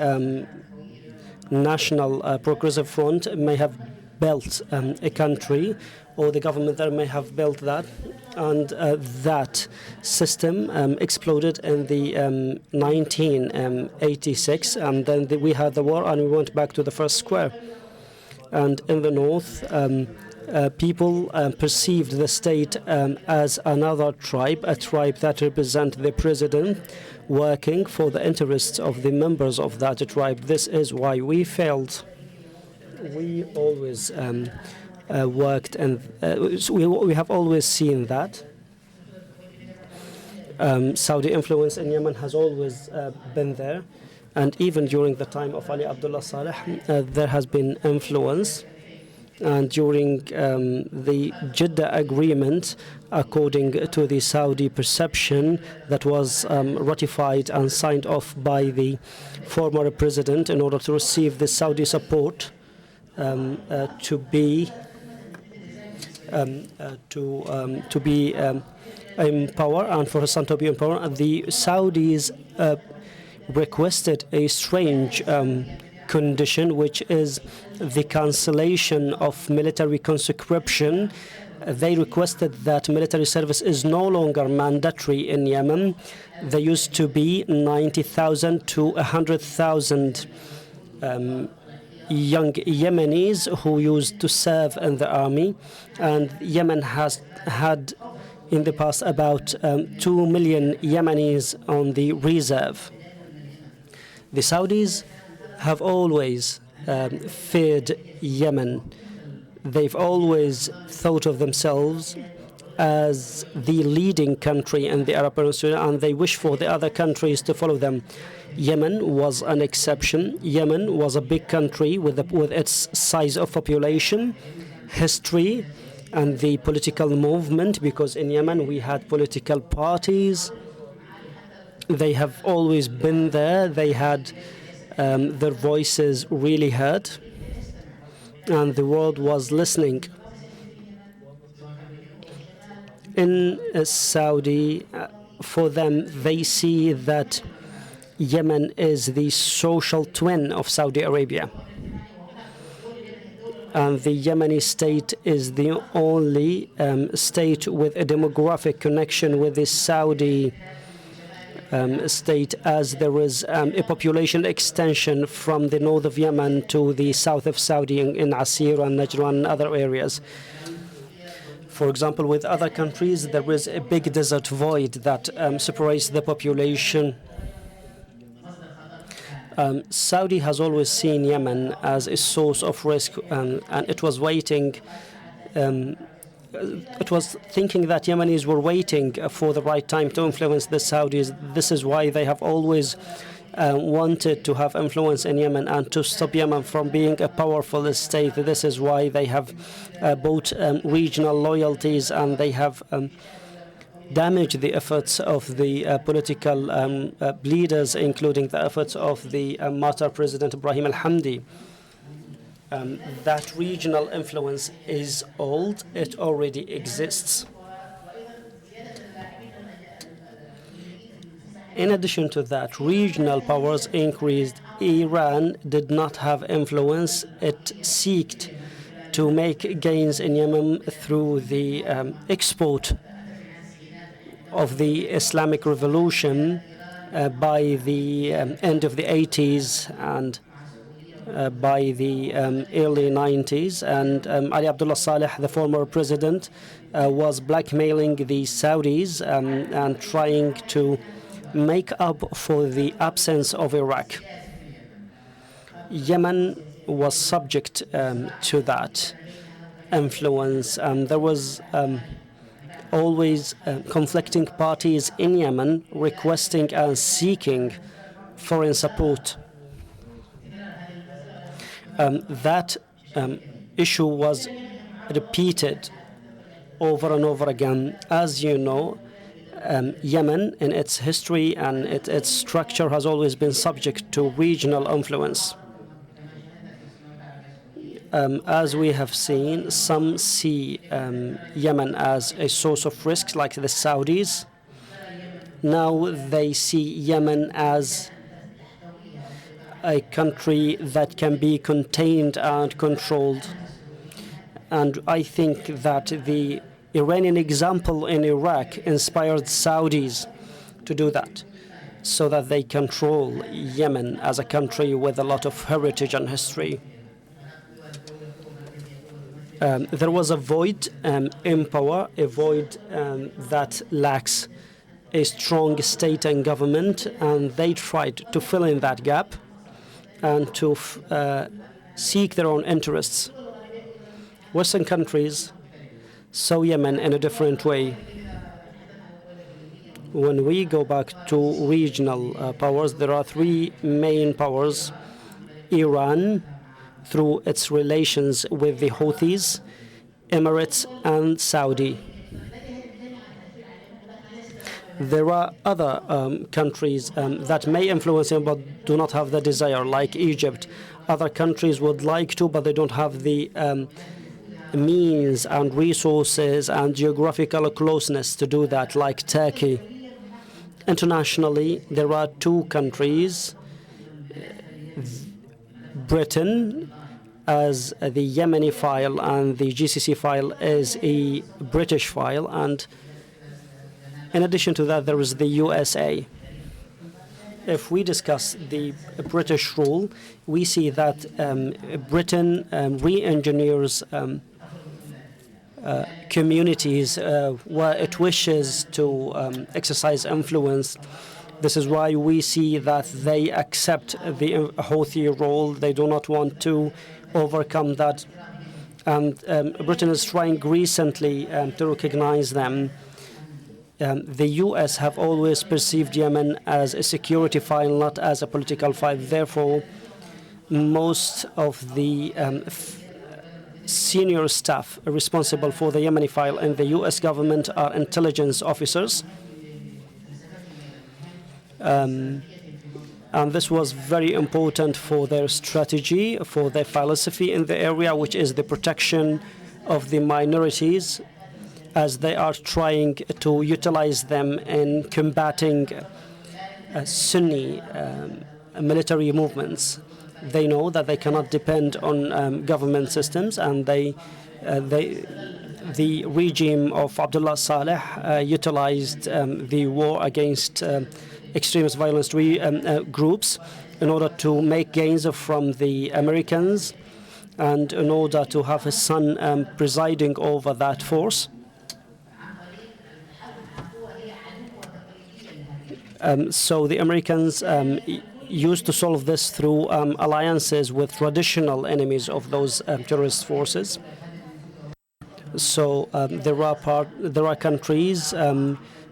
National Progressive Front may have built a country, or the government there may have built that, and that system exploded in the 1986, and then we had the war and we went back to the first square. And in the north, people perceived the state as another tribe, a tribe that represents the president, working for the interests of the members of that tribe. This is why we failed. We always worked, and we have always seen that. Saudi influence in Yemen has always been there, and even during the time of Ali Abdullah Saleh, there has been influence. And during the Jeddah Agreement, according to the Saudi perception that was ratified and signed off by the former president in order to receive the Saudi support to be in power and for his son to be in power, the Saudis requested a strange condition, which is the cancellation of military conscription. They requested that military service is no longer mandatory in Yemen. There used to be 90,000 to 100,000 young Yemenis who used to serve in the army, and Yemen has had in the past about 2 million Yemenis on the reserve. The Saudis have always feared Yemen. They've always thought of themselves as the leading country in the Arab Peninsula, and they wish for the other countries to follow them. Yemen was an exception. Yemen was a big country with its size of population, history, and the political movement, because in Yemen we had political parties. They have always been there. They had their voices really heard, and the world was listening. In Saudi, for them, they see that Yemen is the social twin of Saudi Arabia. And the Yemeni state is the only state with a demographic connection with the Saudi state, as there is a population extension from the north of Yemen to the south of Saudi in Asir and Najran and other areas. For example, with other countries, there is a big desert void that separates the population. Saudi has always seen Yemen as a source of risk, and it was waiting. It was thinking that Yemenis were waiting for the right time to influence the Saudis. This is why they have always wanted to have influence in Yemen and to stop Yemen from being a powerful state. This is why they have bought regional loyalties, and they have damaged the efforts of the political leaders, including the efforts of the martyr President Ibrahim al-Hamdi. That regional influence is old. It already exists. In addition to that, regional powers increased. Iran did not have influence. It sought to make gains in Yemen through the export of the Islamic Revolution by the end of the 80s and by the early 90s. And Ali Abdullah Saleh, the former president, was blackmailing the Saudis and trying to make up for the absence of Iraq. Yemen was subject to that influence. There was always conflicting parties in Yemen requesting and seeking foreign support. That issue was repeated over and over again. As you know, Yemen, in its history and its structure, has always been subject to regional influence. As we have seen, some see Yemen as a source of risk, like the Saudis. Now they see Yemen as a country that can be contained and controlled. And I think that the Iranian example in Iraq inspired Saudis to do that, so that they control Yemen as a country with a lot of heritage and history. There was a void in power, a void that lacks a strong state and government, and they tried to fill in that gap and to seek their own interests. Western countries saw Yemen in a different way. When we go back to regional powers, there are three main powers: Iran, through its relations with the Houthis, Emirates, and Saudi. There are other countries that may influence him but do not have the desire, like Egypt. Other countries would like to, but they don't have the means and resources and geographical closeness to do that, like Turkey. Internationally, there are two countries: Britain, as the Yemeni file, and the GCC file is a British file, and in addition to that, there is the USA. If we discuss the British role, we see that Britain re-engineers communities where it wishes to exercise influence. This is why we see that they accept the Houthi role. They do not want to overcome that. And Britain is trying recently to recognize them. The U.S. have always perceived Yemen as a security file, not as a political file. Therefore, most of the senior staff responsible for the Yemeni file in the U.S. government are intelligence officers. And this was very important for their strategy, for their philosophy in the area, which is the protection of the minorities, as they are trying to utilize them in combating Sunni military movements. They know that they cannot depend on government systems, and the regime of Abdullah Saleh utilized the war against extremist violence groups in order to make gains from the Americans and in order to have his son presiding over that force. So the Americans used to solve this through alliances with traditional enemies of those terrorist forces. So there are countries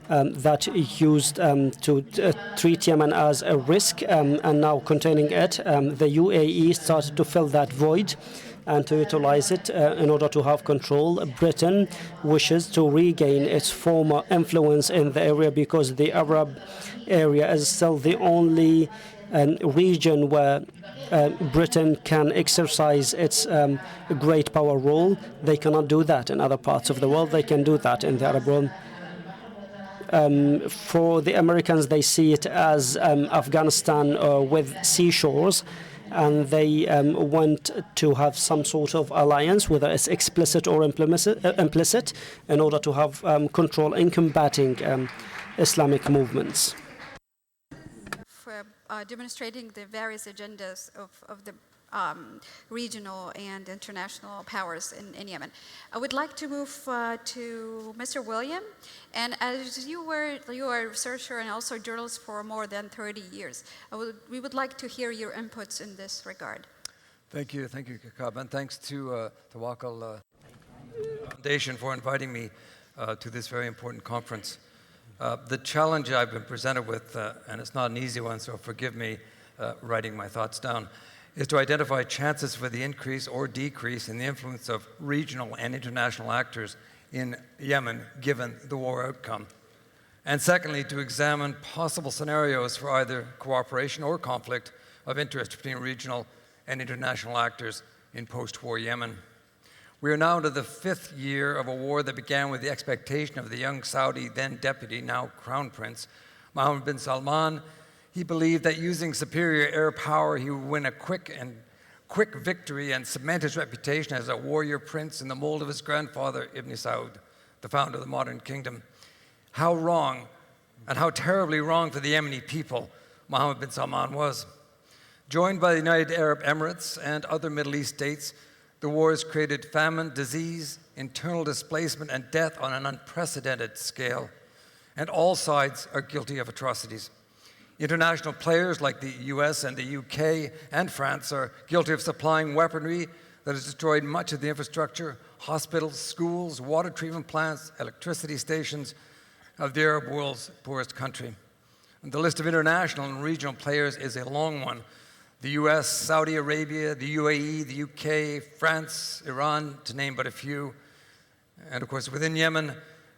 that used to treat Yemen as a risk and now containing it. The UAE started to fill that void and to utilize it in order to have control. Britain wishes to regain its former influence in the area because the Arab area is still the only region where Britain can exercise its great power role. They cannot do that in other parts of the world. They can do that in the Arab world. For the Americans, they see it as Afghanistan with seashores, and they want to have some sort of alliance, whether it's explicit or implicit, in order to have control in combating Islamic movements. For demonstrating the various agendas of the regional and international powers in Yemen. I would like to move to Mr. William. And as you are a researcher and also journalist for more than 30 years, we would like to hear your inputs in this regard. Thank you, Kakab, and thanks to the Wakal Foundation for inviting me to this very important conference. The challenge I've been presented with, and it's not an easy one, so forgive me writing my thoughts down, is to identify chances for the increase or decrease in the influence of regional and international actors in Yemen, given the war outcome. And secondly, to examine possible scenarios for either cooperation or conflict of interest between regional and international actors in post-war Yemen. We are now into the 5th year of a war that began with the expectation of the young Saudi then deputy, now crown prince, Mohammed bin Salman. He believed that using superior air power, he would win a quick victory and cement his reputation as a warrior prince in the mold of his grandfather, Ibn Saud, the founder of the modern kingdom. How wrong, and how terribly wrong for the Yemeni people Mohammed bin Salman was. Joined by the United Arab Emirates and other Middle East states, the war has created famine, disease, internal displacement, and death on an unprecedented scale. And all sides are guilty of atrocities. International players like the US and the UK and France are guilty of supplying weaponry that has destroyed much of the infrastructure, hospitals, schools, water treatment plants, electricity stations of the Arab world's poorest country. And the list of international and regional players is a long one. The US, Saudi Arabia, the UAE, the UK, France, Iran, to name but a few. And of course, within Yemen,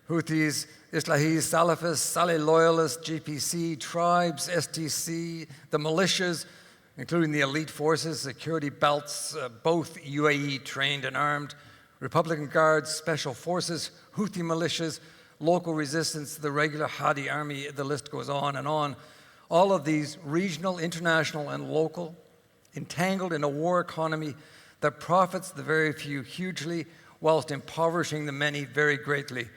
Houthis, Islahis, Salafists, Saleh loyalists, GPC, tribes, STC, the militias, including the elite forces, security belts, both UAE trained and armed, Republican Guards, special forces, Houthi militias, local resistance, the regular Hadi army, the list goes on and on. All of these regional, international, and local, entangled in a war economy that profits the very few hugely whilst impoverishing the many very greatly.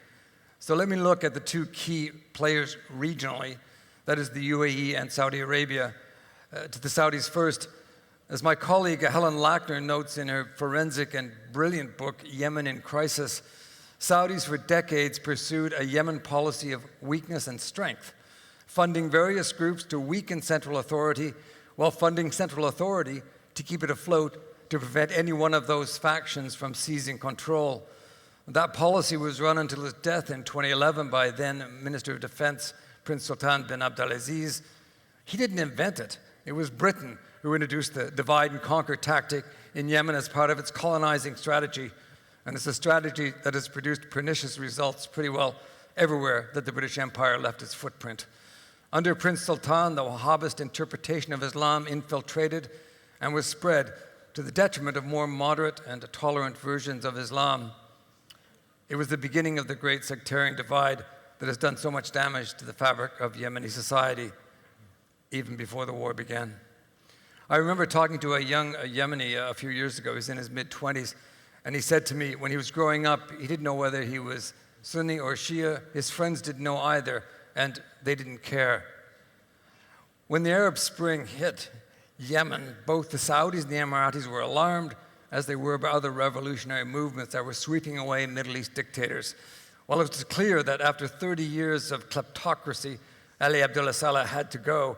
So let me look at the two key players regionally, that is the UAE and Saudi Arabia. To the Saudis first, as my colleague Helen Lackner notes in her forensic and brilliant book, Yemen in Crisis, Saudis for decades pursued a Yemen policy of weakness and strength, funding various groups to weaken central authority while funding central authority to keep it afloat to prevent any one of those factions from seizing control. That policy was run until his death in 2011 by then Minister of Defense Prince Sultan bin Abdulaziz. He didn't invent it. It was Britain who introduced the divide and conquer tactic in Yemen as part of its colonizing strategy. And it's a strategy that has produced pernicious results pretty well everywhere that the British Empire left its footprint. Under Prince Sultan, the Wahhabist interpretation of Islam infiltrated and was spread to the detriment of more moderate and tolerant versions of Islam. It was the beginning of the great sectarian divide that has done so much damage to the fabric of Yemeni society, even before the war began. I remember talking to a young Yemeni a few years ago. He was in his mid-20s, and he said to me, when he was growing up, he didn't know whether he was Sunni or Shia. His friends didn't know either, and they didn't care. When the Arab Spring hit Yemen, both the Saudis and the Emiratis were alarmed, as they were by other revolutionary movements that were sweeping away Middle East dictators. While it was clear that after 30 years of kleptocracy, Ali Abdullah Saleh had to go,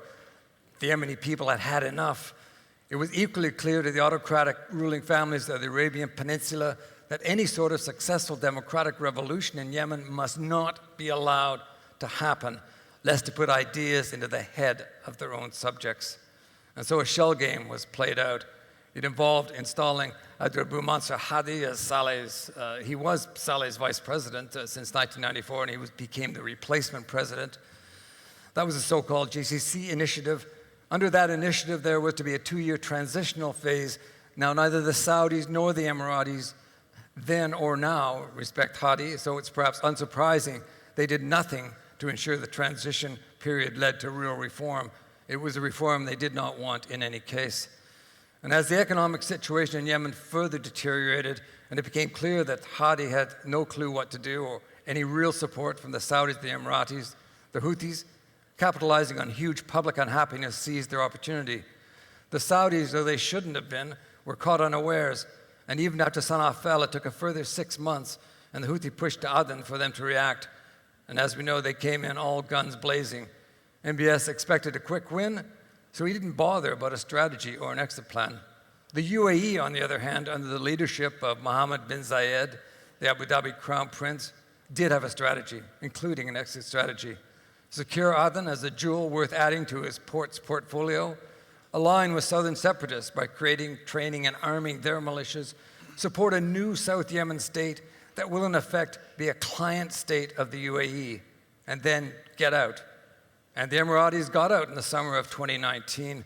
the Yemeni people had had enough. It was equally clear to the autocratic ruling families of the Arabian Peninsula that any sort of successful democratic revolution in Yemen must not be allowed to happen, lest to put ideas into the head of their own subjects. And so a shell game was played out. It involved installing Abdurabu Mansur Hadi as he was Saleh's vice president since 1994, and he became the replacement president. That was the so-called GCC initiative. Under that initiative, there was to be a 2-year transitional phase. Now, neither the Saudis nor the Emiratis, then or now, respect Hadi, so it's perhaps unsurprising they did nothing to ensure the transition period led to real reform. It was a reform they did not want in any case. And as the economic situation in Yemen further deteriorated, and it became clear that Hadi had no clue what to do or any real support from the Saudis, the Emiratis, the Houthis, capitalizing on huge public unhappiness, seized their opportunity. The Saudis, though they shouldn't have been, were caught unawares, and even after Sana'a fell, it took a further 6 months, and the Houthi pushed to Aden for them to react. And as we know, they came in all guns blazing. MBS expected a quick win, so he didn't bother about a strategy or an exit plan. The UAE, on the other hand, under the leadership of Mohammed bin Zayed, the Abu Dhabi Crown Prince, did have a strategy, including an exit strategy. Secure Aden as a jewel worth adding to his port's portfolio, align with southern separatists by creating, training, and arming their militias, support a new South Yemen state that will in effect be a client state of the UAE, and then get out. And the Emiratis got out in the summer of 2019,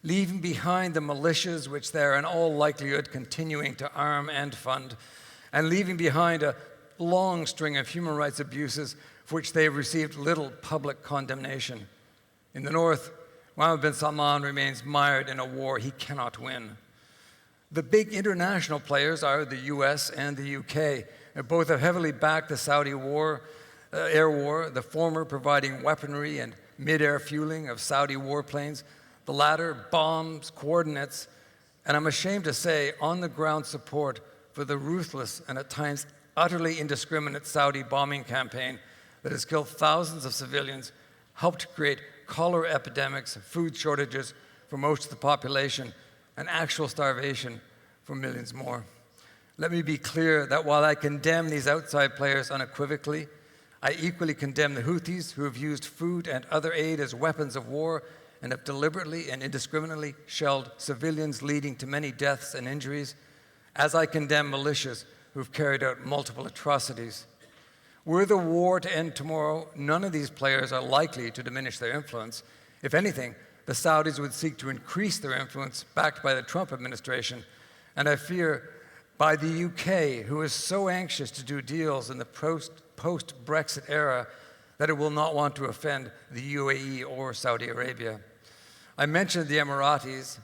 leaving behind the militias which they're in all likelihood continuing to arm and fund, and leaving behind a long string of human rights abuses for which they have received little public condemnation. In the north, Mohammed bin Salman remains mired in a war he cannot win. The big international players are the US and the UK. Both have heavily backed the Saudi air war, the former providing weaponry and mid-air fueling of Saudi warplanes, the latter bombs, coordinates, and I'm ashamed to say on-the-ground support for the ruthless and at times utterly indiscriminate Saudi bombing campaign that has killed thousands of civilians, helped create cholera epidemics, food shortages for most of the population, and actual starvation for millions more. Let me be clear that while I condemn these outside players unequivocally, I equally condemn the Houthis who have used food and other aid as weapons of war and have deliberately and indiscriminately shelled civilians, leading to many deaths and injuries, as I condemn militias who've carried out multiple atrocities. Were the war to end tomorrow, none of these players are likely to diminish their influence. If anything, the Saudis would seek to increase their influence, backed by the Trump administration, and I fear by the UK, who is so anxious to do deals in the post-Brexit era that it will not want to offend the UAE or Saudi Arabia. I mentioned the Emiratis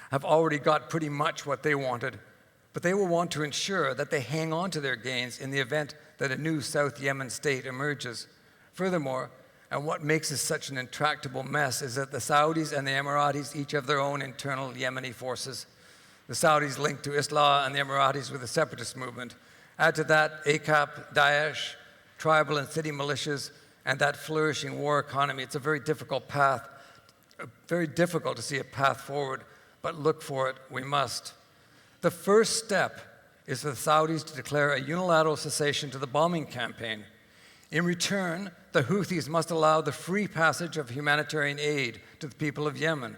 have already got pretty much what they wanted, but they will want to ensure that they hang on to their gains in the event that a new South Yemen state emerges. Furthermore, and what makes this such an intractable mess is that the Saudis and the Emiratis each have their own internal Yemeni forces. The Saudis linked to Islah and the Emiratis with the separatist movement. Add to that ACAP, Daesh, tribal and city militias, and that flourishing war economy. It's a very difficult path, very difficult to see a path forward, but look for it, we must. The first step is for the Saudis to declare a unilateral cessation to the bombing campaign. In return, the Houthis must allow the free passage of humanitarian aid to the people of Yemen.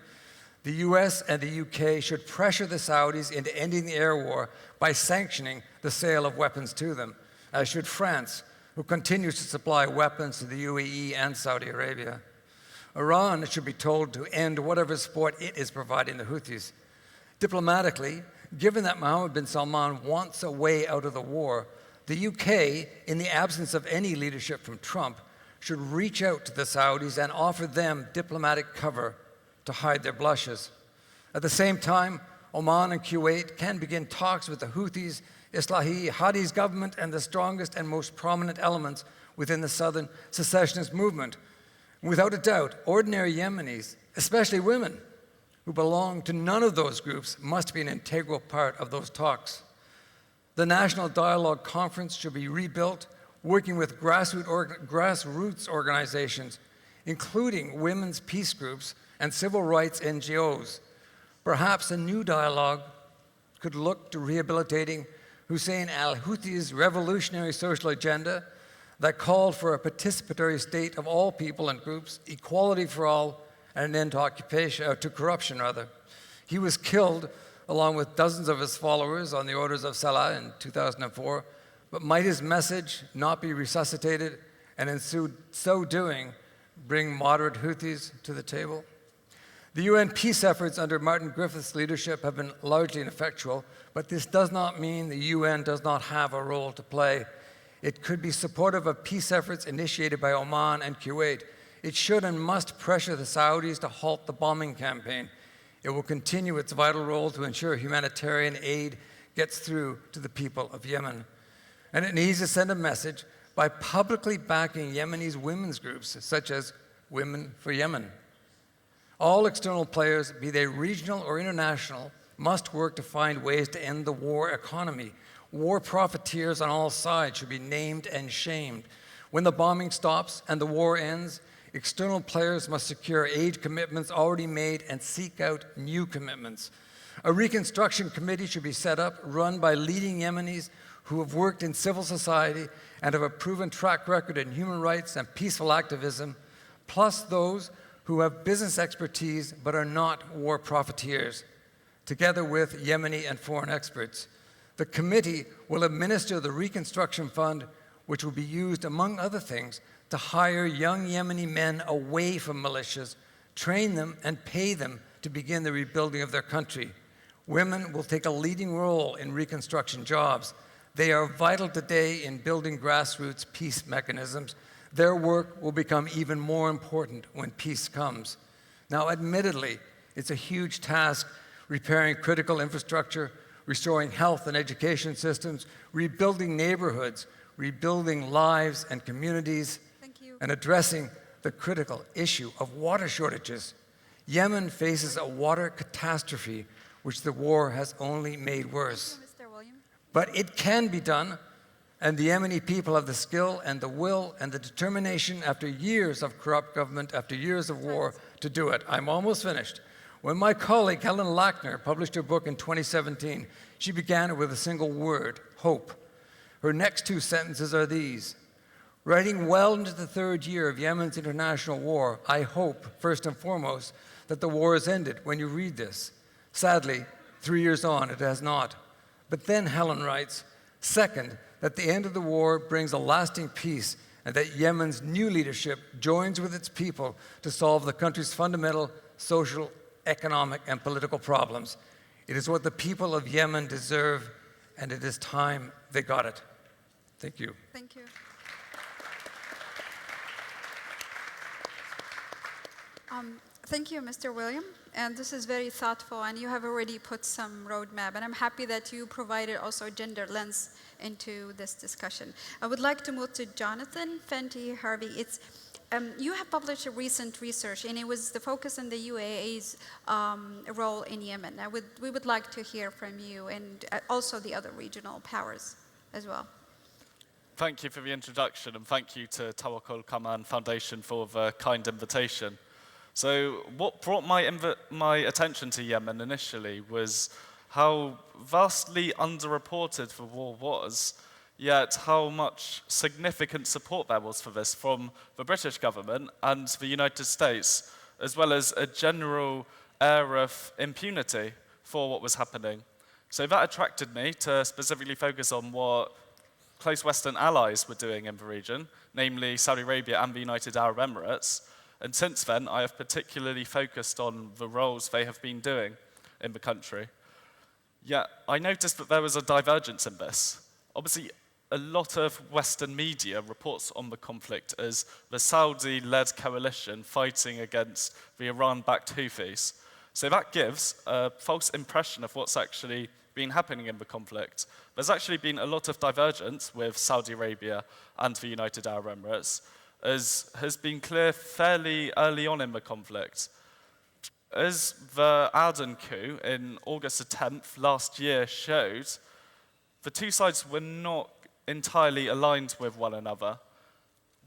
The US and the UK should pressure the Saudis into ending the air war by sanctioning the sale of weapons to them, as should France, who continues to supply weapons to the UAE and Saudi Arabia. Iran should be told to end whatever support it is providing the Houthis. Diplomatically, given that Mohammed bin Salman wants a way out of the war, the UK, in the absence of any leadership from Trump, should reach out to the Saudis and offer them diplomatic cover to hide their blushes. At the same time, Oman and Kuwait can begin talks with the Houthis, Islahi, Hadi's government, and the strongest and most prominent elements within the southern secessionist movement. Without a doubt, ordinary Yemenis, especially women, who belong to none of those groups, must be an integral part of those talks. The National Dialogue Conference should be rebuilt, working with grassroots organizations, including women's peace groups and civil rights NGOs. Perhaps a new dialogue could look to rehabilitating Hussein al-Houthis' revolutionary social agenda that called for a participatory state of all people and groups, equality for all, and an end to corruption. He was killed along with dozens of his followers on the orders of Salah in 2004, but might his message not be resuscitated and in so doing bring moderate Houthis to the table? The UN peace efforts under Martin Griffiths' leadership have been largely ineffectual, but this does not mean the UN does not have a role to play. It could be supportive of peace efforts initiated by Oman and Kuwait. It should and must pressure the Saudis to halt the bombing campaign. It will continue its vital role to ensure humanitarian aid gets through to the people of Yemen. And it needs to send a message by publicly backing Yemeni women's groups, such as Women for Yemen. All external players, be they regional or international, must work to find ways to end the war economy. War profiteers on all sides should be named and shamed. When the bombing stops and the war ends, external players must secure aid commitments already made and seek out new commitments. A reconstruction committee should be set up, run by leading Yemenis who have worked in civil society and have a proven track record in human rights and peaceful activism, plus those who have business expertise but are not war profiteers, together with Yemeni and foreign experts. The committee will administer the Reconstruction Fund, which will be used, among other things, to hire young Yemeni men away from militias, train them, and pay them to begin the rebuilding of their country. Women will take a leading role in reconstruction jobs. They are vital today in building grassroots peace mechanisms. Their work will become even more important when peace comes. Now, admittedly, it's a huge task repairing critical infrastructure, restoring health and education systems, rebuilding neighborhoods, rebuilding lives and communities, and addressing the critical issue of water shortages. Yemen faces a water catastrophe which the war has only made worse. But it can be done, and the Yemeni people have the skill and the will and the determination after years of corrupt government, after years of war, to do it. I'm almost finished. When my colleague Helen Lackner published her book in 2017, she began it with a single word, hope. Her next two sentences are these: writing well into the third year of Yemen's international war, I hope, first and foremost, that the war has ended when you read this. Sadly, 3 years on, it has not. But then Helen writes, second, that the end of the war brings a lasting peace and that Yemen's new leadership joins with its people to solve the country's fundamental social, economic, and political problems. It is what the people of Yemen deserve, and it is time they got it. Thank you. Thank you. Thank you, Mr. William. And this is very thoughtful, and you have already put some roadmap. And I'm happy that you provided also a gender lens into this discussion. I would like to move to Jonathan Fenty Harvey. You have published a recent research, and it was the focus on the UAE's role in Yemen. We would like to hear from you, and also the other regional powers as well. Thank you for the introduction, and thank you to Tawakkul Kaman Foundation for the kind invitation. So what brought my attention to Yemen initially was how vastly underreported the war was, yet how much significant support there was for this from the British government and the United States, as well as a general air of impunity for what was happening. So that attracted me to specifically focus on what close Western allies were doing in the region, namely Saudi Arabia and the United Arab Emirates. And since then, I have particularly focused on the roles they have been doing in the country. Yet, I noticed that there was a divergence in this. Obviously, a lot of Western media reports on the conflict as the Saudi-led coalition fighting against the Iran-backed Houthis. So that gives a false impression of what's actually been happening in the conflict. There's actually been a lot of divergence with Saudi Arabia and the United Arab Emirates, as has been clear fairly early on in the conflict. As the Aden coup in August the 10th last year showed, the two sides were not entirely aligned with one another.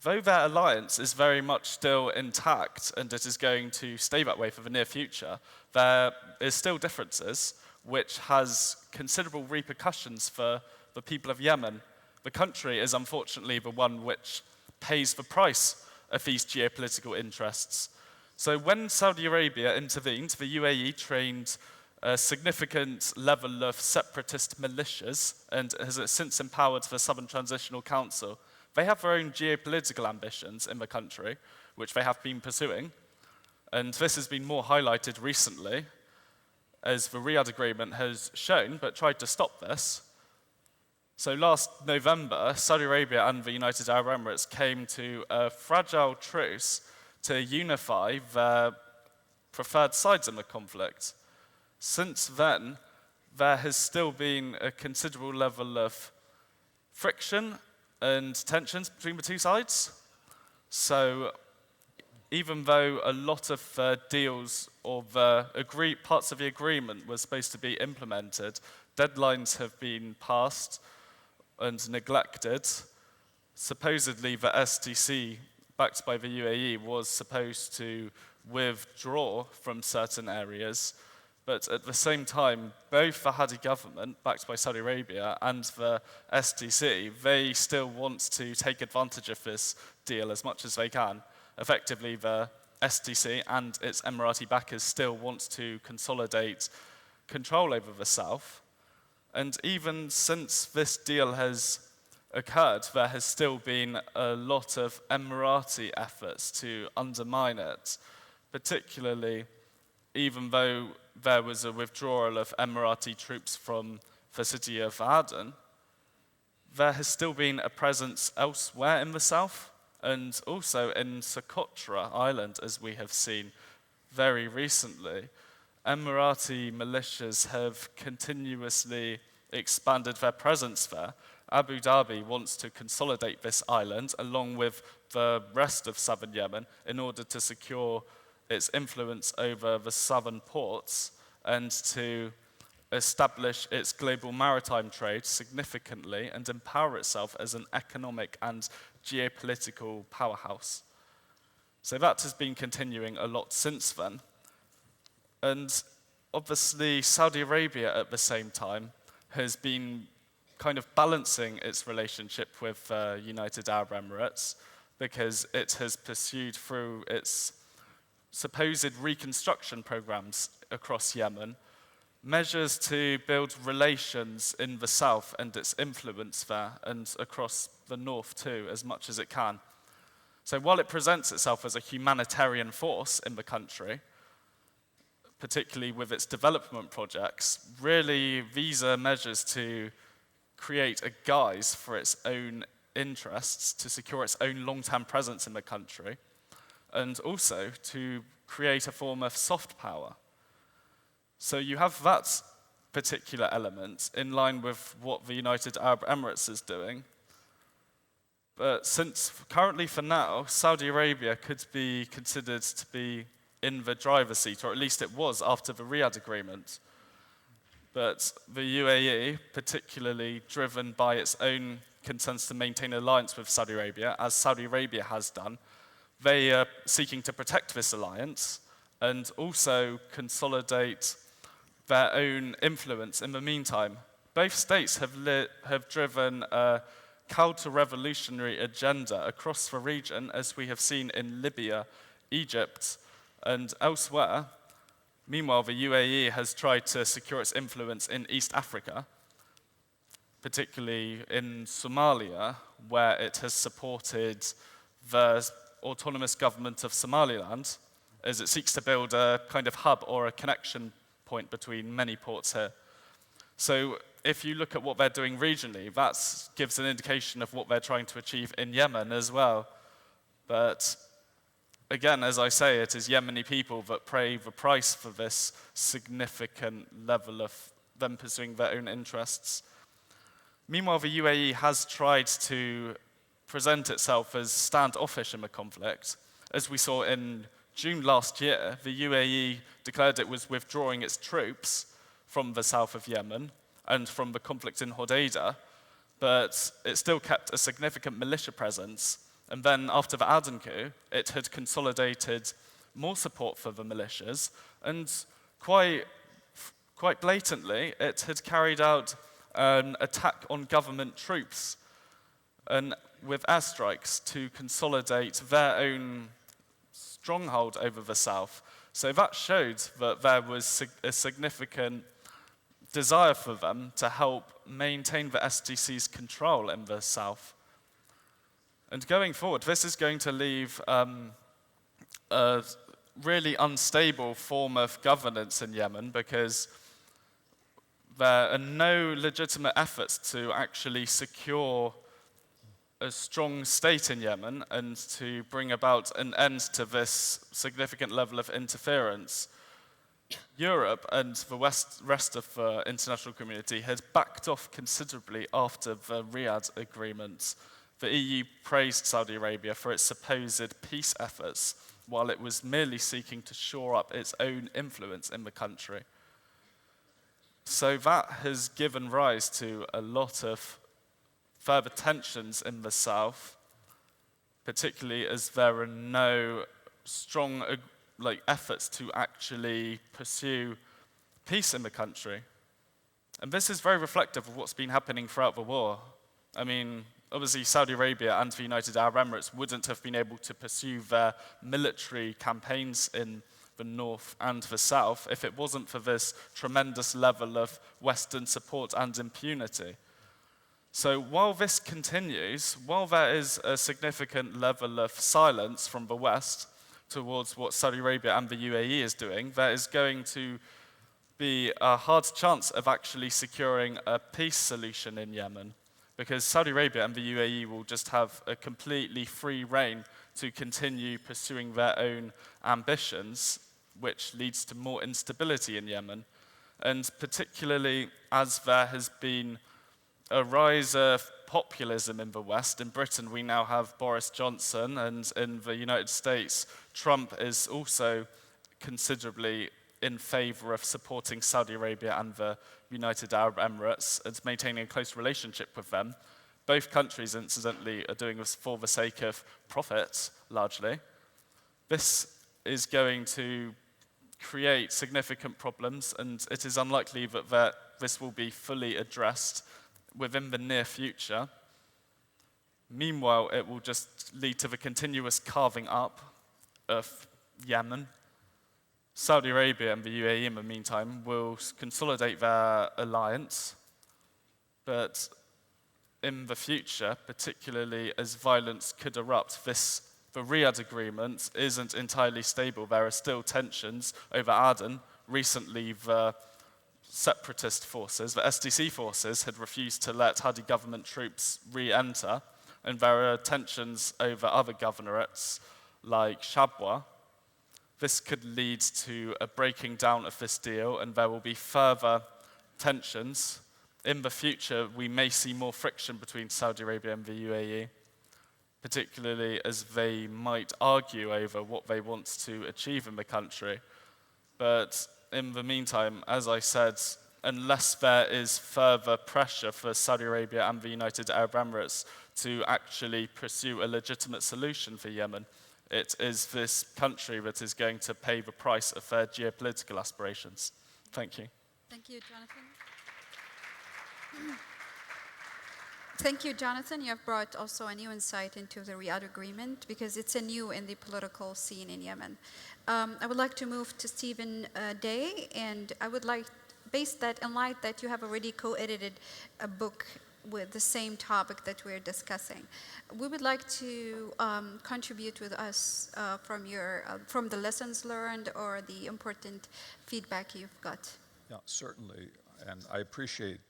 Though their alliance is very much still intact and it is going to stay that way for the near future, there is still differences, which has considerable repercussions for the people of Yemen. The country is unfortunately the one which pays the price of these geopolitical interests. So when Saudi Arabia intervened, the UAE trained a significant level of separatist militias and has since empowered the Southern Transitional Council. They have their own geopolitical ambitions in the country, which they have been pursuing. And this has been more highlighted recently, as the Riyadh Agreement has shown, but tried to stop this. So last November, Saudi Arabia and the United Arab Emirates came to a fragile truce to unify their preferred sides in the conflict. Since then, there has still been a considerable level of friction and tensions between the two sides. So even though a lot of deals or parts of the agreement were supposed to be implemented, deadlines have been passed and neglected. Supposedly, the STC, backed by the UAE, was supposed to withdraw from certain areas, but at the same time, both the Hadi government, backed by Saudi Arabia, and the STC, they still want to take advantage of this deal as much as they can. Effectively, the STC and its Emirati backers still want to consolidate control over the South. And even since this deal has occurred, there has still been a lot of Emirati efforts to undermine it, particularly even though there was a withdrawal of Emirati troops from the city of Aden, there has still been a presence elsewhere in the south, and also in Socotra Island, as we have seen very recently. Emirati militias have continuously expanded their presence there. Abu Dhabi wants to consolidate this island along with the rest of southern Yemen in order to secure its influence over the southern ports and to establish its global maritime trade significantly and empower itself as an economic and geopolitical powerhouse. So that has been continuing a lot since then. And obviously, Saudi Arabia at the same time has been kind of balancing its relationship with United Arab Emirates because it has pursued through its supposed reconstruction programs across Yemen measures to build relations in the south and its influence there and across the north too, as much as it can. So while it presents itself as a humanitarian force in the country, particularly with its development projects, really these are measures to create a guise for its own interests, to secure its own long-term presence in the country, and also to create a form of soft power. So you have that particular element in line with what the United Arab Emirates is doing. But since currently for now, Saudi Arabia could be considered to be in the driver's seat, or at least it was after the Riyadh agreement. But the UAE, particularly driven by its own concerns to maintain alliance with Saudi Arabia, as Saudi Arabia has done, they are seeking to protect this alliance and also consolidate their own influence in the meantime. Both states have driven a counter-revolutionary agenda across the region, as we have seen in Libya, Egypt, and elsewhere. Meanwhile, the UAE has tried to secure its influence in East Africa, particularly in Somalia, where it has supported the autonomous government of Somaliland as it seeks to build a kind of hub or a connection point between many ports here. So if you look at what they're doing regionally, that gives an indication of what they're trying to achieve in Yemen as well. But again, as I say, it is Yemeni people that pay the price for this significant level of them pursuing their own interests. Meanwhile, the UAE has tried to present itself as standoffish in the conflict. As we saw in June last year, the UAE declared it was withdrawing its troops from the south of Yemen and from the conflict in Hodeidah, but it still kept a significant militia presence. And then after the Aden coup, it had consolidated more support for the militias, and quite blatantly, it had carried out an attack on government troops and with airstrikes to consolidate their own stronghold over the south. So that showed that there was a significant desire for them to help maintain the STC's control in the south. And going forward, this is going to leave a really unstable form of governance in Yemen because there are no legitimate efforts to actually secure a strong state in Yemen and to bring about an end to this significant level of interference. Europe and the rest of the international community had backed off considerably after the Riyadh agreement. The EU praised Saudi Arabia for its supposed peace efforts, while it was merely seeking to shore up its own influence in the country. So that has given rise to a lot of further tensions in the south, particularly as there are no strong efforts to actually pursue peace in the country. And this is very reflective of what's been happening throughout the war. I mean, obviously Saudi Arabia and the United Arab Emirates wouldn't have been able to pursue their military campaigns in the north and the south if it wasn't for this tremendous level of Western support and impunity. So while this continues, while there is a significant level of silence from the West towards what Saudi Arabia and the UAE is doing, there is going to be a hard chance of actually securing a peace solution in Yemen, because Saudi Arabia and the UAE will just have a completely free rein to continue pursuing their own ambitions, which leads to more instability in Yemen. And particularly as there has been a rise of populism in the West. In Britain, we now have Boris Johnson, and in the United States, Trump is also considerably in favor of supporting Saudi Arabia and the United Arab Emirates and maintaining a close relationship with them. Both countries, incidentally, are doing this for the sake of profit, largely. This is going to create significant problems, and it is unlikely that this will be fully addressed within the near future. Meanwhile, it will just lead to the continuous carving up of Yemen. Saudi Arabia and the UAE, in the meantime, will consolidate their alliance, but in the future, particularly as violence could erupt, the Riyadh agreement isn't entirely stable. There are still tensions over Aden. Recently, the separatist forces, the SDC forces, had refused to let Hadi government troops re-enter, and there are tensions over other governorates like Shabwa. This could lead to a breaking down of this deal, and there will be further tensions. In the future, we may see more friction between Saudi Arabia and the UAE, particularly as they might argue over what they want to achieve in the country. But in the meantime, as I said, unless there is further pressure for Saudi Arabia and the United Arab Emirates to actually pursue a legitimate solution for Yemen, it is this country that is going to pay the price of their geopolitical aspirations. Thank you. Thank you, Jonathan. Thank you, Jonathan. You have brought also a new insight into the Riyadh agreement because it's a new in the political scene in Yemen. I would like to move to Stephen Day, and I would like, based that in light that you have already co-edited a book with the same topic that we're discussing, we would like to contribute with us from the lessons learned or the important feedback you've got. Yeah, certainly, and I appreciate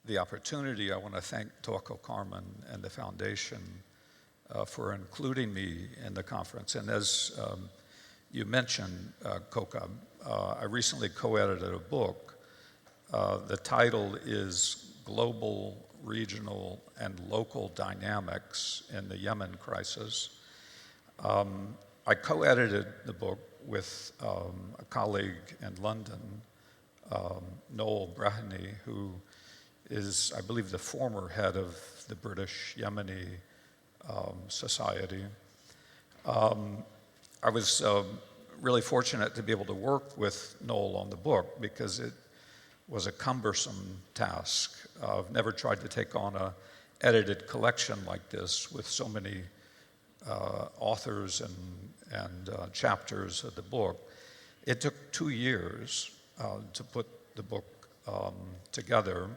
the opportunity. I want to thank Tawakkol Karman and the foundation for including me in the conference. And as you mentioned, Kokab, I recently co-edited a book. The title is Global, Regional, and Local Dynamics in the Yemen Crisis. I co-edited the book with a colleague in London, Noel Brahani, who is, I believe, the former head of the British Yemeni Society. I was really fortunate to be able to work with Noel on the book because it was a cumbersome task. I've never tried to take on an edited collection like this with so many authors and chapters of the book. It took 2 years to put the book together.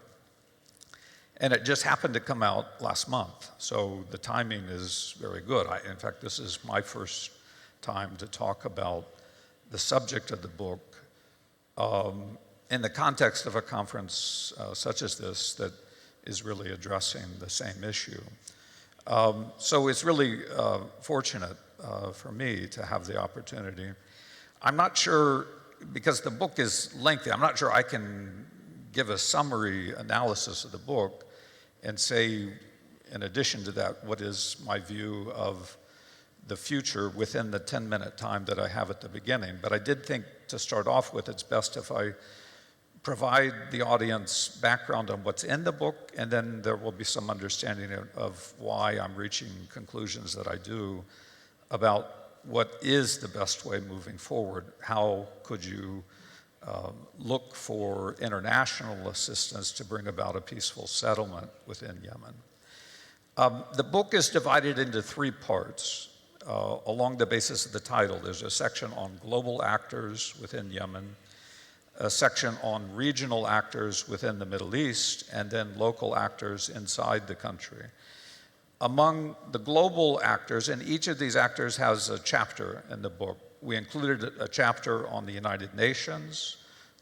And it just happened to come out last month, so the timing is very good. In fact, this is my first time to talk about the subject of the book in the context of a conference such as this that is really addressing the same issue. So it's really fortunate for me to have the opportunity. I'm not sure, because the book is lengthy, I'm not sure I can give a summary analysis of the book and say, in addition to that, what is my view of the future within the 10-minute time that I have at the beginning. But I did think to start off with, it's best if I provide the audience background on what's in the book, and then there will be some understanding of why I'm reaching conclusions that I do about what is the best way moving forward. How could you look for international assistance to bring about a peaceful settlement within Yemen? The book is divided into 3 parts along the basis of the title. There's a section on global actors within Yemen, a section on regional actors within the Middle East, and then local actors inside the country. Among the global actors, and each of these actors has a chapter in the book, we included a chapter on the United Nations,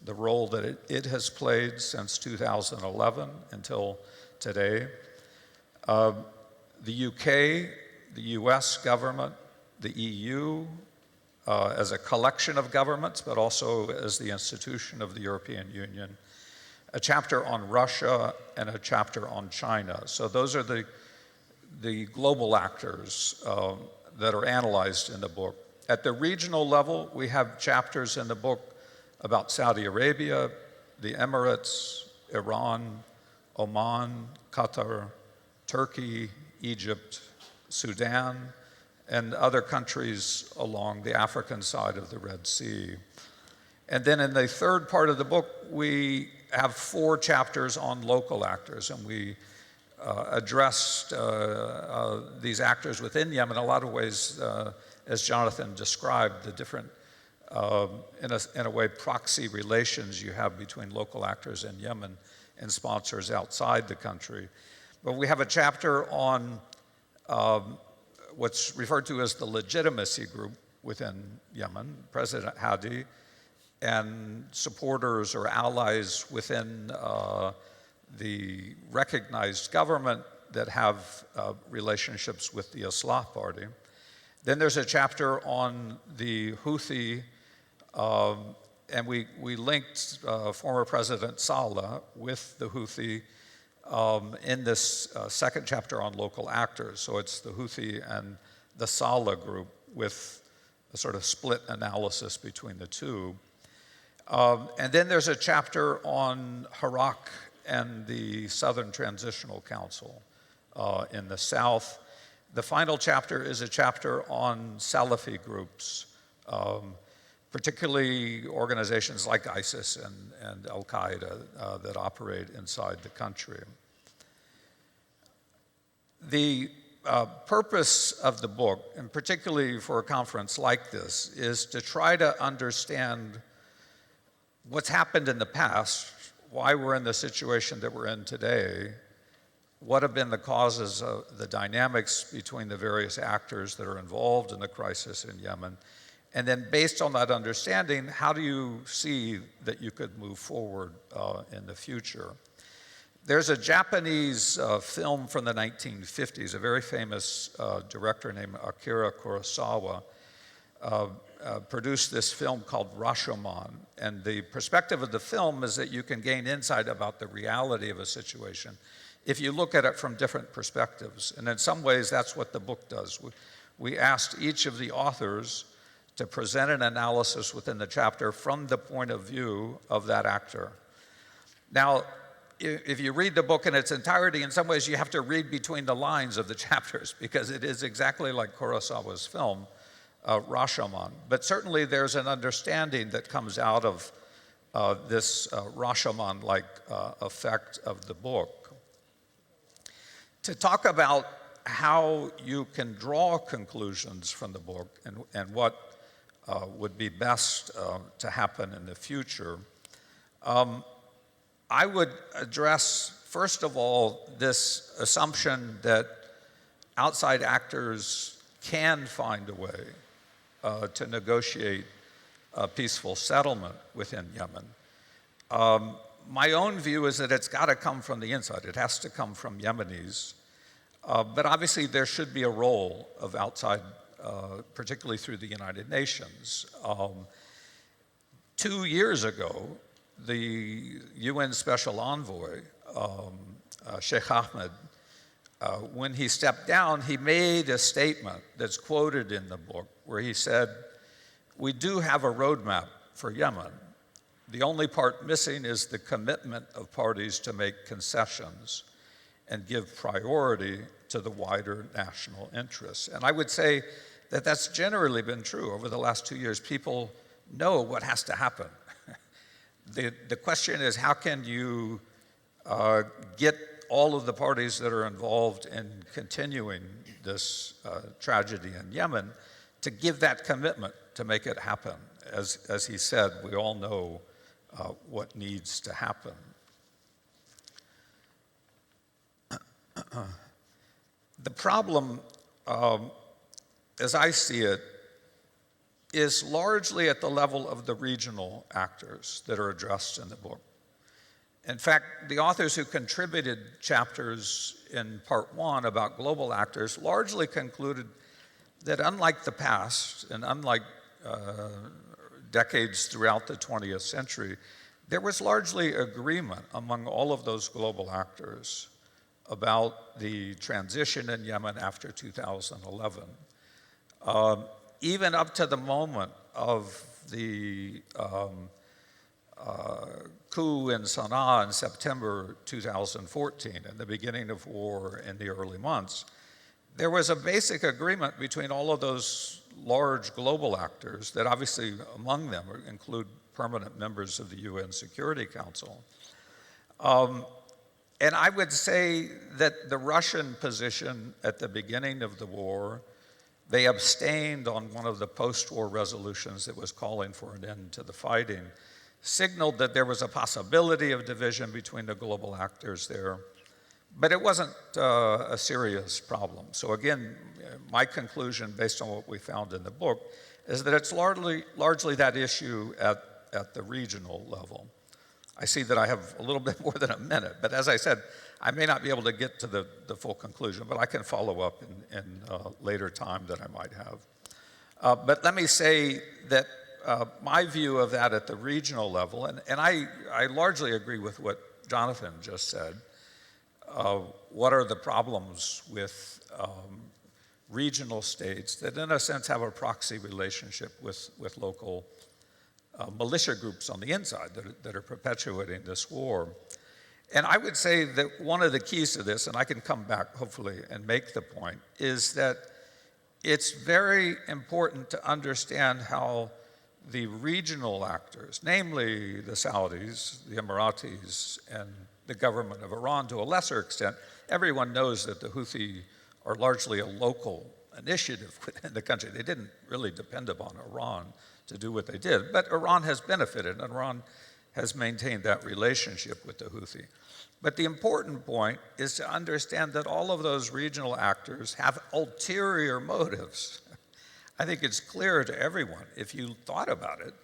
the role that it has played since 2011 until today. The UK, the US government, the EU, as a collection of governments, but also as the institution of the European Union, a chapter on Russia, and a chapter on China. So those are the global actors that are analyzed in the book. At the regional level, we have chapters in the book about Saudi Arabia, the Emirates, Iran, Oman, Qatar, Turkey, Egypt, Sudan, and other countries along the African side of the Red Sea. And then in the third part of the book, we have 4 chapters on local actors, and we addressed these actors within Yemen in a lot of ways, as Jonathan described, the different, in a way, proxy relations you have between local actors in Yemen and sponsors outside the country. But we have a chapter on what's referred to as the legitimacy group within Yemen, President Hadi, and supporters or allies within the recognized government that have relationships with the Islah Party. Then there's a chapter on the Houthi, and we linked former President Saleh with the Houthi in this second chapter on local actors. So it's the Houthi and the Saleh group with a sort of split analysis between the two. And then there's a chapter on Iraq and the Southern Transitional Council in the south. The final chapter is a chapter on Salafi groups, particularly organizations like ISIS and Al-Qaeda that operate inside the country. The purpose of the book, and particularly for a conference like this, is to try to understand what's happened in the past, why we're in the situation that we're in today, what have been the causes of the dynamics between the various actors that are involved in the crisis in Yemen, and then based on that understanding, how do you see that you could move forward in the future? There's a Japanese film from the 1950s, a very famous director named Akira Kurosawa produced this film called Rashomon. And the perspective of the film is that you can gain insight about the reality of a situation if you look at it from different perspectives. And in some ways, that's what the book does. We asked each of the authors to present an analysis within the chapter from the point of view of that actor. Now, if you read the book in its entirety, in some ways you have to read between the lines of the chapters because it is exactly like Kurosawa's film, Rashomon. But certainly there's an understanding that comes out of this Rashomon-like effect of the book. To talk about how you can draw conclusions from the book and what would be best to happen in the future, I would address, first of all, this assumption that outside actors can find a way to negotiate a peaceful settlement within Yemen. My own view is that it's got to come from the inside. It has to come from Yemenis. But obviously, there should be a role of outside, particularly through the United Nations. 2 years ago, the UN Special Envoy, Sheikh Ahmed, when he stepped down, he made a statement that's quoted in the book where he said, "We do have a roadmap for Yemen. The only part missing is the commitment of parties to make concessions and give priority to the wider national interests." And I would say that that's generally been true over the last 2 years. People know what has to happen. The question is, how can you get all of the parties that are involved in continuing this tragedy in Yemen to give that commitment to make it happen? As he said, we all know what needs to happen. The problem, as I see it, is largely at the level of the regional actors that are addressed in the book. In fact, the authors who contributed chapters in part 1 about global actors largely concluded that unlike the past and unlike decades throughout the 20th century, there was largely agreement among all of those global actors about the transition in Yemen after 2011. Even up to the moment of the coup in Sana'a in September 2014 and the beginning of war in the early months, there was a basic agreement between all of those large global actors that obviously among them include permanent members of the UN Security Council. And I would say that the Russian position at the beginning of the war, they abstained on one of the post-war resolutions that was calling for an end to the fighting, signaled that there was a possibility of division between the global actors there, but it wasn't a serious problem. So again, my conclusion based on what we found in the book is that it's largely that issue at the regional level. I see that I have a little bit more than a minute, but as I said, I may not be able to get to the full conclusion, but I can follow up in later time that I might have. But let me say that my view of that at the regional level, and I largely agree with what Jonathan just said. What are the problems with regional states that in a sense have a proxy relationship with local militia groups on the inside that are perpetuating this war? And I would say that one of the keys to this, and I can come back hopefully and make the point, is that it's very important to understand how the regional actors, namely the Saudis, the Emiratis, and the government of Iran to a lesser extent, everyone knows that the Houthi are largely a local initiative within the country. They didn't really depend upon Iran to do what they did, but Iran has benefited, and Iran has maintained that relationship with the Houthi. But the important point is to understand that all of those regional actors have ulterior motives. I think it's clear to everyone, if you thought about it,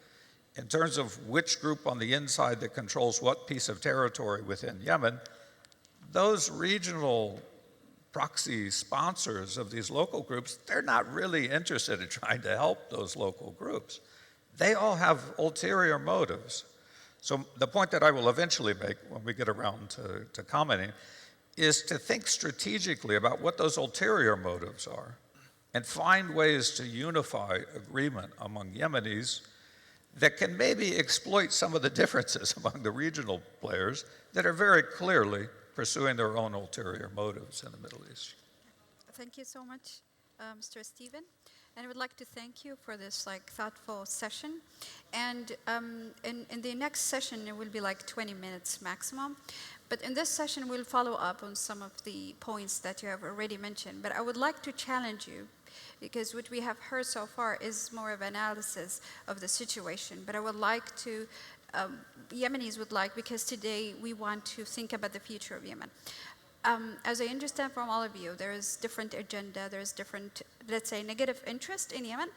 in terms of which group on the inside that controls what piece of territory within Yemen, those regional proxy sponsors of these local groups, they're not really interested in trying to help those local groups. They all have ulterior motives. So the point that I will eventually make when we get around to commenting is to think strategically about what those ulterior motives are and find ways to unify agreement among Yemenis that can maybe exploit some of the differences among the regional players that are very clearly pursuing their own ulterior motives in the Middle East. Thank you so much, Mr. Stephen. And I would like to thank you for this thoughtful session. And in the next session, it will be 20 minutes maximum. But in this session, we'll follow up on some of the points that you have already mentioned. But I would like to challenge you, because what we have heard so far is more of analysis of the situation. But I would like to, Yemenis would like, because today we want to think about the future of Yemen. As I understand from all of you, there is different agenda, there is different, let's say, negative interest in Yemen.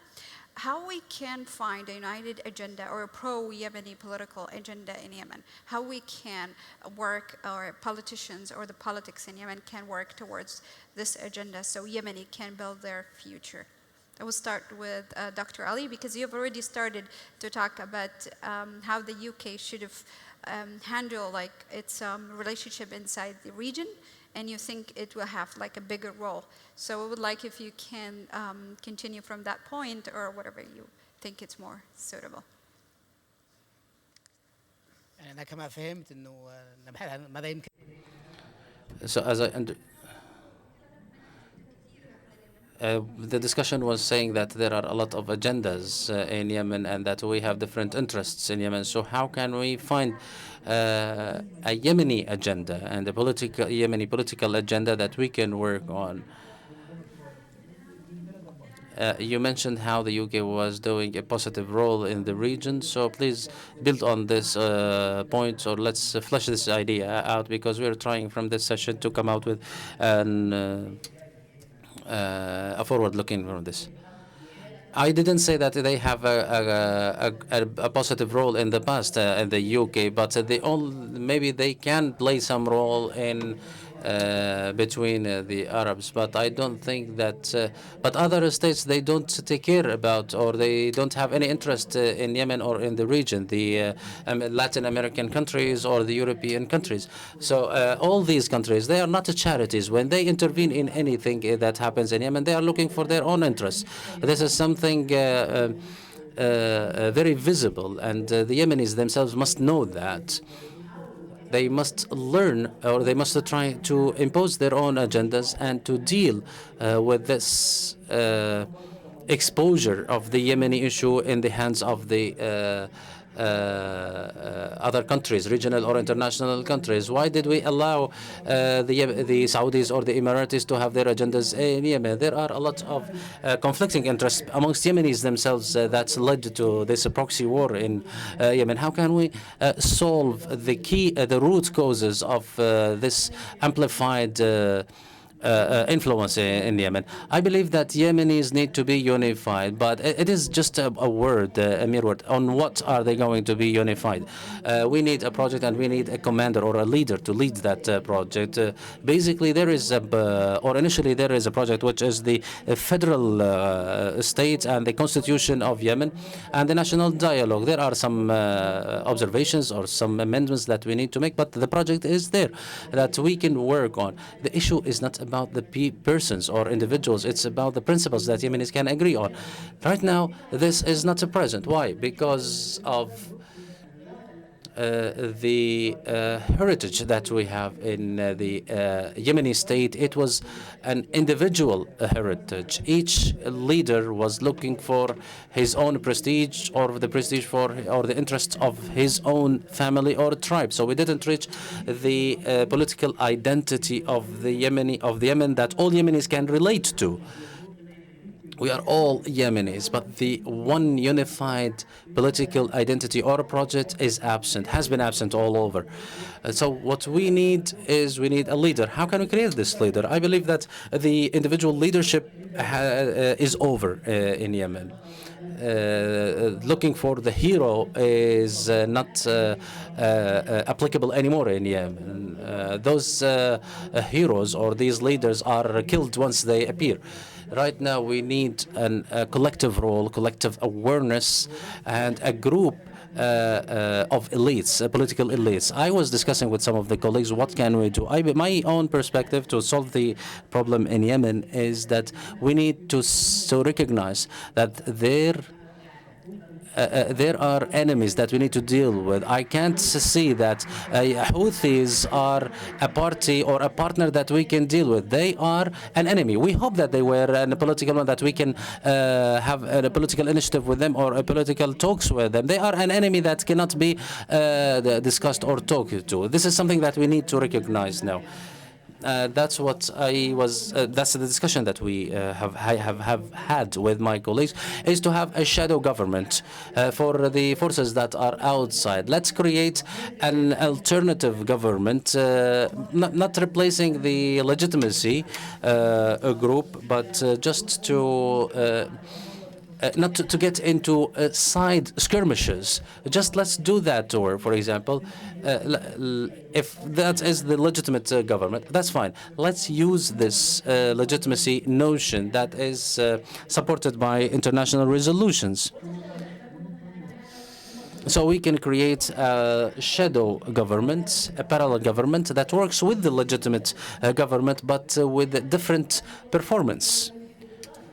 How we can find a united agenda or a pro-Yemeni political agenda in Yemen, how we can work, or politicians or the politics in Yemen can work towards this agenda so Yemeni can build their future. I will start with Dr. Ali, because you've already started to talk about how the UK should have handled its relationship inside the region and you think it will have like a bigger role. So I would like if you can continue from that point or whatever you think it's more suitable. أنا كما فهمت إنه نبحث عن ماذا يمكن. So as the discussion was saying that there are a lot of agendas in Yemen and that we have different interests in Yemen. So how can we find a Yemeni agenda and a Yemeni political agenda that we can work on? You mentioned how the UK was doing a positive role in the region, so please build on this point, or let's flesh this idea out, because we're trying from this session to come out with a forward-looking from this. I didn't say that they have a positive role in the past in the UK, but maybe they can play some role in between the Arabs. But I don't think that. But other states, they don't take care about, or they don't have any interest in Yemen or in the region, the Latin American countries or the European countries. So all these countries, they are not charities. When they intervene in anything that happens in Yemen, they are looking for their own interests. This is something very visible, and the Yemenis themselves must know that. They must learn, or they must try to impose their own agendas and to deal with this exposure of the Yemeni issue in the hands of the other countries, regional or international countries. Why did we allow the Saudis or the Emiratis to have their agendas in Yemen? There are a lot of conflicting interests amongst Yemenis themselves that's led to this proxy war in Yemen. How can we solve the root causes of this amplified influence in Yemen? I believe that Yemenis need to be unified, but it is just a word, a mere word. On what are they going to be unified? We need a project, and we need a commander or a leader to lead that project. Basically, there is initially there is a project which is the federal state and the constitution of Yemen and the national dialogue. There are some observations or some amendments that we need to make, but the project is there that we can work on. The issue is not about the persons or individuals. It's about the principles that Yemenis can agree on. Right now, this is not present. Why? Because of the heritage that we have in the Yemeni state. It was an individual heritage. Each leader was looking for his own prestige, or the prestige or the interests of his own family or tribe. So we didn't reach the political identity of the Yemen that all Yemenis can relate to. We are all Yemenis, but the one unified political identity or project is absent, has been absent all over. So what we need is a leader. How can we create this leader? I believe that the individual leadership is over in Yemen. Looking for the hero is not applicable anymore in Yemen. Those heroes or these leaders are killed once they appear. Right now, we need a collective role, collective awareness, and a group of elites, political elites. I was discussing with some of the colleagues, what can we do? My own perspective to solve the problem in Yemen is that we need to recognize that there are enemies that we need to deal with. I can't see that Houthis are a party or a partner that we can deal with. They are an enemy. We hope that they were a political one, that we can have a political initiative with them or a political talks with them. They are an enemy that cannot be discussed or talked to. This is something that we need to recognize now. That's what that's the discussion that we have had with my colleagues, is to have a shadow government for the forces that are outside. Let's create an alternative government, not replacing the legitimacy group, but just to not to get into side skirmishes. Just let's do that, or for example, if that is the legitimate government, that's fine. Let's use this legitimacy notion that is supported by international resolutions. So we can create a shadow government, a parallel government that works with the legitimate government, but with different performance.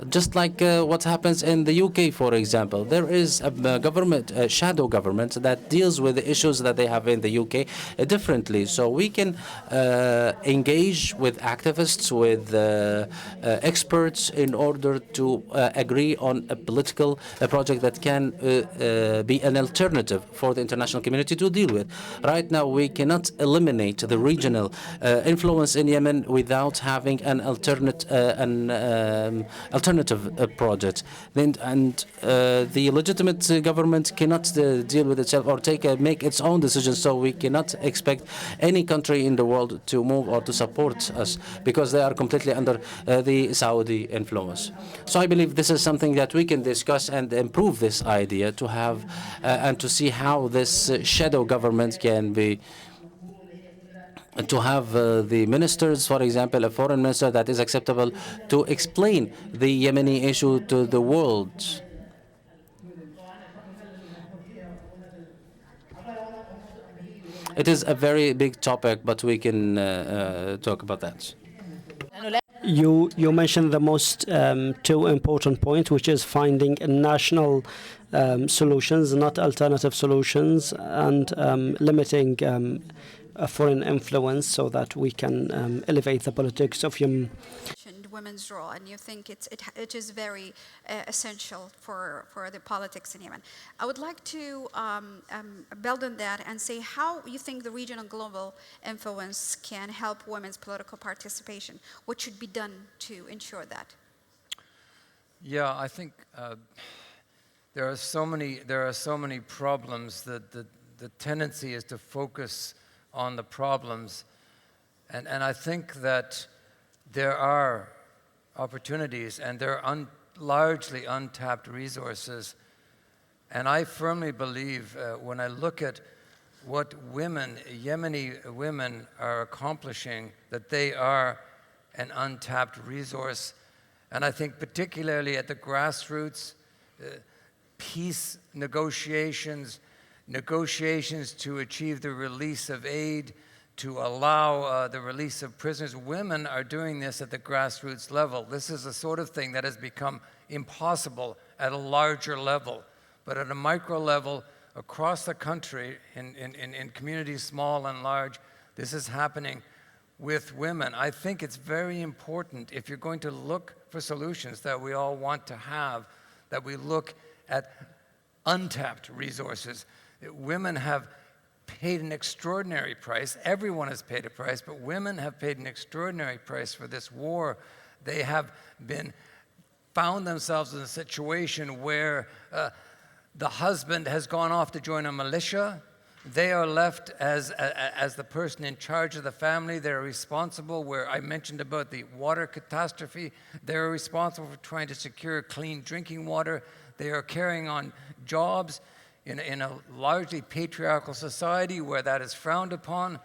Just like what happens in the UK, for example. There is a government, a shadow government, that deals with the issues that they have in the UK differently. So we can engage with activists, with experts, in order to agree on a political project that can be an alternative for the international community to deal with. Right now, we cannot eliminate the regional influence in Yemen without having an alternative project. The legitimate government cannot deal with itself or make its own decisions. So we cannot expect any country in the world to move or to support us because they are completely under the Saudi influence. So I believe this is something that we can discuss and improve this idea to have and to see how this shadow government can be. To have the ministers, for example, a foreign minister that is acceptable to explain the Yemeni issue to the world. It is a very big topic, but we can talk about that. You mentioned the most two important point, which is finding national solutions, not alternative solutions, and limiting a foreign influence so that we can elevate the politics of Yemen. Women's role, and you think it is very essential for the politics in Yemen. I would like to build on that and say how you think the regional global influence can help women's political participation. What should be done to ensure that? Yeah, I think there are so many problems that the tendency is to focus on the problems, and I think that there are opportunities and there are largely untapped resources. And I firmly believe when I look at what Yemeni women are accomplishing, that they are an untapped resource. And I think particularly at the grassroots, peace negotiations to achieve the release of aid, to allow the release of prisoners. Women are doing this at the grassroots level. This is the sort of thing that has become impossible at a larger level. But at a micro level, across the country, in communities small and large, this is happening with women. I think it's very important, if you're going to look for solutions that we all want to have, that we look at untapped resources. Women have paid an extraordinary price. Everyone has paid a price, but women have paid an extraordinary price for this war. They have found themselves in a situation where the husband has gone off to join a militia. They are left as the person in charge of the family. They're responsible, where I mentioned about the water catastrophe, they're responsible for trying to secure clean drinking water. They are carrying on jobs in a largely patriarchal society where that is frowned upon.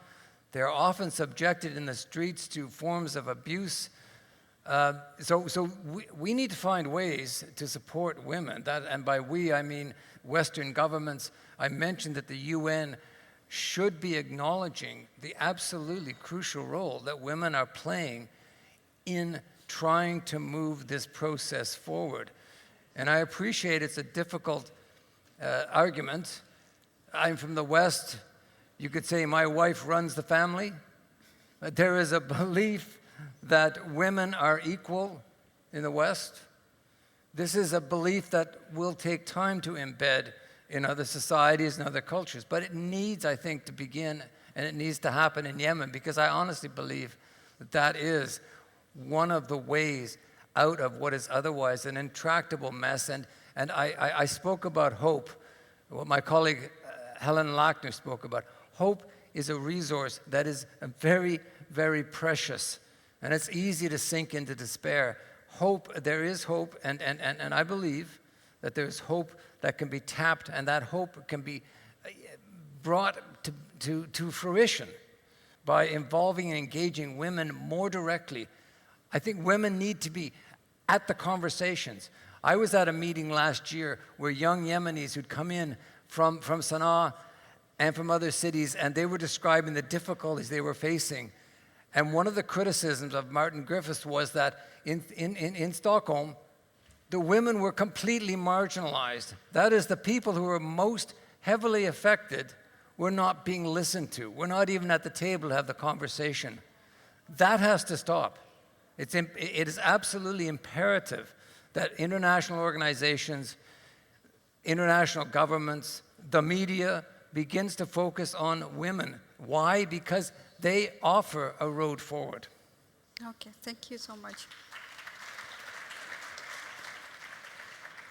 They're often subjected in the streets to forms of abuse. So we need to find ways to support women. And by we, I mean Western governments. I mentioned that the UN should be acknowledging the absolutely crucial role that women are playing in trying to move this process forward. And I appreciate it's a difficult argument. I'm from the West. You could say my wife runs the family. But there is a belief that women are equal in the West. This is a belief that will take time to embed in other societies and other cultures. But it needs, I think, to begin, and it needs to happen in Yemen, because I honestly believe that that is one of the ways out of what is otherwise an intractable mess. And I spoke about hope, what my colleague Helen Lackner spoke about. Hope is a resource that is very, very precious, and it's easy to sink into despair. Hope, there is hope, and I believe that there's hope that can be tapped, and that hope can be brought to fruition by involving and engaging women more directly. I think women need to be at the conversations. I was at a meeting last year where young Yemenis who'd come in from Sana'a and from other cities, and they were describing the difficulties they were facing. And one of the criticisms of Martin Griffiths was that in Stockholm, the women were completely marginalized. That is, the people who were most heavily affected were not being listened to. We're not even at the table to have the conversation. That has to stop. It is absolutely imperative that international organizations, international governments, the media begins to focus on women. Why? Because they offer a road forward. Okay, thank you so much.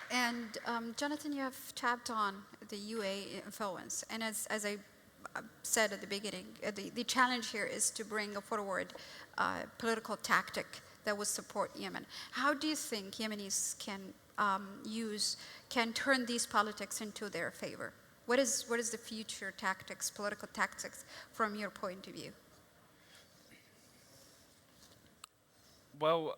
And Jonathan, you have tapped on the UA influence. And as I said at the beginning, the challenge here is to bring forward political tactic that would support Yemen. How do you think Yemenis can turn these politics into their favor? What is the future tactics, political tactics, from your point of view? Well,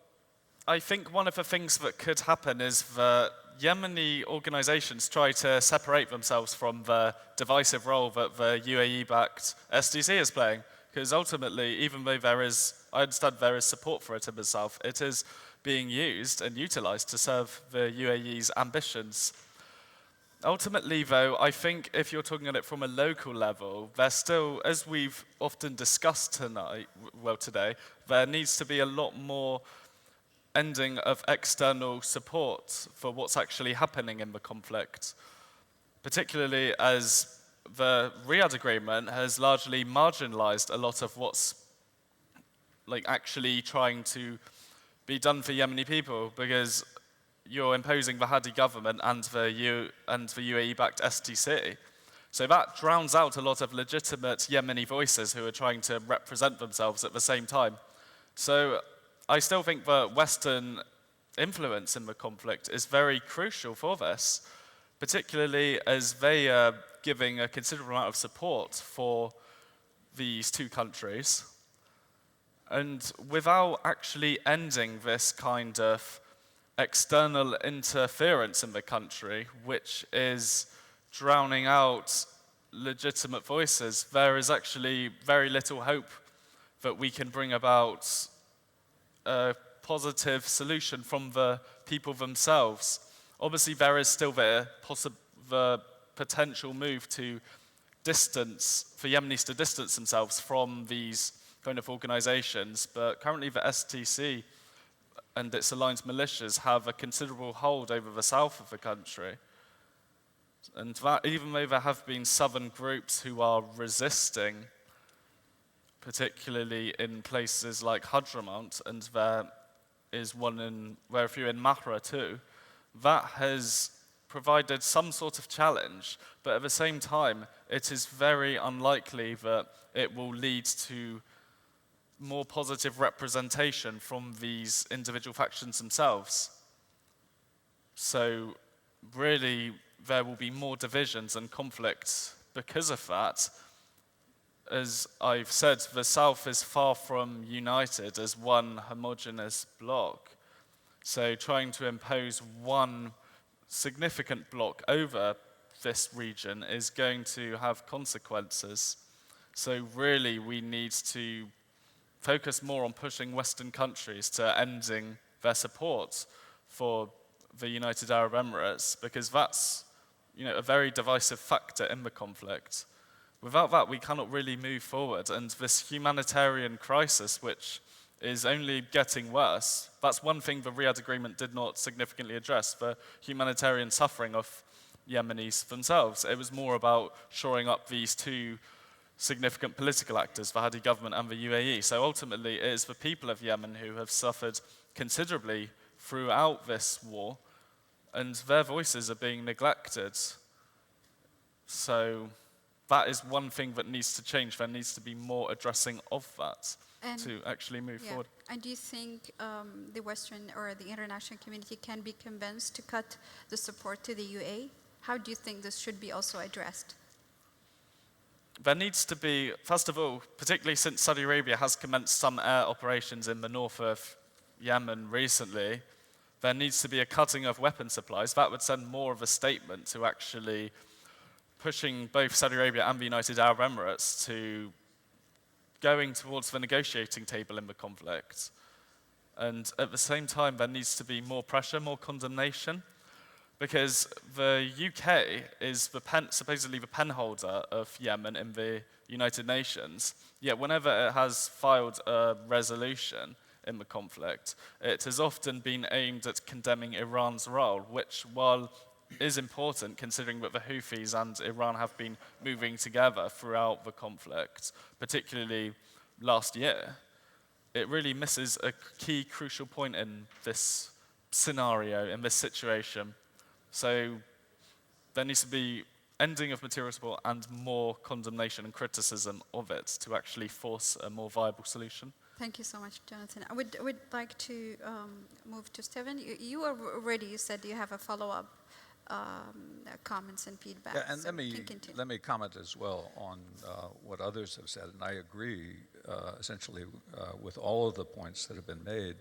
I think one of the things that could happen is that Yemeni organizations try to separate themselves from the divisive role that the UAE-backed SDC is playing. Because ultimately, even though I understand there is support for it in the south, it is being used and utilized to serve the UAE's ambitions. Ultimately, though, I think if you're talking at it from a local level, there's still, as we've often discussed today, there needs to be a lot more ending of external support for what's actually happening in the conflict, particularly as the Riyadh agreement has largely marginalized a lot of what's actually trying to be done for Yemeni people, because you're imposing the Hadi government and the UAE-backed STC. So that drowns out a lot of legitimate Yemeni voices who are trying to represent themselves at the same time. So I still think that Western influence in the conflict is very crucial for this, particularly as they are giving a considerable amount of support for these two countries. And without actually ending this kind of external interference in the country, which is drowning out legitimate voices, there is actually very little hope that we can bring about a positive solution from the people themselves. Obviously, there is still the potential move to for Yemenis to distance themselves from these kind of organizations, but currently the STC and its aligned militias have a considerable hold over the south of the country. And that, even though there have been southern groups who are resisting, particularly in places like Hadramaut, and there are a few in Mahra too, that has provided some sort of challenge, but at the same time, it is very unlikely that it will lead to more positive representation from these individual factions themselves. So really, there will be more divisions and conflicts because of that. As I've said, the South is far from united as one homogeneous bloc. So trying to impose one significant bloc over this region is going to have consequences. So really, we need to focus more on pushing Western countries to ending their support for the United Arab Emirates, because that's a very divisive factor in the conflict. Without that, we cannot really move forward. And this humanitarian crisis, which is only getting worse, that's one thing the Riyadh agreement did not significantly address, the humanitarian suffering of Yemenis themselves. It was more about shoring up these two significant political actors, the Hadi government and the UAE. So ultimately, it is the people of Yemen who have suffered considerably throughout this war, and their voices are being neglected. So that is one thing that needs to change. There needs to be more addressing of that to actually move forward. And do you think the Western or the international community can be convinced to cut the support to the UAE? How do you think this should be also addressed? There needs to be, first of all, particularly since Saudi Arabia has commenced some air operations in the north of Yemen recently, there needs to be a cutting of weapon supplies. That would send more of a statement to actually pushing both Saudi Arabia and the United Arab Emirates to going towards the negotiating table in the conflict. And at the same time, there needs to be more pressure, more condemnation, because the UK is supposedly the penholder of Yemen in the United Nations, yet whenever it has filed a resolution in the conflict, it has often been aimed at condemning Iran's role, which, while is important considering that the Houthis and Iran have been moving together throughout the conflict, particularly last year, it really misses a key crucial point in this scenario, in this situation. So there needs to be ending of material support and more condemnation and criticism of it to actually force a more viable solution. Thank you so much, Jonathan. I would like to move to Steven. You already said you have a follow-up comments and feedback. Yeah, and so let me comment as well on what others have said, and I agree essentially with all of the points that have been made.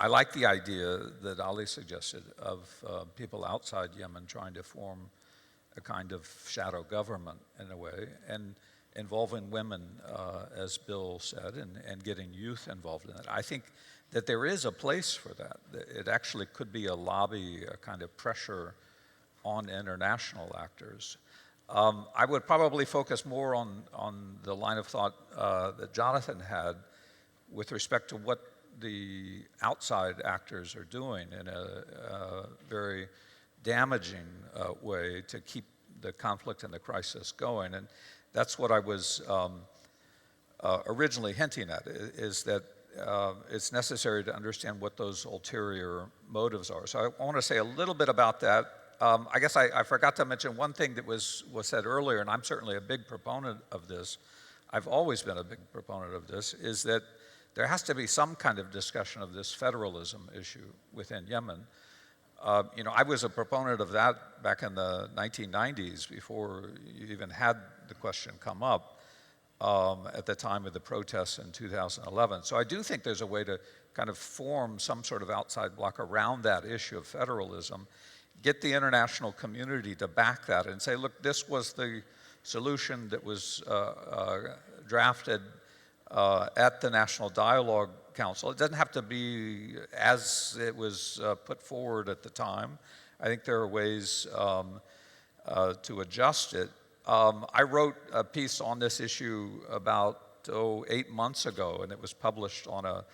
I like the idea that Ali suggested of people outside Yemen trying to form a kind of shadow government in a way, and involving women, as Bill said, and getting youth involved in it. I think that there is a place for that. It actually could be a lobby, a kind of pressure on international actors. I would probably focus more on the line of thought that Jonathan had with respect to what the outside actors are doing in a very damaging way to keep the conflict and the crisis going. And that's what I was originally hinting at, is that it's necessary to understand what those ulterior motives are. So I want to say a little bit about that. I guess I forgot to mention one thing that was said earlier, and I'm certainly a big proponent of this. I've always been a big proponent of this, is that there has to be some kind of discussion of this federalism issue within Yemen. I was a proponent of that back in the 1990s, before you even had the question come up at the time of the protests in 2011. So I do think there's a way to kind of form some sort of outside bloc around that issue of federalism, get the international community to back that and say, look, this was the solution that was drafted at the National Dialogue Council. It doesn't have to be as it was put forward at the time. I think there are ways to adjust it. I wrote a piece on this issue about 8 months ago, and it was published on a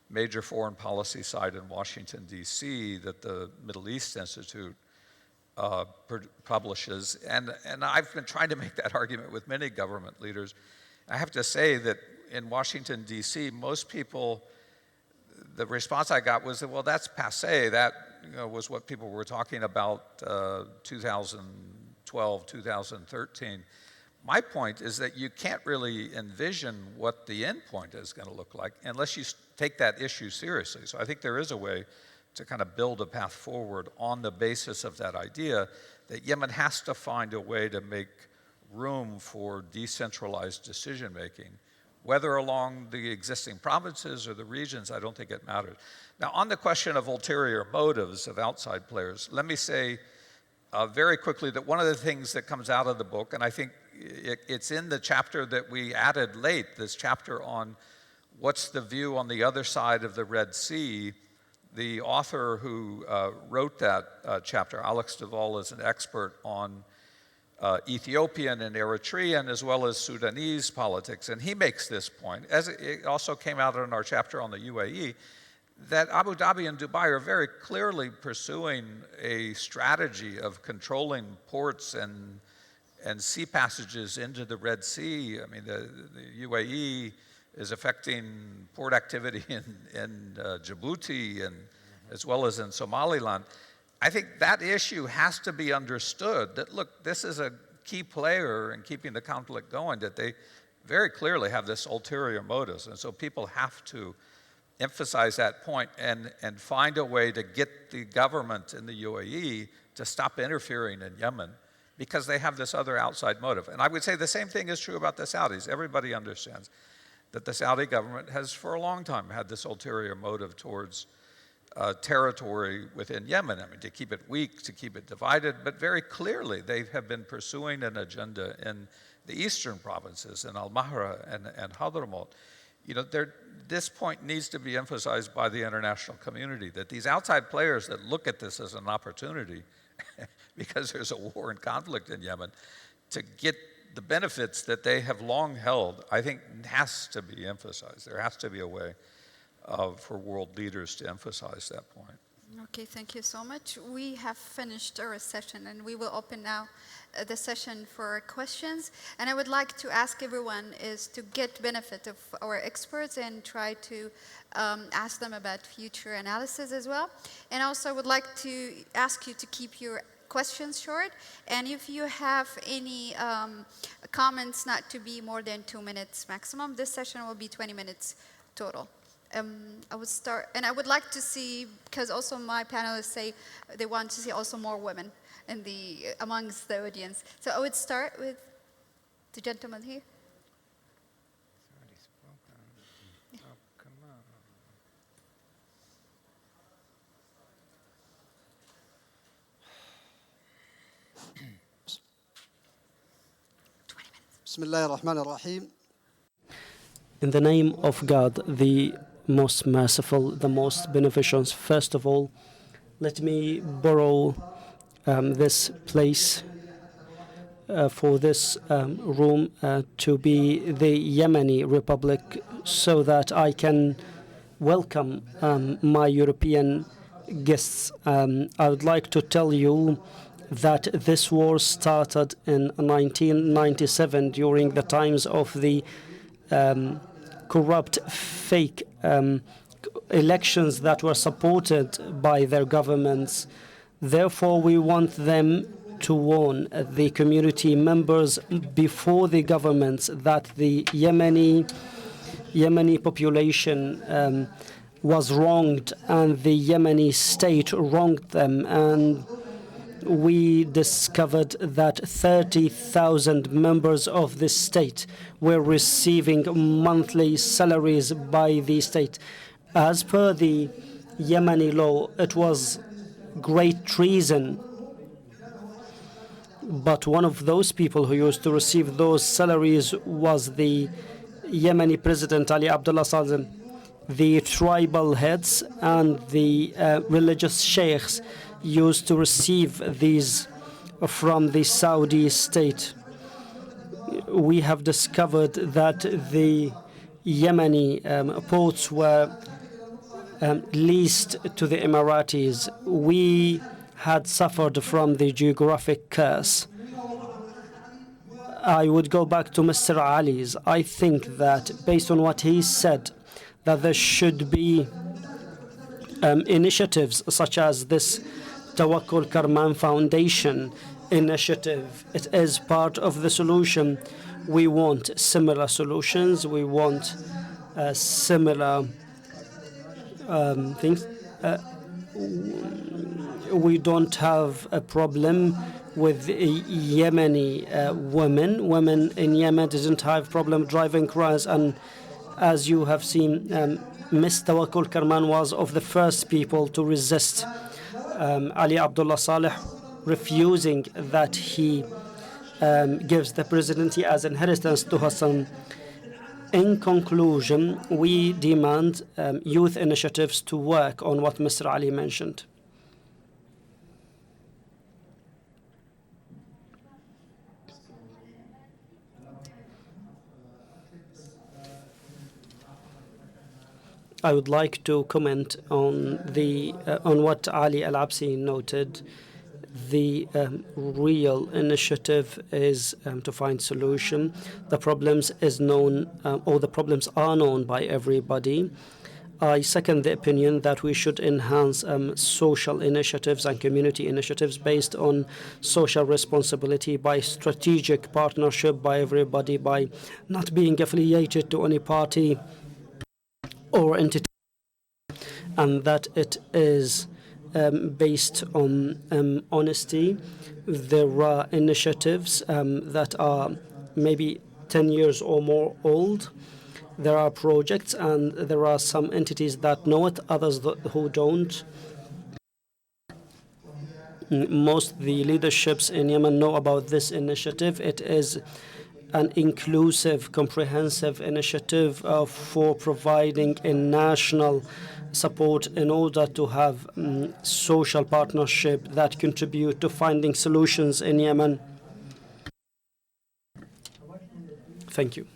major foreign policy site in Washington, D.C. that the Middle East Institute publishes. And I've been trying to make that argument with many government leaders. I have to say that in Washington, D.C., most people, the response I got was that, well, that's passé. That was what people were talking about 2012, 2013. My point is that you can't really envision what the end point is going to look like unless you take that issue seriously. So I think there is a way to kind of build a path forward on the basis of that idea that Yemen has to find a way to make room for decentralized decision-making. Whether along the existing provinces or the regions, I don't think it matters. Now, on the question of ulterior motives of outside players, let me say very quickly that one of the things that comes out of the book, and I think it's in the chapter that we added late, this chapter on what's the view on the other side of the Red Sea. The author who wrote that chapter, Alex Duvall, is an expert on Ethiopian and Eritrean as well as Sudanese politics. And he makes this point, as it also came out in our chapter on the UAE, that Abu Dhabi and Dubai are very clearly pursuing a strategy of controlling ports and sea passages into the Red Sea. I mean, the UAE is affecting port activity in Djibouti and as well as in Somaliland. I think that issue has to be understood, that look, this is a key player in keeping the conflict going, that they very clearly have this ulterior motives. And so people have to emphasize that point and find a way to get the government in the UAE to stop interfering in Yemen because they have this other outside motive. And I would say the same thing is true about the Saudis. Everybody understands that the Saudi government has for a long time had this ulterior motive towards territory within Yemen. I mean, to keep it weak, to keep it divided, but very clearly they have been pursuing an agenda in the eastern provinces, in Al-Mahra and Hadramaut. You know, this point needs to be emphasized by the international community, that these outside players that look at this as an opportunity, because there's a war and conflict in Yemen, to get the benefits that they have long held, I think has to be emphasized. There has to be a way for world leaders to emphasize that point. Okay, thank you so much. We have finished our session and we will open now the session for questions. And I would like to ask everyone is to get benefit of our experts and try to ask them about future analysis as well. And also I would like to ask you to keep your questions short. And if you have any comments, not to be more than 2 minutes maximum. This session will be 20 minutes total. I would start, and I would like to see, because also my panelists say they want to see also more women in amongst the audience. So I would start with the gentleman here. Bismillah ar-Rahman ar-Rahim. In the name of God, the most merciful, the most beneficent. First of all, let me borrow this place for this room to be the Yemeni Republic, so that I can welcome my European guests. I would like to tell you that this war started in 1997 during the times of the corrupt, fake elections that were supported by their governments. Therefore, we want them to warn the community members before the governments that the Yemeni population was wronged and the Yemeni state wronged them. And we discovered that 30,000 members of the state were receiving monthly salaries by the state. As per the Yemeni law, it was great treason. But one of those people who used to receive those salaries was the Yemeni president, Ali Abdullah Saleh. The tribal heads and the religious sheikhs used to receive these from the Saudi state. We have discovered that the Yemeni ports were leased to the Emiratis. We had suffered from the geographic curse. I would go back to Mr. Ali's. I think that based on what he said, that there should be initiatives such as this Tawakkul Karman Foundation initiative. It is part of the solution. We want similar solutions. We want similar things. We don't have a problem with Yemeni women. Women in Yemen didn't have problem driving cars, and as you have seen, Ms. Tawakkul Karman was of the first people to resist Ali Abdullah Saleh refusing that he gives the presidency as inheritance to her son. In conclusion, we demand youth initiatives to work on what Mr. Ali mentioned. I would like to comment on what Ali Al-Absi noted. The real initiative is to find solution. The problems is known, or the problems are known by everybody. I second the opinion that we should enhance social initiatives and community initiatives based on social responsibility, by strategic partnership by everybody, by not being affiliated to any party or entity, and that it is based on honesty. There are initiatives that are maybe 10 years or more old, There are projects and there are some entities that know it, others who don't. Most the leaderships in Yemen know about this initiative. It is an inclusive, comprehensive initiative for providing a national support in order to have social partnership that contribute to finding solutions in Yemen. Thank you.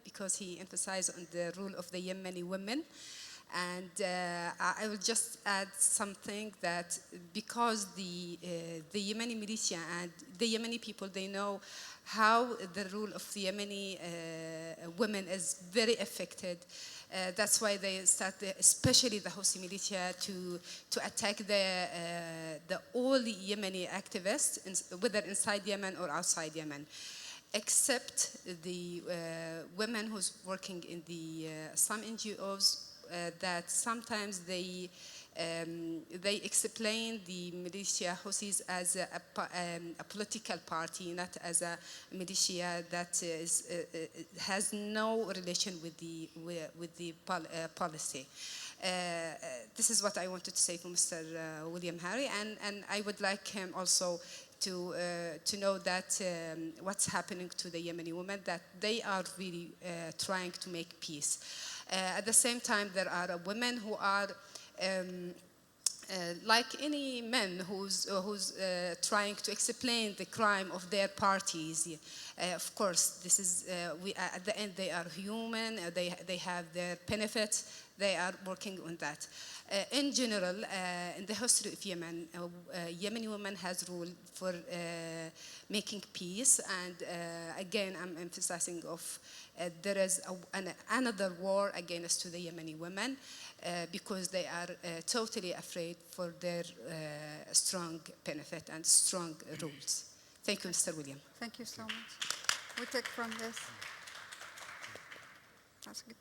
Because he emphasized on the role of the Yemeni women. And I will just add something that because the Yemeni militia and the Yemeni people, they know how the role of the Yemeni women is very affected. That's why they start, especially the Houthi militia, to attack the all Yemeni activists, whether inside Yemen or outside Yemen, except the women who's working in the some NGOs. That sometimes they explain the militia Houthis as a political party, not as a militia that has no relation with the policy. This is what I wanted to say to Mr. William Harry, and I would like him also to know that what's happening to the Yemeni women, that they are really trying to make peace. At the same time, there are women who are like any men who's trying to explain the crime of their parties. Of course, this is at the end they are human. They have their benefits. They are working on that. In general, in the history of Yemen, Yemeni women has ruled for making peace. And again, I'm emphasizing of there is another war against the Yemeni women because they are totally afraid for their strong benefit and strong rules. Thank you, Mr. William. Thank you so much. We take from this. That's good.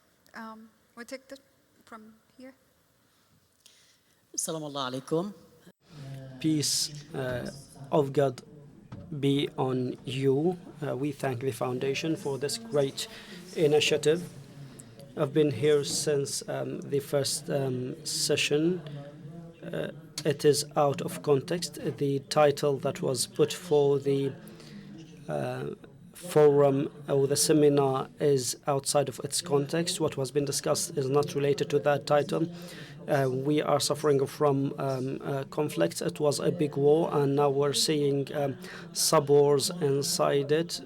We take that from here. Assalamu alaikum. Peace of God be on you. We thank the foundation for this great initiative. I've been here since the first session. It is out of context. The title that was put for the forum or the seminar is outside of its context. What was being discussed is not related to that title. We are suffering from conflicts. It was a big war, and now we're seeing sub-wars inside it.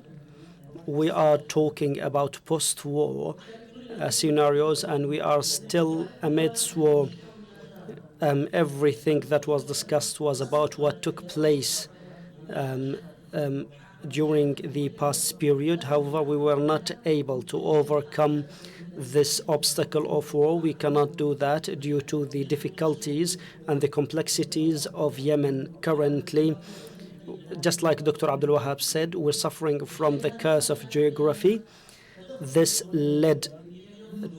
We are talking about post-war scenarios, and we are still amidst war. Everything that was discussed was about what took place during the past period. However, we were not able to overcome this obstacle of war. We cannot do that due to the difficulties and the complexities of Yemen currently. Just like Dr. Abdul Wahab said, we're suffering from the curse of geography. This led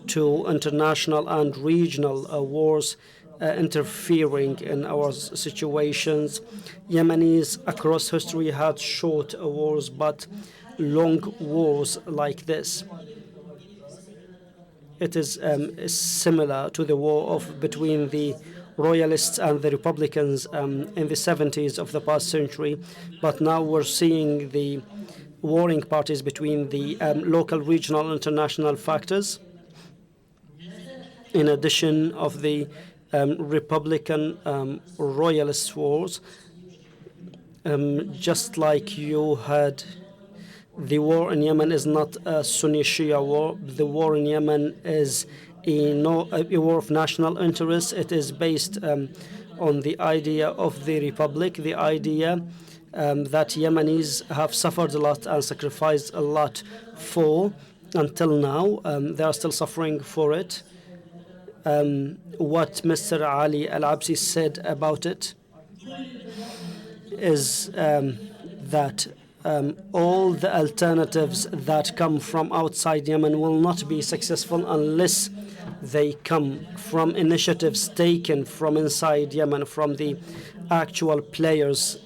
to international and regional wars interfering in our situations. Yemenis across history had short wars, but long wars like this. It is similar to the war between the royalists and the republicans in the 70s of the past century, but now we're seeing the warring parties between the local, regional, international factors, in addition of the Republican royalist wars. Just like you had, the war in Yemen is not a Sunni-Shia war. The war in Yemen is a war of national interest. It is based on the idea of the republic, the idea that Yemenis have suffered a lot and sacrificed a lot for until now. They are still suffering for it. What Mr. Ali Al-Absi said about it is that all the alternatives that come from outside Yemen will not be successful unless They come from initiatives taken from inside Yemen, from the actual players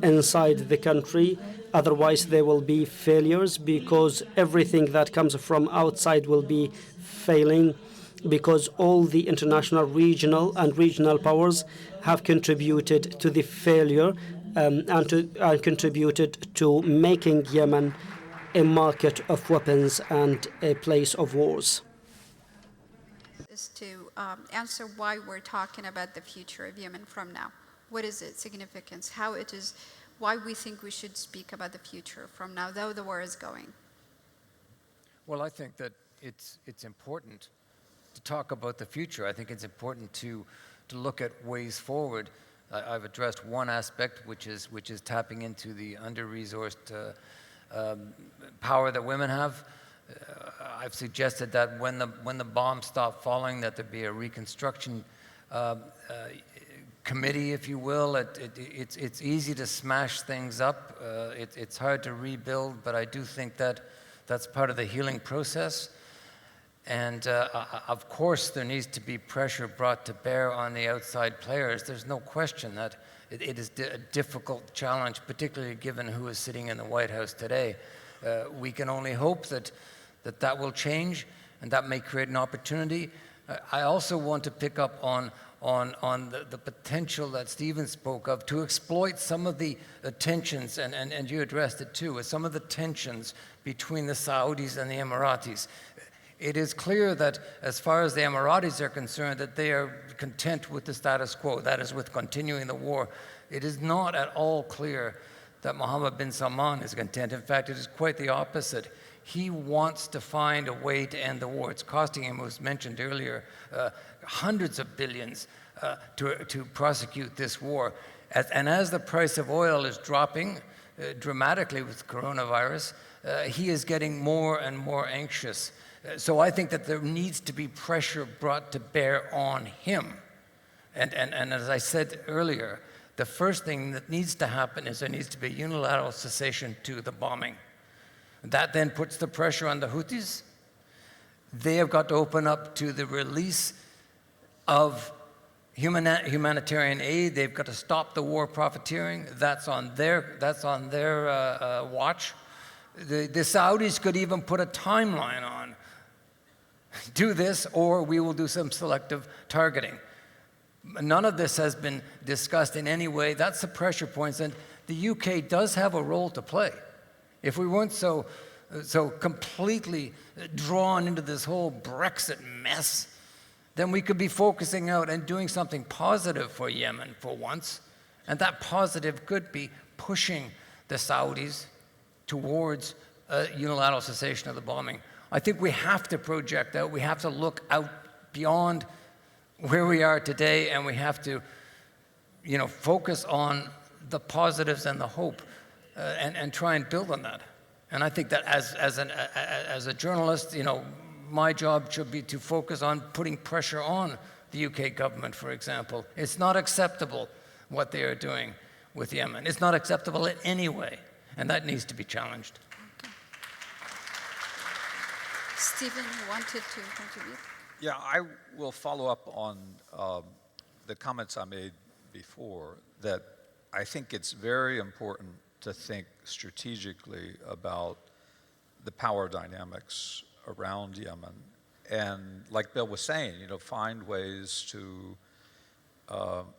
inside the country. Otherwise, there will be failures, because everything that comes from outside will be failing, because all the international, regional powers have contributed to the failure and contributed to making Yemen a market of weapons and a place of wars. Is to answer why we're talking about the future of Yemen from now. What is its significance? How it is, why we think we should speak about the future from now, though the war is going. Well, I think that it's important to talk about the future. I think it's important to look at ways forward. I've addressed one aspect, which is tapping into the under-resourced power that women have. I've suggested that when the bombs stop falling, that there be a reconstruction committee, if you will. It's easy to smash things up. It's hard to rebuild, but I do think that that's part of the healing process. And of course, there needs to be pressure brought to bear on the outside players. There's no question that it is a difficult challenge, particularly given who is sitting in the White House today. We can only hope that will change, and that may create an opportunity. I also want to pick up on the potential that Stephen spoke of to exploit some of the tensions, and you addressed it too, some of the tensions between the Saudis and the Emiratis. It is clear that as far as the Emiratis are concerned, that they are content with the status quo, that is, with continuing the war. It is not at all clear that Mohammed bin Salman is content. In fact, it is quite the opposite. He wants to find a way to end the war. It's costing him, it was mentioned earlier, hundreds of billions to prosecute this war. And as the price of oil is dropping dramatically with coronavirus, he is getting more and more anxious. So I think that there needs to be pressure brought to bear on him. And as I said earlier, the first thing that needs to happen is there needs to be unilateral cessation to the bombing. That then puts the pressure on the Houthis. They have got to open up to the release of humanitarian aid. They've got to stop the war profiteering. That's on their watch. The Saudis could even put a timeline on. Do this, or we will do some selective targeting. None of this has been discussed in any way. That's the pressure points, and the UK does have a role to play. If we weren't so completely drawn into this whole Brexit mess, then we could be focusing out and doing something positive for Yemen for once. And that positive could be pushing the Saudis towards a unilateral cessation of the bombing. I think we have to project out, we have to look out beyond where we are today, and we have to, focus on the positives and the hope, and try and build on that. And I think that as a journalist, my job should be to focus on putting pressure on the UK government, for example. It's not acceptable what they are doing with Yemen. It's not acceptable in any way, and that needs to be challenged. Stephen, you wanted to contribute? Yeah, I will follow up on the comments I made before, that I think it's very important to think strategically about the power dynamics around Yemen. And like Bill was saying, find ways to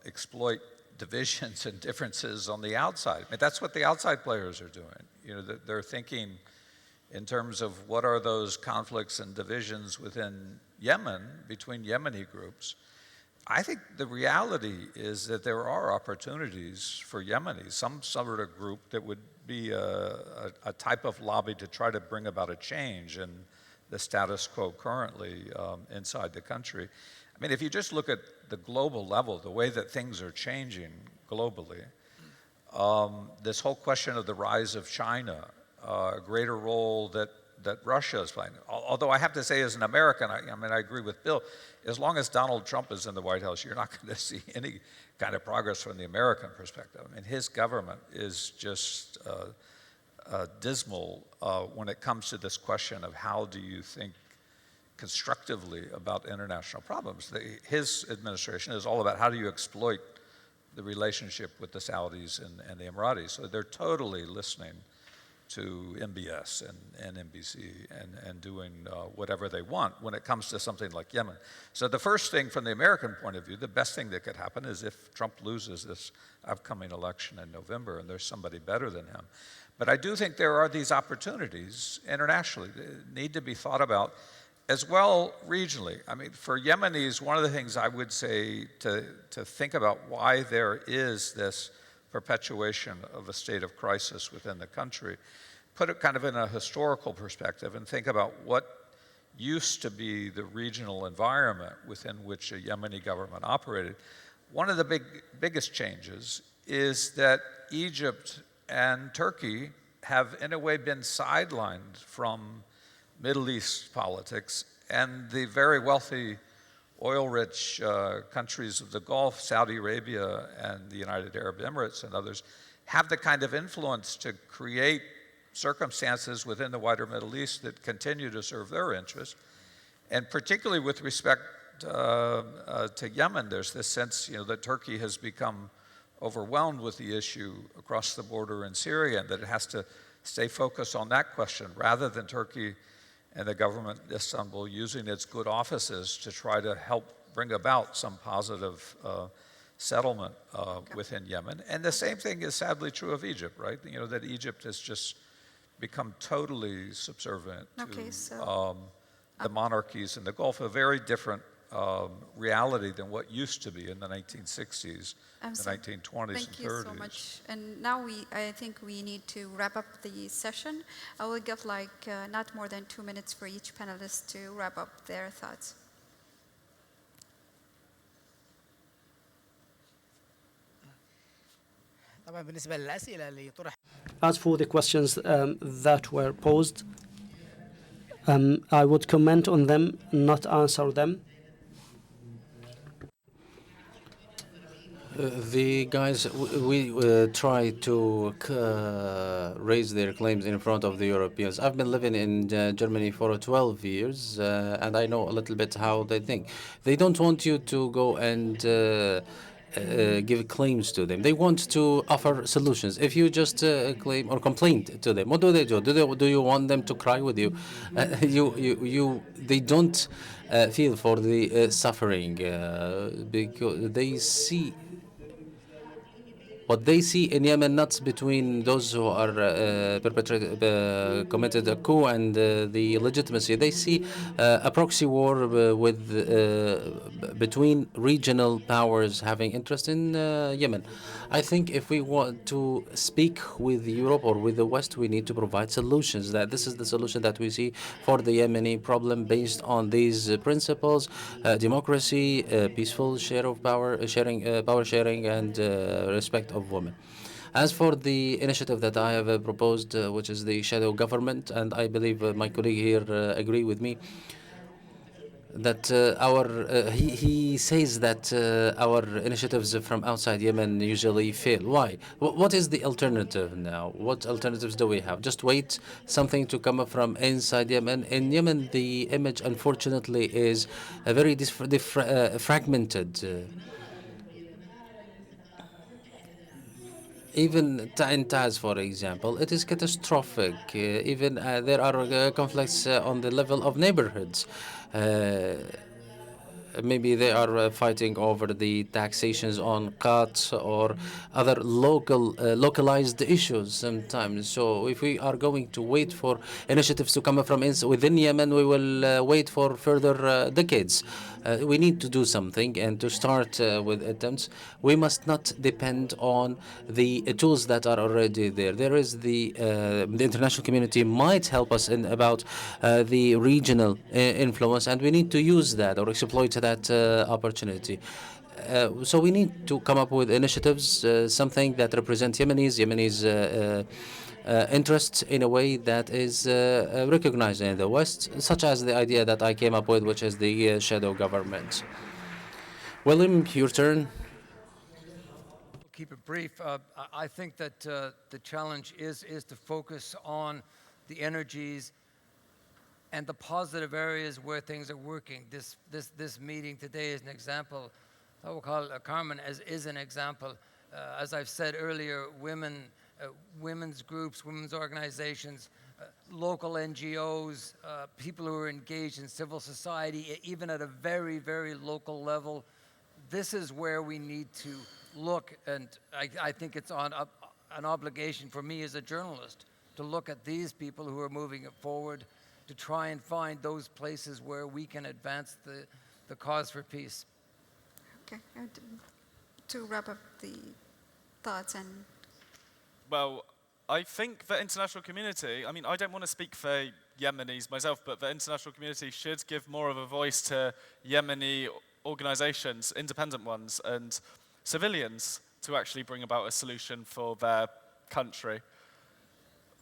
exploit divisions and differences on the outside. I mean, that's what the outside players are doing. They're thinking in terms of what are those conflicts and divisions within Yemen, between Yemeni groups. I think the reality is that there are opportunities for Yemenis, some sort of group that would be a type of lobby to try to bring about a change in the status quo currently inside the country. I mean, if you just look at the global level, the way that things are changing globally, this whole question of the rise of China, a greater role that Russia is playing. Although I have to say, as an American, I agree with Bill, as long as Donald Trump is in the White House, you're not going to see any kind of progress from the American perspective. I mean, his government is just dismal when it comes to this question of how do you think constructively about international problems. His administration is all about how do you exploit the relationship with the Saudis and the Emiratis. So they're totally listening to MBS and NBC and doing whatever they want when it comes to something like Yemen. So the first thing from the American point of view, the best thing that could happen is if Trump loses this upcoming election in November and there's somebody better than him. But I do think there are these opportunities internationally that need to be thought about as well regionally. I mean, for Yemenis, one of the things I would say to think about why there is this perpetuation of a state of crisis within the country, put it kind of in a historical perspective and think about what used to be the regional environment within which a Yemeni government operated. One of the biggest changes is that Egypt and Turkey have in a way been sidelined from Middle East politics, and the very wealthy oil-rich countries of the Gulf, Saudi Arabia and the United Arab Emirates and others, have the kind of influence to create circumstances within the wider Middle East that continue to serve their interests. And particularly with respect to Yemen, there's this sense, that Turkey has become overwhelmed with the issue across the border in Syria, and that it has to stay focused on that question rather than Turkey and the government in Istanbul using its good offices to try to help bring about some positive settlement within Yemen. And the same thing is sadly true of Egypt, right? That Egypt has just become totally subservient to the monarchies in the Gulf, a very different reality than what used to be in the 1960s, the 1920s and 30s. Thank you so much. And now I think we need to wrap up the session. I will give not more than 2 minutes for each panelist to wrap up their thoughts. As for the questions that were posed, I would comment on them, not answer them. The guys, we try to raise their claims in front of the Europeans. I've been living in Germany for 12 years, and I know a little bit how they think. They don't want you to go and give claims to them. They want to offer solutions. If you just claim or complain to them, what do they do? Do you want them to cry with you? They don't feel for the suffering because they see. What they see in Yemen, not between those who are committed a coup and the legitimacy. They see a proxy war between regional powers having interest in Yemen. I think if we want to speak with Europe or with the West, we need to provide solutions. That this is the solution that we see for the Yemeni problem based on these principles: democracy, peaceful share of power sharing, and respect of women. As for the initiative that I have proposed, which is the shadow government, and I believe my colleague here agree with me, that he says that our initiatives from outside Yemen usually fail. Why? What is the alternative now? What alternatives do we have? Just wait something to come up from inside Yemen. In Yemen, the image, unfortunately, is very fragmented. Even in Taz, for example, it is catastrophic. Even there are conflicts on the level of neighborhoods. Maybe they are fighting over the taxations on cuts or other localized issues sometimes. So if we are going to wait for initiatives to come from within Yemen, we will wait for further decades. We need to do something, and to start with attempts, we must not depend on the tools that are already there. There is the international community might help us in about the regional influence, and we need to use that or exploit that opportunity. So we need to come up with initiatives, something that represents Yemenis interests in a way that is recognized in the West, such as the idea that I came up with, which is the shadow government. William, your turn. Keep it brief. I think that the challenge is to focus on the energies and the positive areas where things are working. This meeting today is an example. I will call Carmen is an example. As I've said earlier, women's groups, women's organizations, local NGOs, people who are engaged in civil society, even at a very, very local level. This is where we need to look, and I think it's an obligation for me as a journalist to look at these people who are moving it forward, to try and find those places where we can advance the cause for peace. Okay, and to wrap up the thoughts and... Well, I think the international community, I mean, I don't want to speak for Yemenis myself, but the international community should give more of a voice to Yemeni organizations, independent ones, and civilians to actually bring about a solution for their country.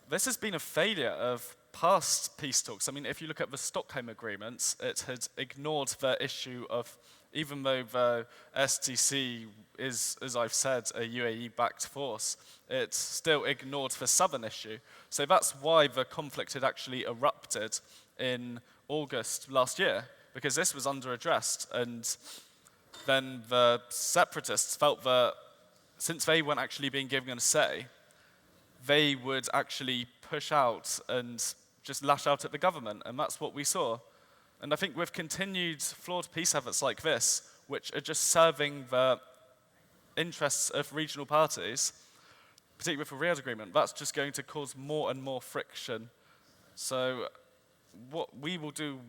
This has been a failure of past peace talks. I mean, if you look at the Stockholm agreements, it had ignored the issue of, even though the STC is, as I've said, a UAE-backed force, it still ignored the southern issue. So that's why the conflict had actually erupted in August last year, because this was under-addressed. And then the separatists felt that since they weren't actually being given a say, they would actually push out and just lash out at the government, and that's what we saw. And I think with continued flawed peace efforts like this, which are just serving the interests of regional parties, particularly with the Riyadh agreement, that's just going to cause more and more friction. So what we will do,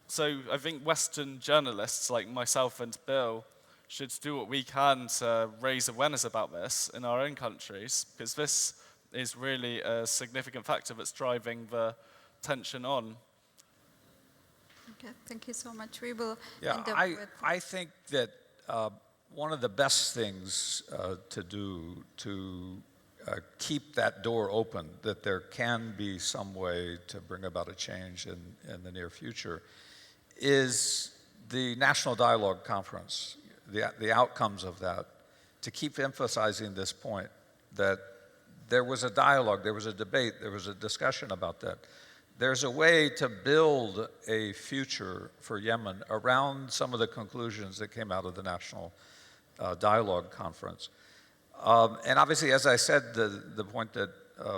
so I think Western journalists like myself and Bill should do what we can to raise awareness about this in our own countries, because this is really a significant factor that's driving the tension on. Okay, thank you so much. We will Yeah, end up with... I think that one of the best things to do to keep that door open, that there can be some way to bring about a change in the near future, is the National Dialogue Conference, the outcomes of that, to keep emphasizing this point, that there was a dialogue, there was a debate, there was a discussion about that. There's a way to build a future for Yemen around some of the conclusions that came out of the National Dialogue Conference. And obviously, as I said, the point that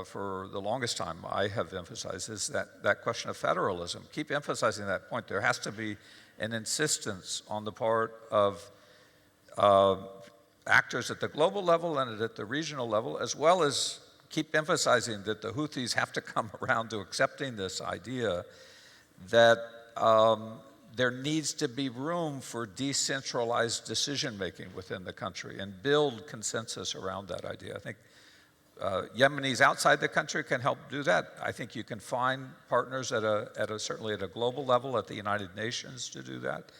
for the longest time I have emphasized is that question of federalism. Keep emphasizing that point. There has to be an insistence on the part of actors at the global level and at the regional level, as well as keep emphasizing that the Houthis have to come around to accepting this idea that there needs to be room for decentralized decision-making within the country and build consensus around that idea. I think Yemenis outside the country can help do that. I think you can find partners certainly at a global level, at the United Nations, to do that.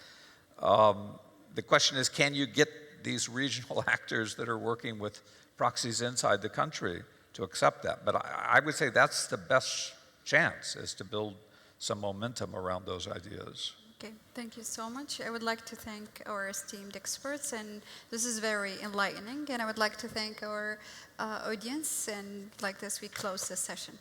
The question is, can you get these regional actors that are working with proxies inside the country to accept that? But I would say that's the best chance, is to build some momentum around those ideas. Okay, thank you so much. I would like to thank our esteemed experts, and this is very enlightening, and I would like to thank our audience, and like this we close this session.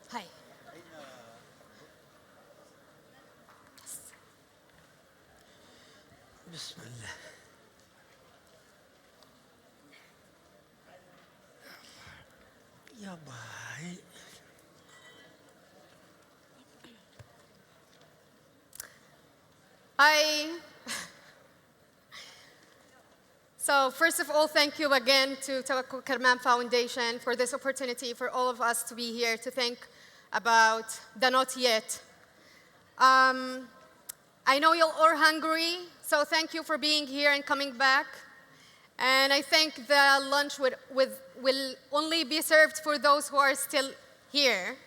Hi. Bismillah. Ya bhai. Hi. So first of all, thank you again to Tawakkul Karman Foundation for this opportunity for all of us to be here to think about the not yet. I know you're all hungry, so thank you for being here and coming back. And I think the lunch will only be served for those who are still here,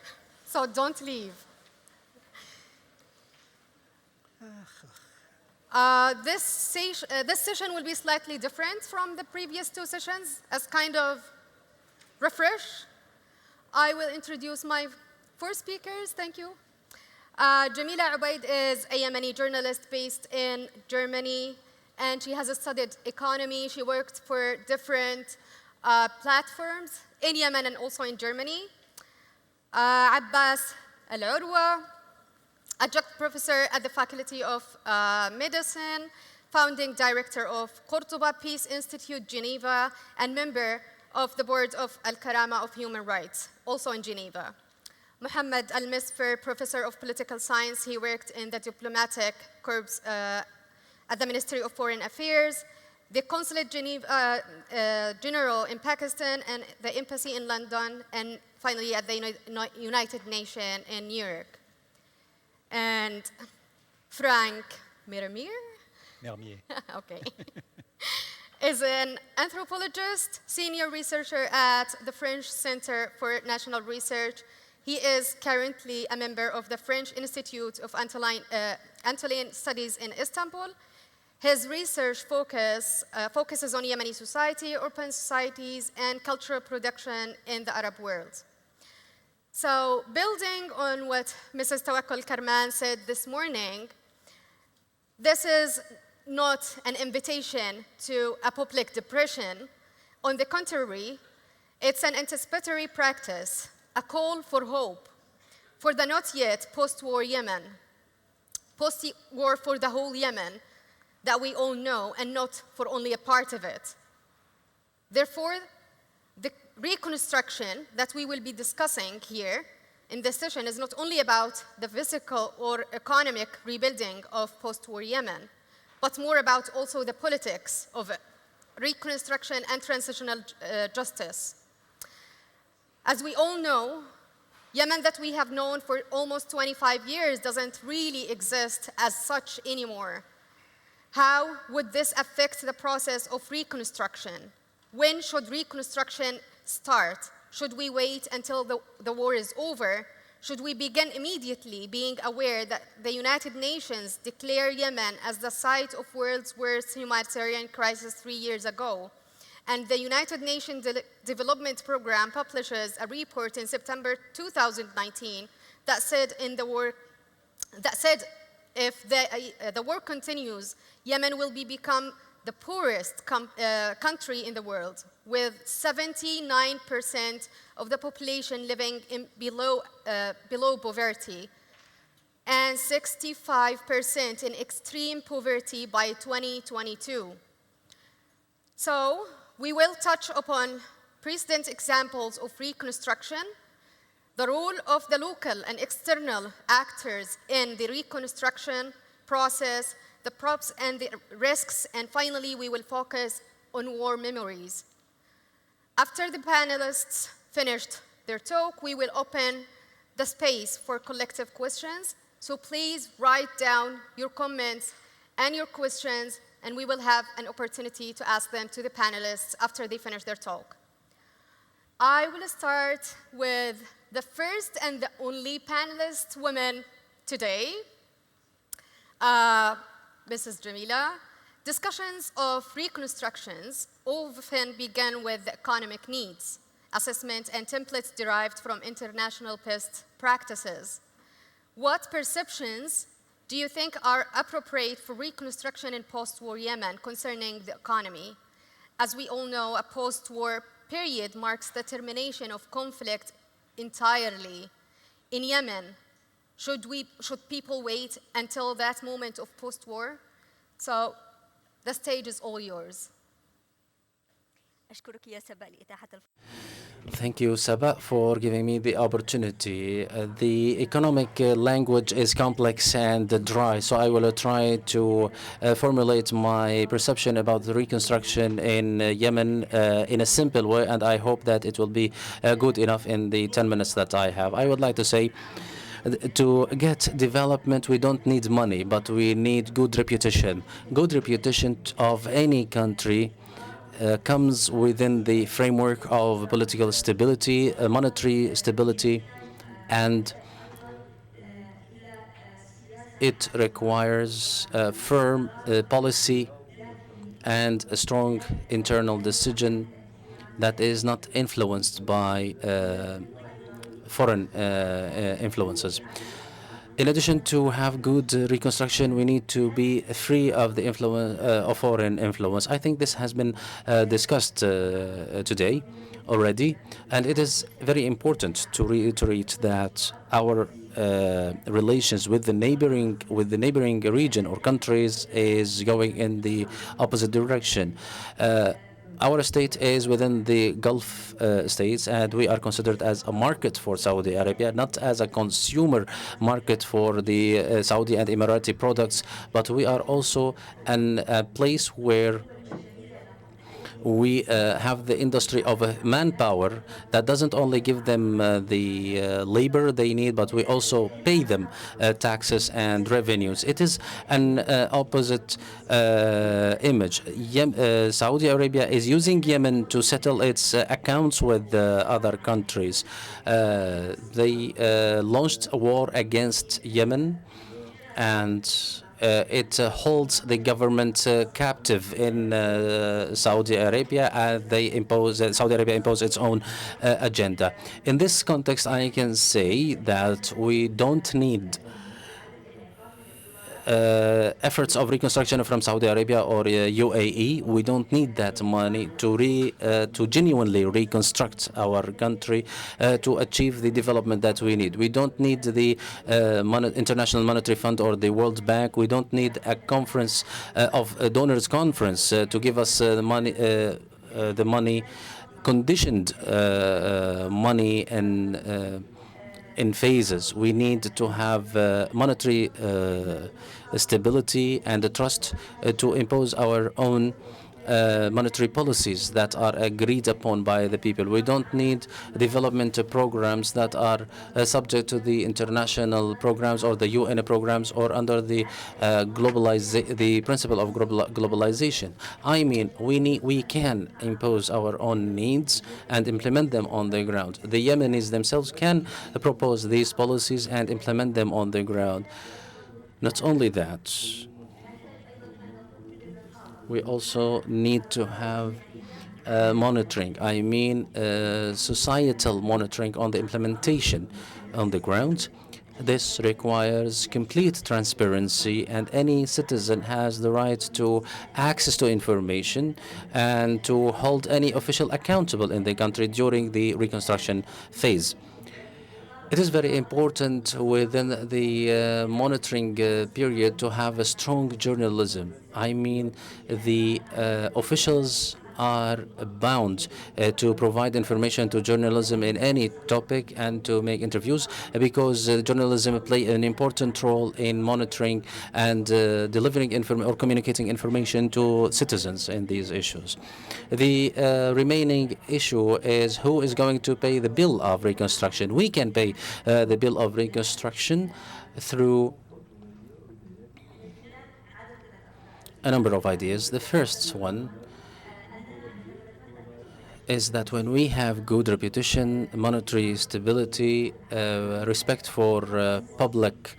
so don't leave. This session will be slightly different from the previous two sessions as kind of refresh. I will introduce my four speakers. Thank you. Jamila Ubaid is a Yemeni journalist based in Germany, and she has studied economy. She worked for different platforms in Yemen and also in Germany. Abbas Al-Urwa, adjunct professor at the Faculty of Medicine, founding director of Cordoba Peace Institute, Geneva, and member of the board of Al-Karama of Human Rights, also in Geneva. Mohammed Al-Misfer, professor of political science. He worked in the diplomatic corps at the Ministry of Foreign Affairs, the Consulate General in Pakistan, and the Embassy in London, and finally at the United Nations in New York. And Frank Mermier? Mermier. Okay. Is an anthropologist, senior researcher at the French Center for National Research. He is currently a member of the French Institute of Anatolian Studies in Istanbul. His research focuses on Yemeni society, urban societies, and cultural production in the Arab world. So building on what Mrs. Tawakkol Karman said this morning, this is not an invitation to a public depression. On the contrary, it's an anticipatory practice, a call for hope for the not yet post-war Yemen, post-war for the whole Yemen that we all know and not for only a part of it. Therefore, the reconstruction that we will be discussing here in this session is not only about the physical or economic rebuilding of post-war Yemen, but more about also the politics of reconstruction and transitional justice. As we all know, Yemen that we have known for almost 25 years doesn't really exist as such anymore. How would this affect the process of reconstruction? When should reconstruction start? Should we wait until the war is over? Should we begin immediately, being aware that the United Nations declared Yemen as the site of world's worst humanitarian crisis 3 years ago? And the United Nations Development Program publishes a report in September 2019 that said if the war continues, Yemen will become the poorest country in the world, with 79% of the population living below poverty and 65% in extreme poverty by 2022. So we will touch upon precedent examples of reconstruction, the role of the local and external actors in the reconstruction process, the props and the risks, and finally we will focus on war memories. After the panelists finished their talk, we will open the space for collective questions. So please write down your comments and your questions, and we will have an opportunity to ask them to the panelists after they finish their talk. I will start with the first and the only panelist woman today, Mrs. Jamila. Discussions of reconstructions often begin with the economic needs, assessment, and templates derived from international best practices. What perceptions do you think are appropriate for reconstruction in post-war Yemen concerning the economy? As we all know, a post-war period marks the termination of conflict entirely. In Yemen, should people wait until that moment of post-war? So the stage is all yours. Thank you, Saba, for giving me the opportunity. The economic language is complex and dry, so I will try to formulate my perception about the reconstruction in Yemen in a simple way, and I hope that it will be good enough in the 10 minutes that I have. I would like to say, to get development, we don't need money, but we need good reputation. Good reputation of any country comes within the framework of political stability, monetary stability, and it requires a firm policy and a strong internal decision that is not influenced by foreign influences. In addition to have good reconstruction, we need to be free of the influence of foreign influence. I think this has been discussed today already, and it is very important to reiterate that our relations with the neighboring region or countries is going in the opposite direction. Our state is within the Gulf states, and we are considered as a market for Saudi Arabia, not as a consumer market for the Saudi and Emirati products, but we are also a place where we have the industry of manpower that doesn't only give them the labor they need, but we also pay them taxes and revenues. It is an opposite image. Saudi Arabia is using Yemen to settle its accounts with other countries. They launched a war against Yemen, and it holds the government captive in Saudi Arabia, and Saudi Arabia imposes its own agenda. In this context, I can say that we don't need efforts of reconstruction from Saudi Arabia or UAE. We don't need that money to genuinely reconstruct our country to achieve the development that we need. We don't need the International Monetary Fund or the World Bank. We don't need a conference of a donors conference to give us the money, conditioned money in phases. We need to have monetary stability and a trust to impose our own monetary policies that are agreed upon by the people. We don't need development programs that are subject to the international programs or the UN programs or under the principle of globalization. I mean, we can impose our own needs and implement them on the ground. The Yemenis themselves can propose these policies and implement them on the ground. Not only that, we also need to have monitoring. I mean, societal monitoring on the implementation on the ground. This requires complete transparency, and any citizen has the right to access to information and to hold any official accountable in the country during the reconstruction phase. It is very important within the monitoring period to have a strong journalism. I mean, the officials are bound to provide information to journalism in any topic and to make interviews, because journalism play an important role in monitoring and delivering or communicating information to citizens in these issues. The remaining issue is who is going to pay the bill of reconstruction. We can pay the bill of reconstruction through a number of ideas. The first one is that when we have good reputation, monetary stability, respect for public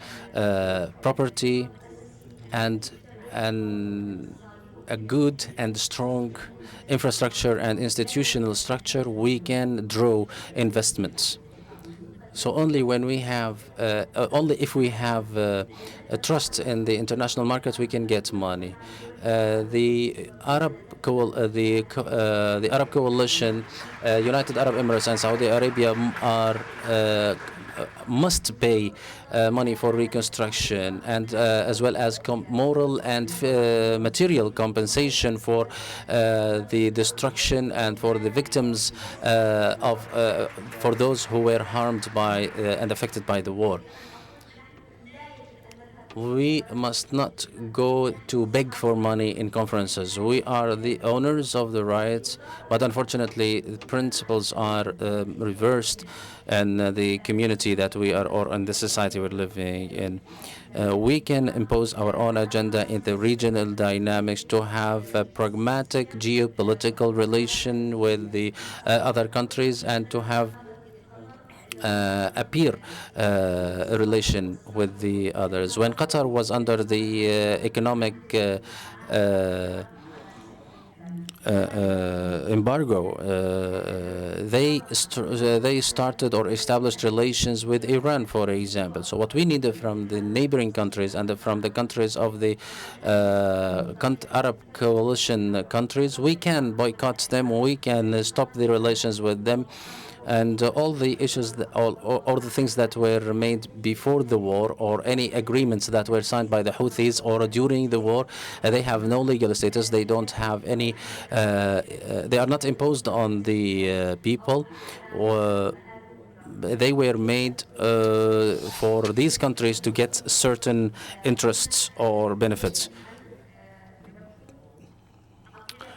property, and a good and strong infrastructure and institutional structure, we can draw investments. So only when we have, only if we have a trust in the international market, we can get money. The Arab coalition, United Arab Emirates and Saudi Arabia must pay money for reconstruction, and as well as moral and material compensation for the destruction and for the victims for those who were harmed by and affected by the war. We must not go to beg for money in conferences. We are the owners of the rights, but unfortunately, the principles are reversed in the community that we are, or in the society we're living in. We can impose our own agenda in the regional dynamics to have a pragmatic geopolitical relation with the other countries, and to have a peer relation with the others. When Qatar was under the economic embargo, they started or established relations with Iran, for example. So what we need from the neighboring countries and from the countries of the Arab coalition countries, we can boycott them, we can stop the relations with them. And all the issues, all the things that were made before the war, or any agreements that were signed by the Houthis or during the war, they have no legal status. They don't have any. They are not imposed on the people. They were made for these countries to get certain interests or benefits.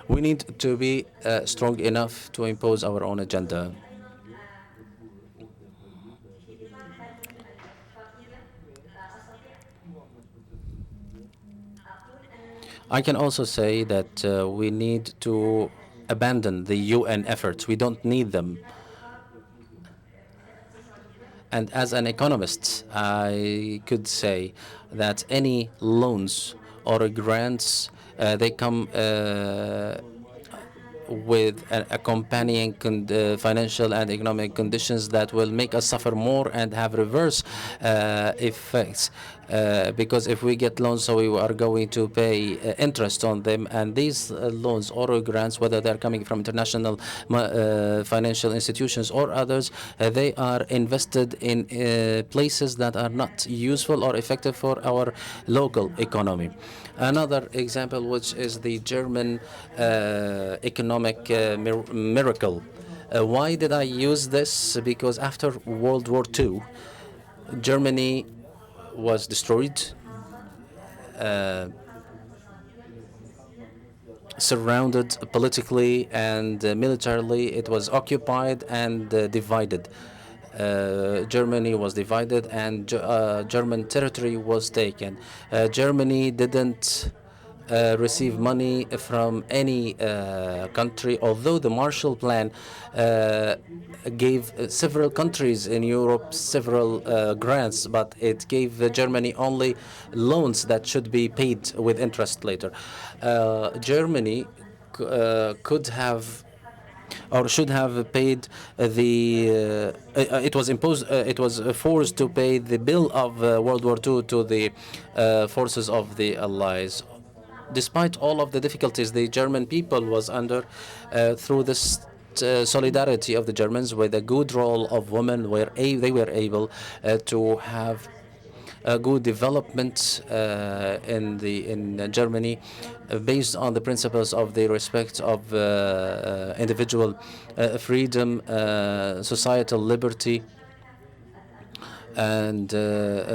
We need to be strong enough to impose our own agenda. I can also say that we need to abandon the UN efforts. We don't need them. And as an economist, I could say that any loans or grants, they come with accompanying financial and economic conditions that will make us suffer more and have reverse effects. Because if we get loans, so we are going to pay interest on them, and these loans or grants, whether they're coming from international financial institutions or others, they are invested in places that are not useful or effective for our local economy. Another example, which is the German economic miracle. Why did I use this? Because after World War II, Germany was destroyed, surrounded politically and militarily. It was occupied and divided. Germany was divided, and German territory was taken. Germany didn't receive money from any country, although the Marshall Plan gave several countries in Europe several grants, but it gave Germany only loans that should be paid with interest later. Germany could have or should have paid the. It was imposed. It was forced to pay the bill of World War II to the forces of the Allies. Despite all of the difficulties the German people was under, through this solidarity of the Germans with a good role of women, where they were able to have a good development in Germany, based on the principles of the respect of individual freedom, societal liberty, and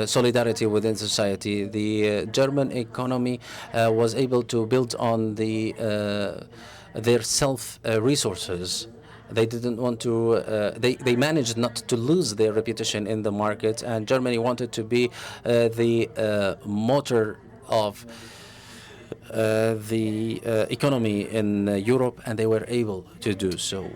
solidarity within society. The German economy was able to build on their self resources. They didn't want to. They managed not to lose their reputation in the market, and Germany wanted to be the motor of the economy in Europe, and they were able to do so.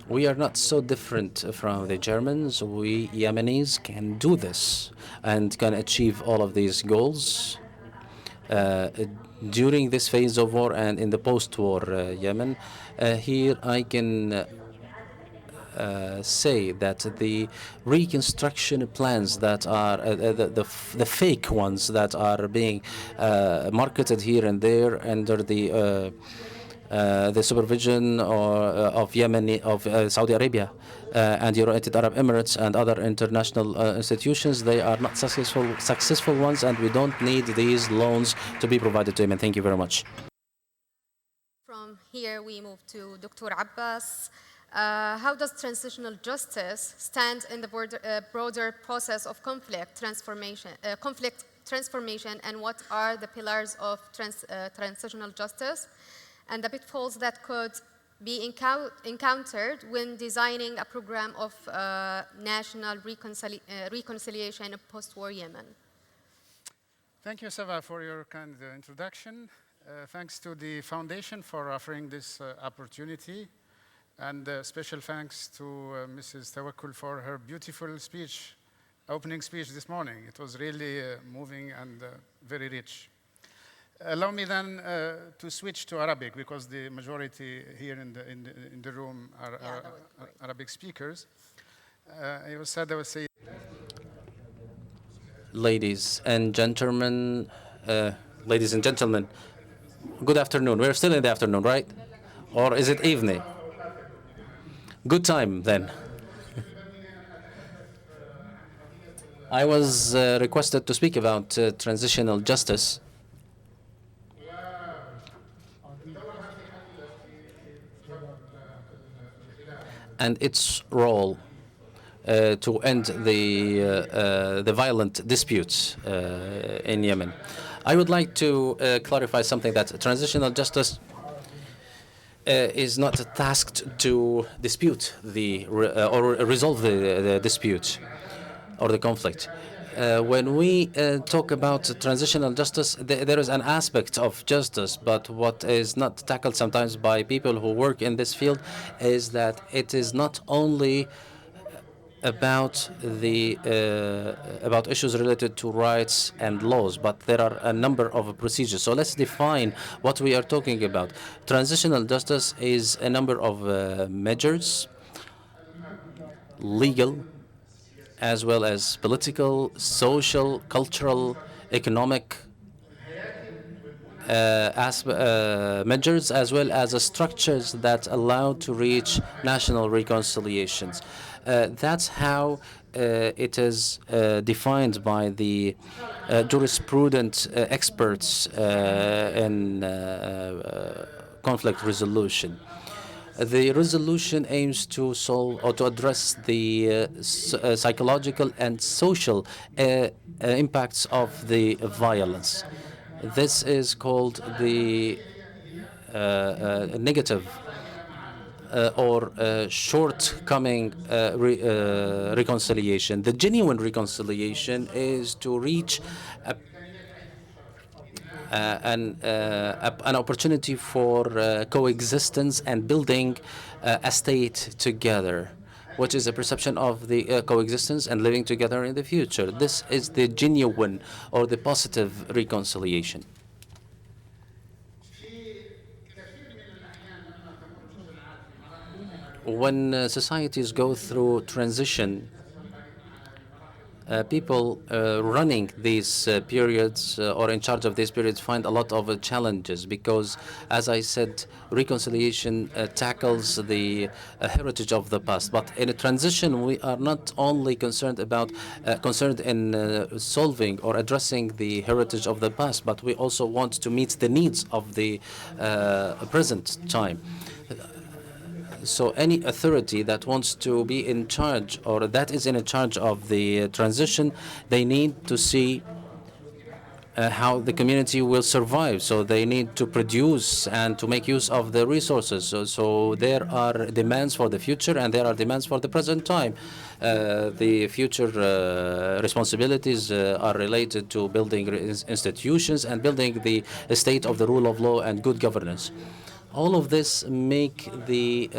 We are not so different from the Germans. We Yemenis can do this and can achieve all of these goals. During this phase of war and in the post-war Yemen, here I can say that the reconstruction plans that are the fake ones that are being marketed here and there under the supervision of Yemen, of Saudi Arabia, and United Arab Emirates and other international institutions, they are not successful ones, and we don't need these loans to be provided to Yemen. Thank you very much. From here, we move to Dr. Abbas. How does transitional justice stand in the broader process of conflict transformation, and what are the pillars of transitional justice and the pitfalls that could be encountered when designing a program of national reconciliation of post-war Yemen? Thank you, Sava, for your kind introduction. Thanks to the Foundation for offering this opportunity. And special thanks to Mrs. Tawakkul for her beautiful speech, opening speech this morning. It was really moving and very rich. Allow me then to switch to Arabic because the majority here in the room are Arabic speakers. Ladies and gentlemen, good afternoon. We're still in the afternoon, right? Or is it evening? Good time then. I was requested to speak about transitional justice. And its role to end the violent disputes in Yemen. I would like to clarify something, that transitional justice is not tasked to dispute or resolve the dispute or the conflict. When we talk about transitional justice, there is an aspect of justice, but what is not tackled sometimes by people who work in this field is that it is not only about issues related to rights and laws, but there are a number of procedures. So let's define what we are talking about. Transitional justice is a number of measures, legal, as well as political, social, cultural, economic measures, as well as structures that allow to reach national reconciliations. That's how it is defined by the jurisprudent experts in conflict resolution. The resolution aims to solve or to address the psychological and social impacts of the violence. This is called the negative or shortcoming reconciliation. The genuine reconciliation is to reach an opportunity for coexistence and building a state together, which is a perception of the coexistence and living together in the future. This is the genuine or the positive reconciliation. When societies go through transition, people running these periods or in charge of these periods find a lot of challenges because, as I said, reconciliation tackles the heritage of the past. But in a transition, we are not only concerned in solving or addressing the heritage of the past, but we also want to meet the needs of the present time. So any authority that wants to be in charge or that is in charge of the transition, they need to see how the community will survive. So they need to produce and to make use of the resources. So there are demands for the future and there are demands for the present time. The future responsibilities are related to building institutions and building the state of the rule of law and good governance. All of this make the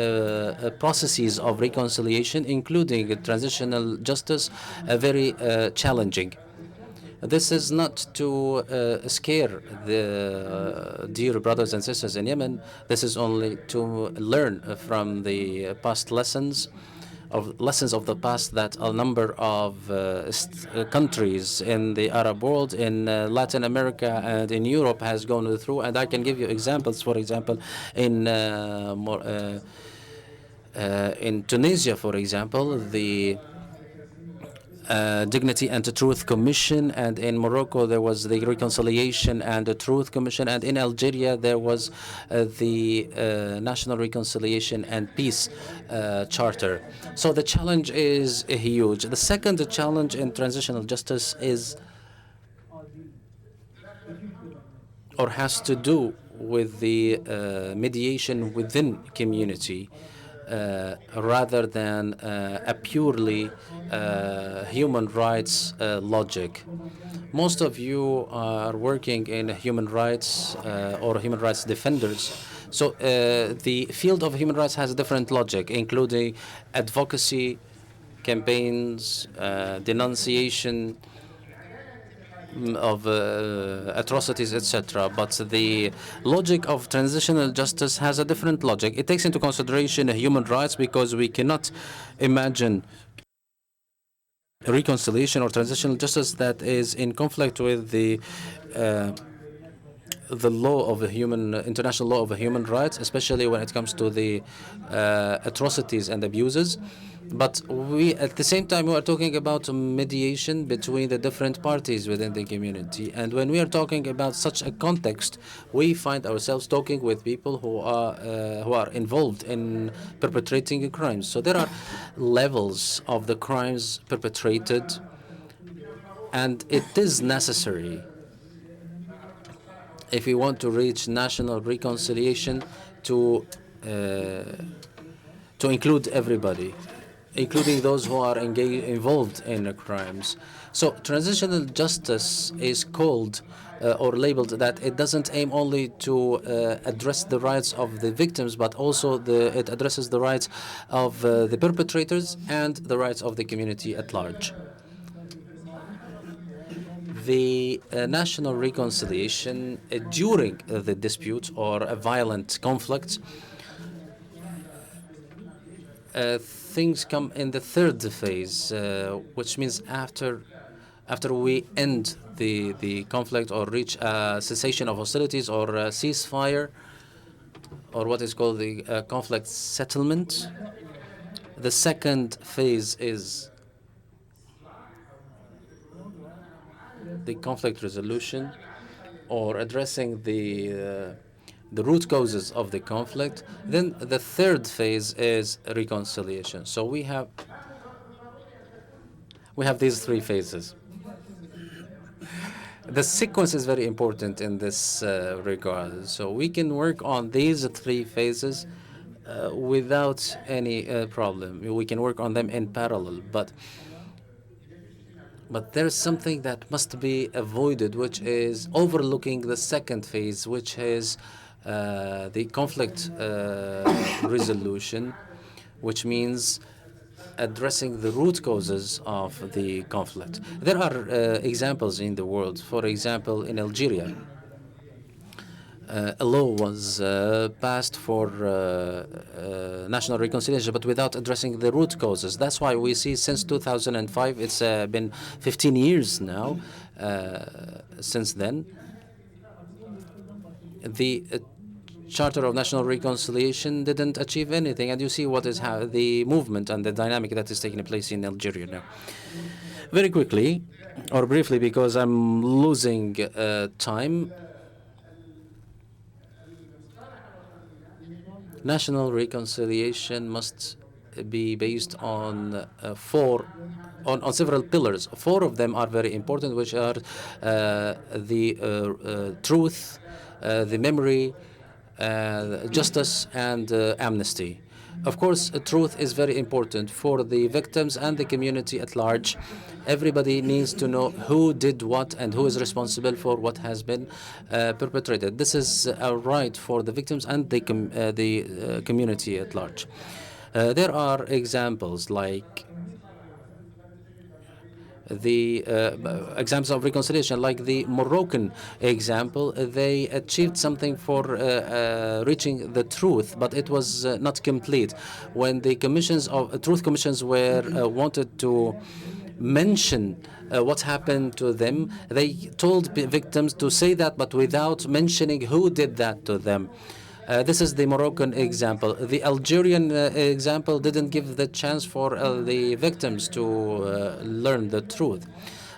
processes of reconciliation, including transitional justice, very challenging. This is not to scare the dear brothers and sisters in Yemen. This is only to learn from the past lessons of the past that a number of countries in the Arab world, in Latin America and in Europe has gone through. And I can give you examples. For example, in Tunisia, for example, the Dignity and the Truth Commission, and in Morocco there was the Reconciliation and the Truth Commission, and in Algeria there was the National Reconciliation and Peace Charter. So the challenge is huge. The second challenge in transitional justice is or has to do with the mediation within community. Rather than a purely human rights logic. Most of you are working in human rights or human rights defenders. So the field of human rights has a different logic, including advocacy, campaigns, denunciation of atrocities, etc. But the logic of transitional justice has a different logic. It takes into consideration human rights because we cannot imagine reconciliation or transitional justice that is in conflict with the law of international law of human rights, especially when it comes to the atrocities and abuses. But we, at the same time, we are talking about mediation between the different parties within the community. And when we are talking about such a context, we find ourselves talking with people who are involved in perpetrating crimes. So there are levels of the crimes perpetrated, and it is necessary, if we want to reach national reconciliation, to include everybody, including those who are involved in crimes. So transitional justice is called or labeled that it doesn't aim only to address the rights of the victims, but also it addresses the rights of the perpetrators and the rights of the community at large. The national reconciliation during the dispute or a violent conflict, things come in the third phase, which means after we end the conflict or reach a cessation of hostilities or a ceasefire, or what is called the conflict settlement. The second phase is the conflict resolution, or addressing the root causes of the conflict. Then the third phase is reconciliation. So we have these three phases. The sequence is very important in this regard. So we can work on these three phases without any problem. We can work on them in parallel, but there's something that must be avoided, which is overlooking the second phase, which is the conflict resolution, which means addressing the root causes of the conflict. There are examples in the world. For example, in Algeria, a law was passed for national reconciliation, but without addressing the root causes. That's why we see since 2005, it's been 15 years now since then, the Charter of National Reconciliation didn't achieve anything. And you see what is the movement and the dynamic that is taking place in Algeria now. Very quickly, or briefly, because I'm losing time, national reconciliation must be based on on several pillars. Four of them are very important, which are the truth, the memory, justice, and amnesty. Of course, truth is very important for the victims and the community at large. Everybody needs to know who did what and who is responsible for what has been perpetrated. This is a right for the victims and the community at large. There are examples like the examples of reconciliation, like the Moroccan example. They achieved something for reaching the truth, but it was not complete. When the truth commissions were wanted to mention what happened to them, they told victims to say that, but without mentioning who did that to them. This is the Moroccan example. The Algerian example didn't give the chance for the victims to learn the truth.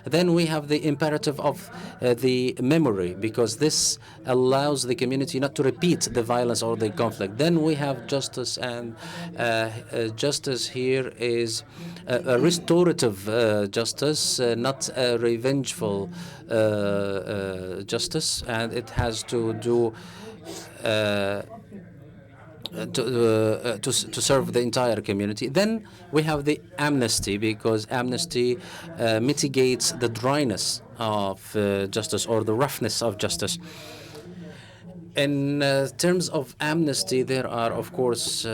Then we have the imperative of the memory, because this allows the community not to repeat the violence or the conflict. Then we have justice, and justice here is a restorative justice, not a revengeful justice, and it has to do to serve the entire community. Then we have the amnesty, because amnesty mitigates the dryness of justice or the roughness of justice. In terms of amnesty, there are, of course,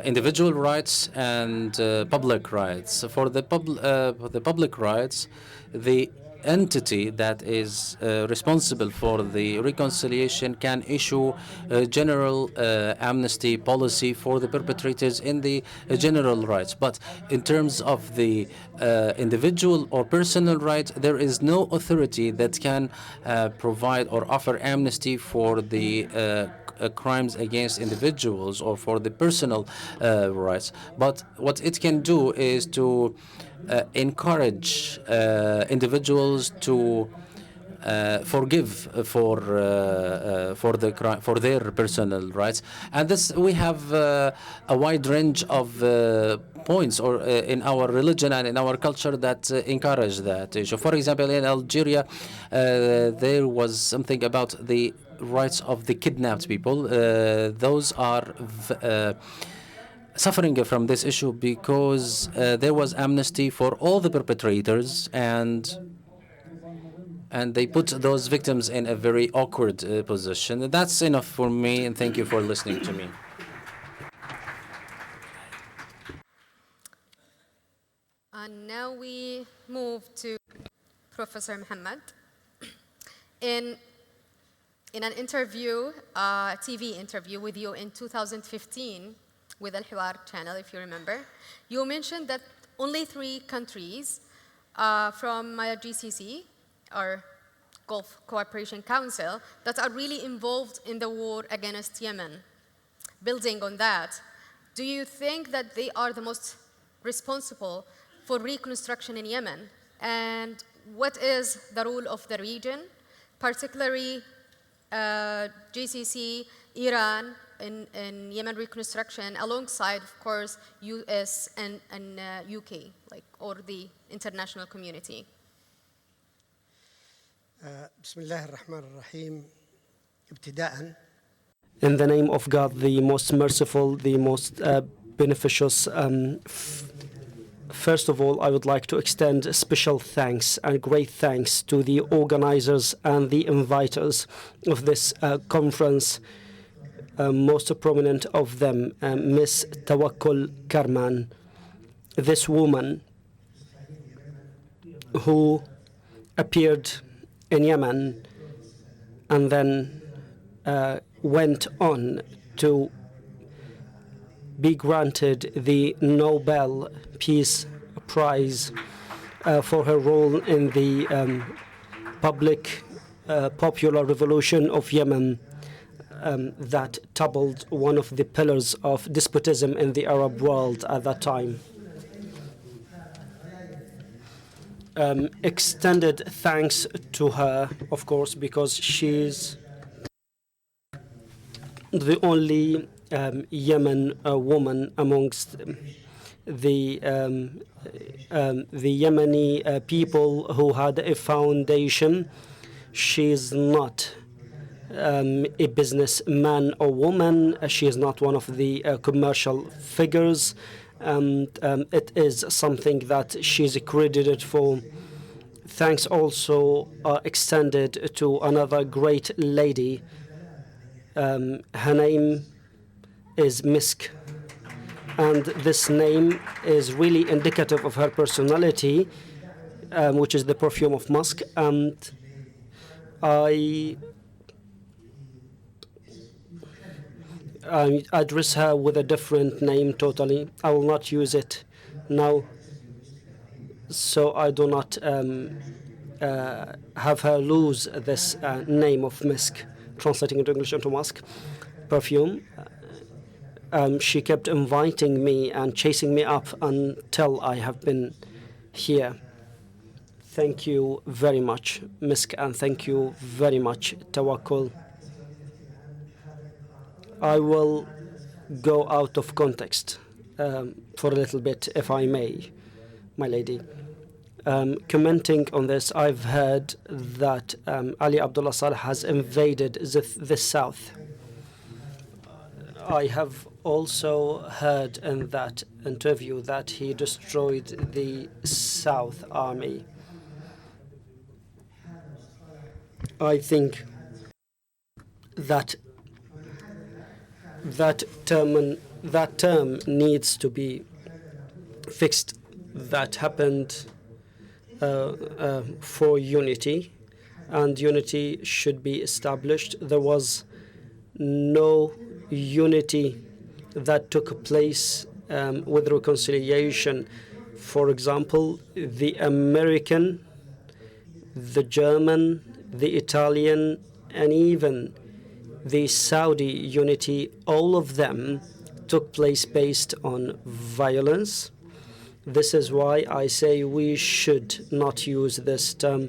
individual rights and public rights. For the public rights, the entity that is responsible for the reconciliation can issue a general amnesty policy for the perpetrators in the general rights. But in terms of the individual or personal rights, there is no authority that can provide or offer amnesty for the crimes against individuals or for the personal rights. But what it can do is to encourage individuals to forgive for their personal rights, and this we have a wide range of points or in our religion and in our culture that encourage that issue. For example, in Algeria, there was something about the rights of the kidnapped people. Those are suffering from this issue because there was amnesty for all the perpetrators, and they put those victims in a very awkward position. That's enough for me, and thank you for listening to me. And now we move to Professor Muhammad. In an interview, a TV interview with you in 2015 with Al Hiwar channel, if you remember, you mentioned that only 3 countries from GCC, or Gulf Cooperation Council, that are really involved in the war against Yemen. Building on that, do you think that they are the most responsible for reconstruction in Yemen? And what is the role of the region, particularly GCC, Iran, in Yemen reconstruction, alongside, of course, US and UK, or the international community? Bismillah ar-Rahman ar-Rahim. ابتداءً. In the name of God, the most merciful, the most beneficious, first of all, I would like to extend special thanks and great thanks to the organizers and the inviters of this conference. Most prominent of them, Miss Tawakkul Karman, this woman who appeared in Yemen and then went on to be granted the Nobel Peace Prize for her role in the popular revolution of Yemen that toppled one of the pillars of despotism in the Arab world at that time. Extended thanks to her, of course, because she's the only Yemen woman amongst the Yemeni people who had a foundation. She's not a businessman or woman. She is not one of the commercial figures. It is something that she's credited for. Thanks also are extended to another great lady. Her name is Misk, and this name is really indicative of her personality, which is the perfume of musk. And I address her with a different name totally. I will not use it now, so I do not have her lose this name of Misk, translating into English into musk, perfume. She kept inviting me and chasing me up until I have been here. Thank you very much, Misk, and thank you very much, Tawakkul. I will go out of context for a little bit, if I may, my lady. Commenting on this, I've heard that Ali Abdullah Saleh has invaded the south. I have also heard in that interview that he destroyed the South Army. I think that that term needs to be fixed. That happened for unity, and unity should be established. There was no unity that took place with reconciliation. For example, the American, the German, the Italian, and even the Saudi unity, all of them took place based on violence. This is why I say we should not use this term.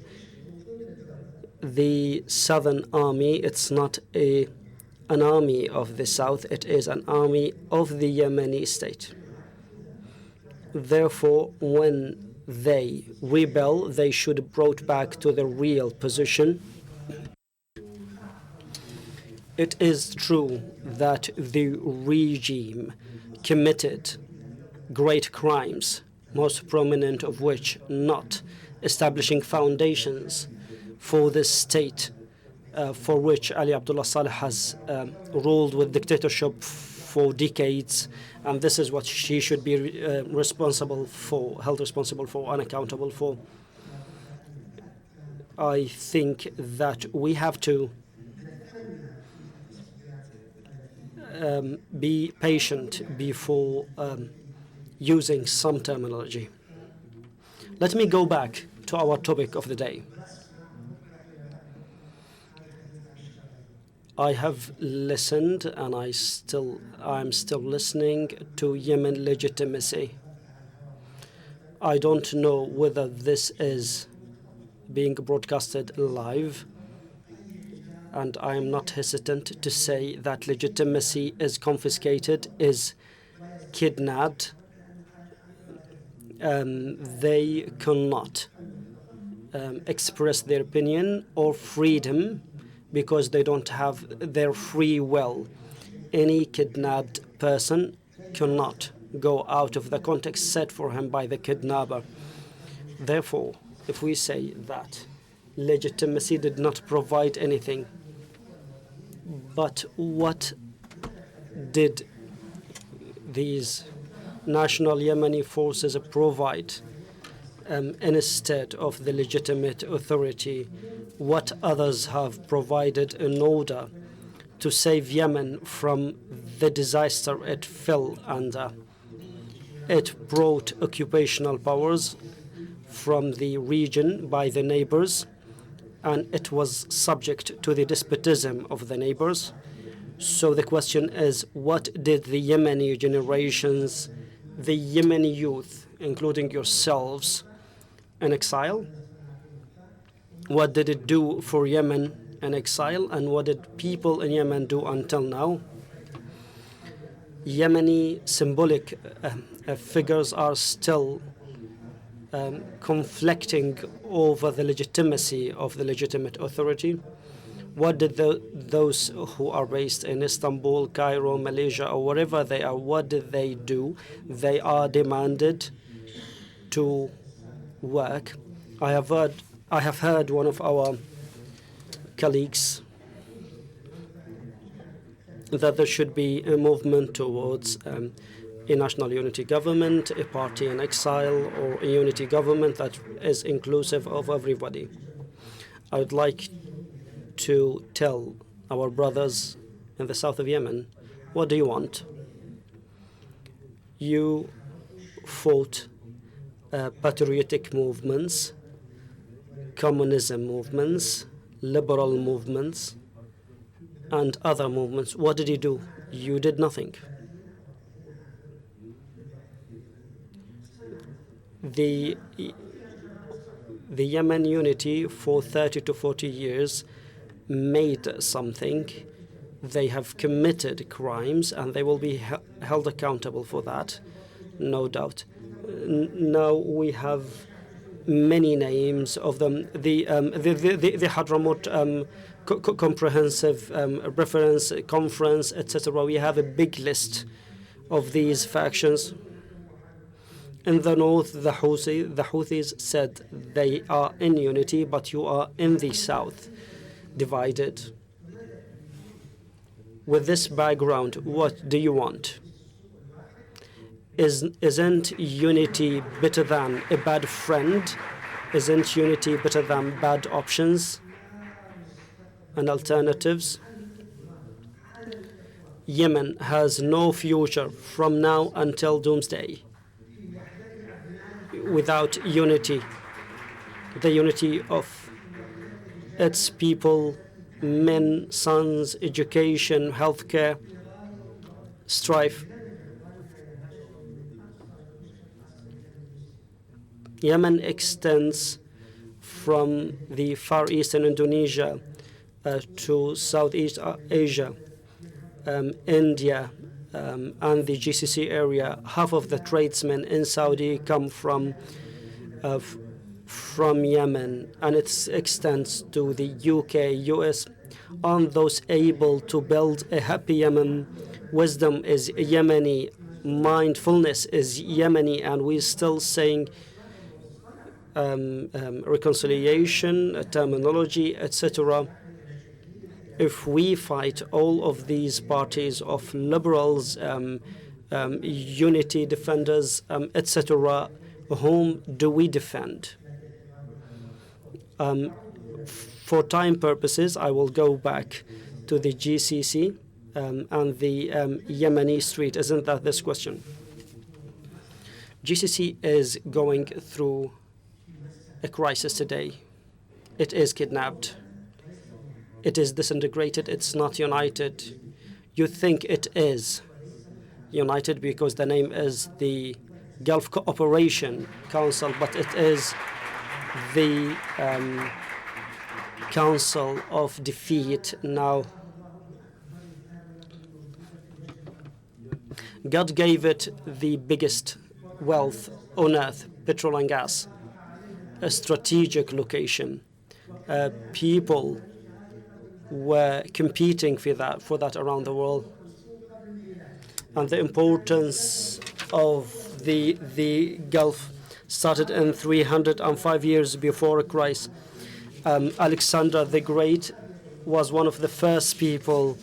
The Southern Army, it's not an army of the South, it is an army of the Yemeni state. Therefore, when they rebel, they should be brought back to the real position. It is true that the regime committed great crimes, most prominent of which not establishing foundations for the state for which Ali Abdullah Saleh has ruled with dictatorship for decades, and this is what she should be responsible for, held responsible for, and accountable for. I think that we have to be patient before using some terminology. Let me go back to our topic of the day. I have listened, and I'm still listening to Yemen legitimacy. I don't know whether this is being broadcasted live, and I am not hesitant to say that legitimacy is confiscated, is kidnapped. They cannot express their opinion or freedom because they don't have their free will. Any kidnapped person cannot go out of the context set for him by the kidnapper. Therefore, if we say that legitimacy did not provide anything, but what did these national Yemeni forces provide instead of the legitimate authority? What others have provided in order to save Yemen from the disaster it fell under? It brought occupational powers from the region by the neighbors, and it was subject to the despotism of the neighbors. So the question is, what did the Yemeni generations, the Yemeni youth, including yourselves, in exile, what did it do for Yemen in exile, and what did people in Yemen do until now? Yemeni symbolic figures are still conflicting over the legitimacy of the legitimate authority. What did those who are based in Istanbul, Cairo, Malaysia, or wherever they are, what did they do? They are demanded to work. I have heard one of our colleagues that there should be a movement towards a national unity government, a party in exile, or a unity government that is inclusive of everybody. I would like to tell our brothers in the south of Yemen, what do you want? You fought patriotic movements, communism movements, liberal movements, and other movements. What did you do? You did nothing. The Yemen unity for 30 to 40 years made something. They have committed crimes, and they will be held accountable for that, no doubt. Now we have many names of them. The Hadramaut Comprehensive Reference Conference, etc. We have a big list of these factions. In the north, the Houthis said they are in unity, but you are in the south, divided. With this background, what do you want? Isn't unity better than a bad friend? Isn't unity better than bad options and alternatives? Yemen has no future from now until doomsday without unity, the unity of its people, men, sons, education, healthcare, strife. Yemen extends from the Far Eastern Indonesia to Southeast Asia, India, and the GCC area. Half of the tradesmen in Saudi come from Yemen, and it extends to the UK, US. On those able to build a happy Yemen, wisdom is Yemeni, mindfulness is Yemeni, and we're still saying reconciliation, terminology, etc. If we fight all of these parties of liberals, unity defenders, etc., whom do we defend? For time purposes, I will go back to the GCC and the Yemeni street. Isn't that this question? GCC is going through a crisis today. It is kidnapped. It is disintegrated. It's not united. You think it is united because the name is the Gulf Cooperation Council, but it is the Council of Defeat now. God gave it the biggest wealth on earth, petrol and gas, a strategic location. People were competing for that around the world. And the importance of the Gulf started in 305 years before Christ. Alexander the Great was one of the first people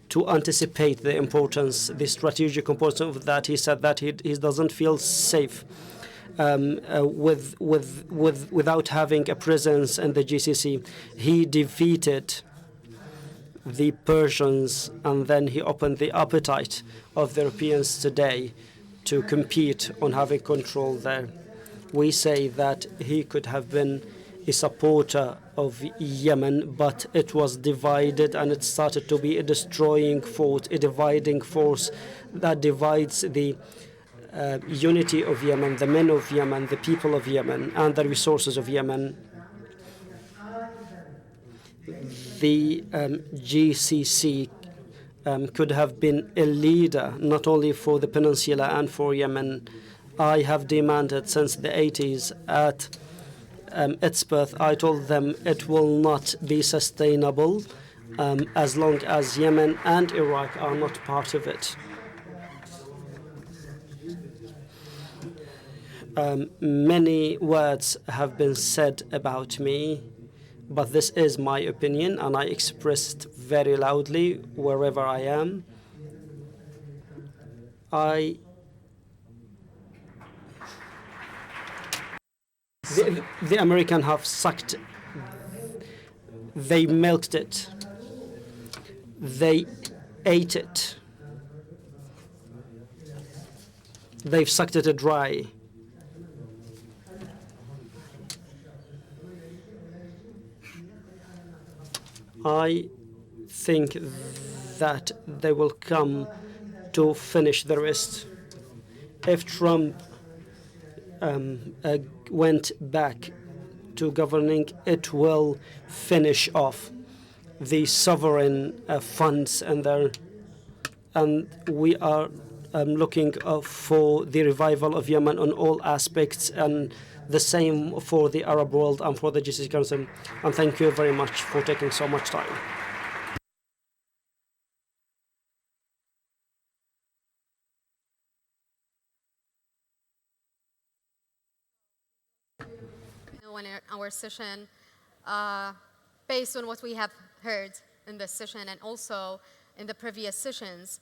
to anticipate the importance, the strategic importance of that. He said that he doesn't feel safe without having a presence in the GCC. He defeated the Persians, and then he opened the appetite of the Europeans today to compete on having control there. We say that he could have been a supporter of Yemen, but it was divided, and it started to be a destroying force, a dividing force that divides the unity of Yemen, the men of Yemen, the people of Yemen, and the resources of Yemen. The GCC could have been a leader, not only for the peninsula and for Yemen. I have demanded since the 80s at its birth. I told them it will not be sustainable as long as Yemen and Iraq are not part of it. Many words have been said about me, but this is my opinion, and I expressed very loudly wherever I am. The American have sucked. They milked it. They ate it. They've sucked it dry. I think that they will come to finish the rest. If Trump went back to governing, it will finish off the sovereign funds and we are looking for the revival of Yemen on all aspects, and the same for the Arab world and for the GCC Council. And thank you very much for taking so much time. In our session, based on what we have heard in this session, and also in the previous sessions.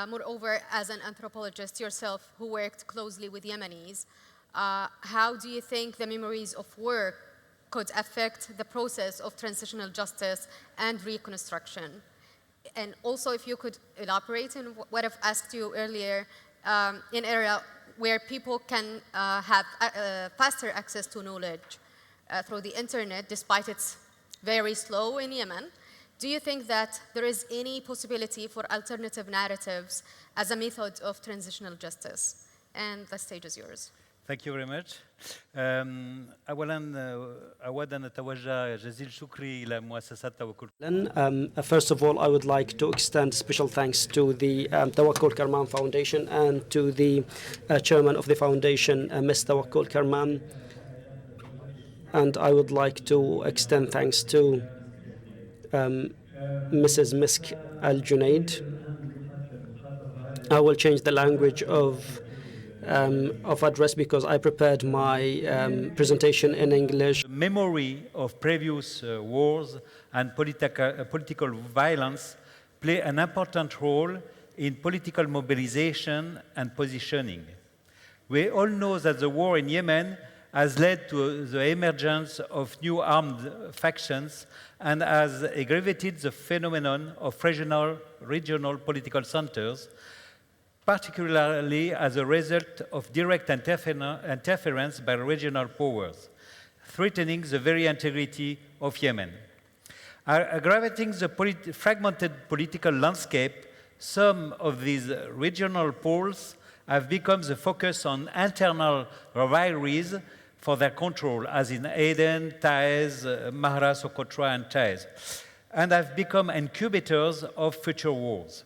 Moreover, as an anthropologist yourself who worked closely with Yemenis, how do you think the memories of war could affect the process of transitional justice and reconstruction? And also, if you could elaborate on what I've asked you earlier, in area where people can have faster access to knowledge through the internet, despite it's very slow in Yemen, do you think that there is any possibility for alternative narratives as a method of transitional justice? And the stage is yours. Thank you very much. أولاً أود أن أتوجه جزيل شكري إلى مؤسسات توكل. First of all, I would like to extend special thanks to the Tawakkul Karman Foundation and to the chairman of the foundation, Ms. Tawakkul Karman. And I would like to extend thanks to Mrs. Misk Al-Junaid. I will change the language of address because I prepared my presentation in English. Memory of previous wars and political violence play an important role in political mobilization and positioning. We all know that the war in Yemen has led to the emergence of new armed factions and has aggravated the phenomenon of regional political centers, particularly as a result of direct interference by regional powers, threatening the very integrity of Yemen. Aggravating the fragmented political landscape, some of these regional poles have become the focus on internal rivalries for their control, as in Aden, Taiz, Mahra, Socotra, and Taiz, and have become incubators of future wars.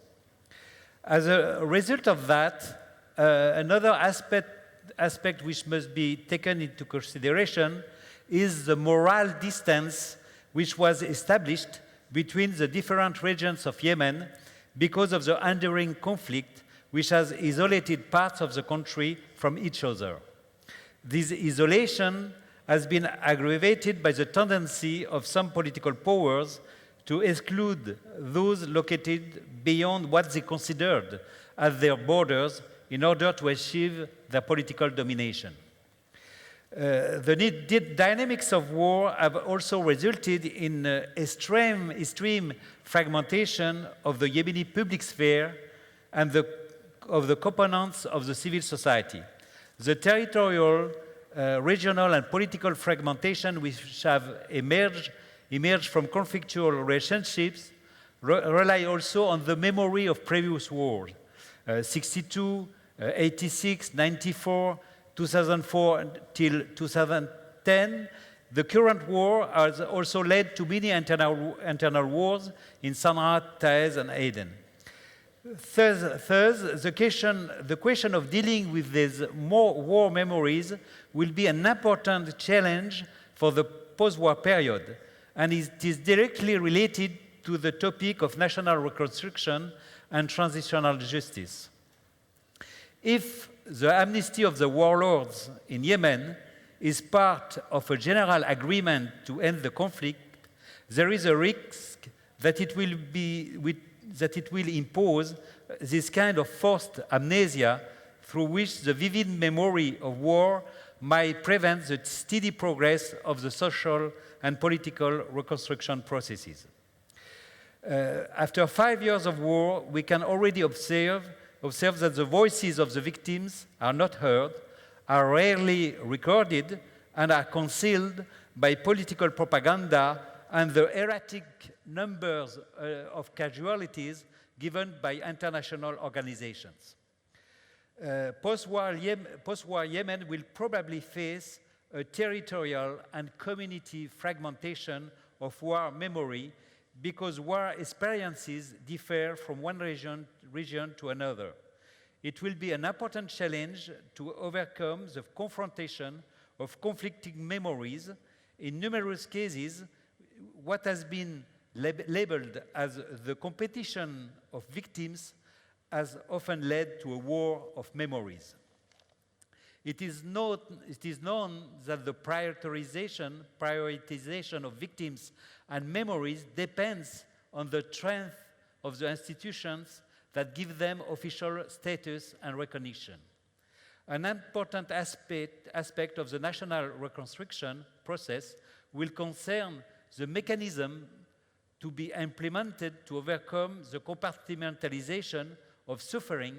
As a result of that, another aspect which must be taken into consideration is the moral distance which was established between the different regions of Yemen because of the enduring conflict which has isolated parts of the country from each other. This isolation has been aggravated by the tendency of some political powers to exclude those located beyond what they considered as their borders in order to achieve their political domination. The dynamics of war have also resulted in extreme fragmentation of the Yemeni public sphere and of the components of the civil society. The territorial, regional, and political fragmentation which have emerged from conflictual relationships rely also on the memory of previous wars, 62, 86, 94, 2004 till 2010. The current war has also led to many internal wars in Sana'a, Taiz, and Aden. Thus, the question of dealing with these war memories will be an important challenge for the post-war period, and it is directly related to the topic of national reconstruction and transitional justice. If the amnesty of the warlords in Yemen is part of a general agreement to end the conflict, there is a risk that it will impose this kind of forced amnesia through which the vivid memory of war might prevent the steady progress of the social and political reconstruction processes. After 5 years of war, we can already observe that the voices of the victims are not heard, are rarely recorded, and are concealed by political propaganda and the erratic numbers of casualties given by international organizations. Post-war Yemen will probably face a territorial and community fragmentation of war memory because war experiences differ from one region to another. It will be an important challenge to overcome the confrontation of conflicting memories. In numerous cases, what has been labeled as the competition of victims has often led to a war of memories. It is known that the prioritization of victims and memories depends on the of the institutions that give them official status and recognition. An important aspect of the national reconstruction process will concern the mechanism to be implemented to overcome the compartmentalization of suffering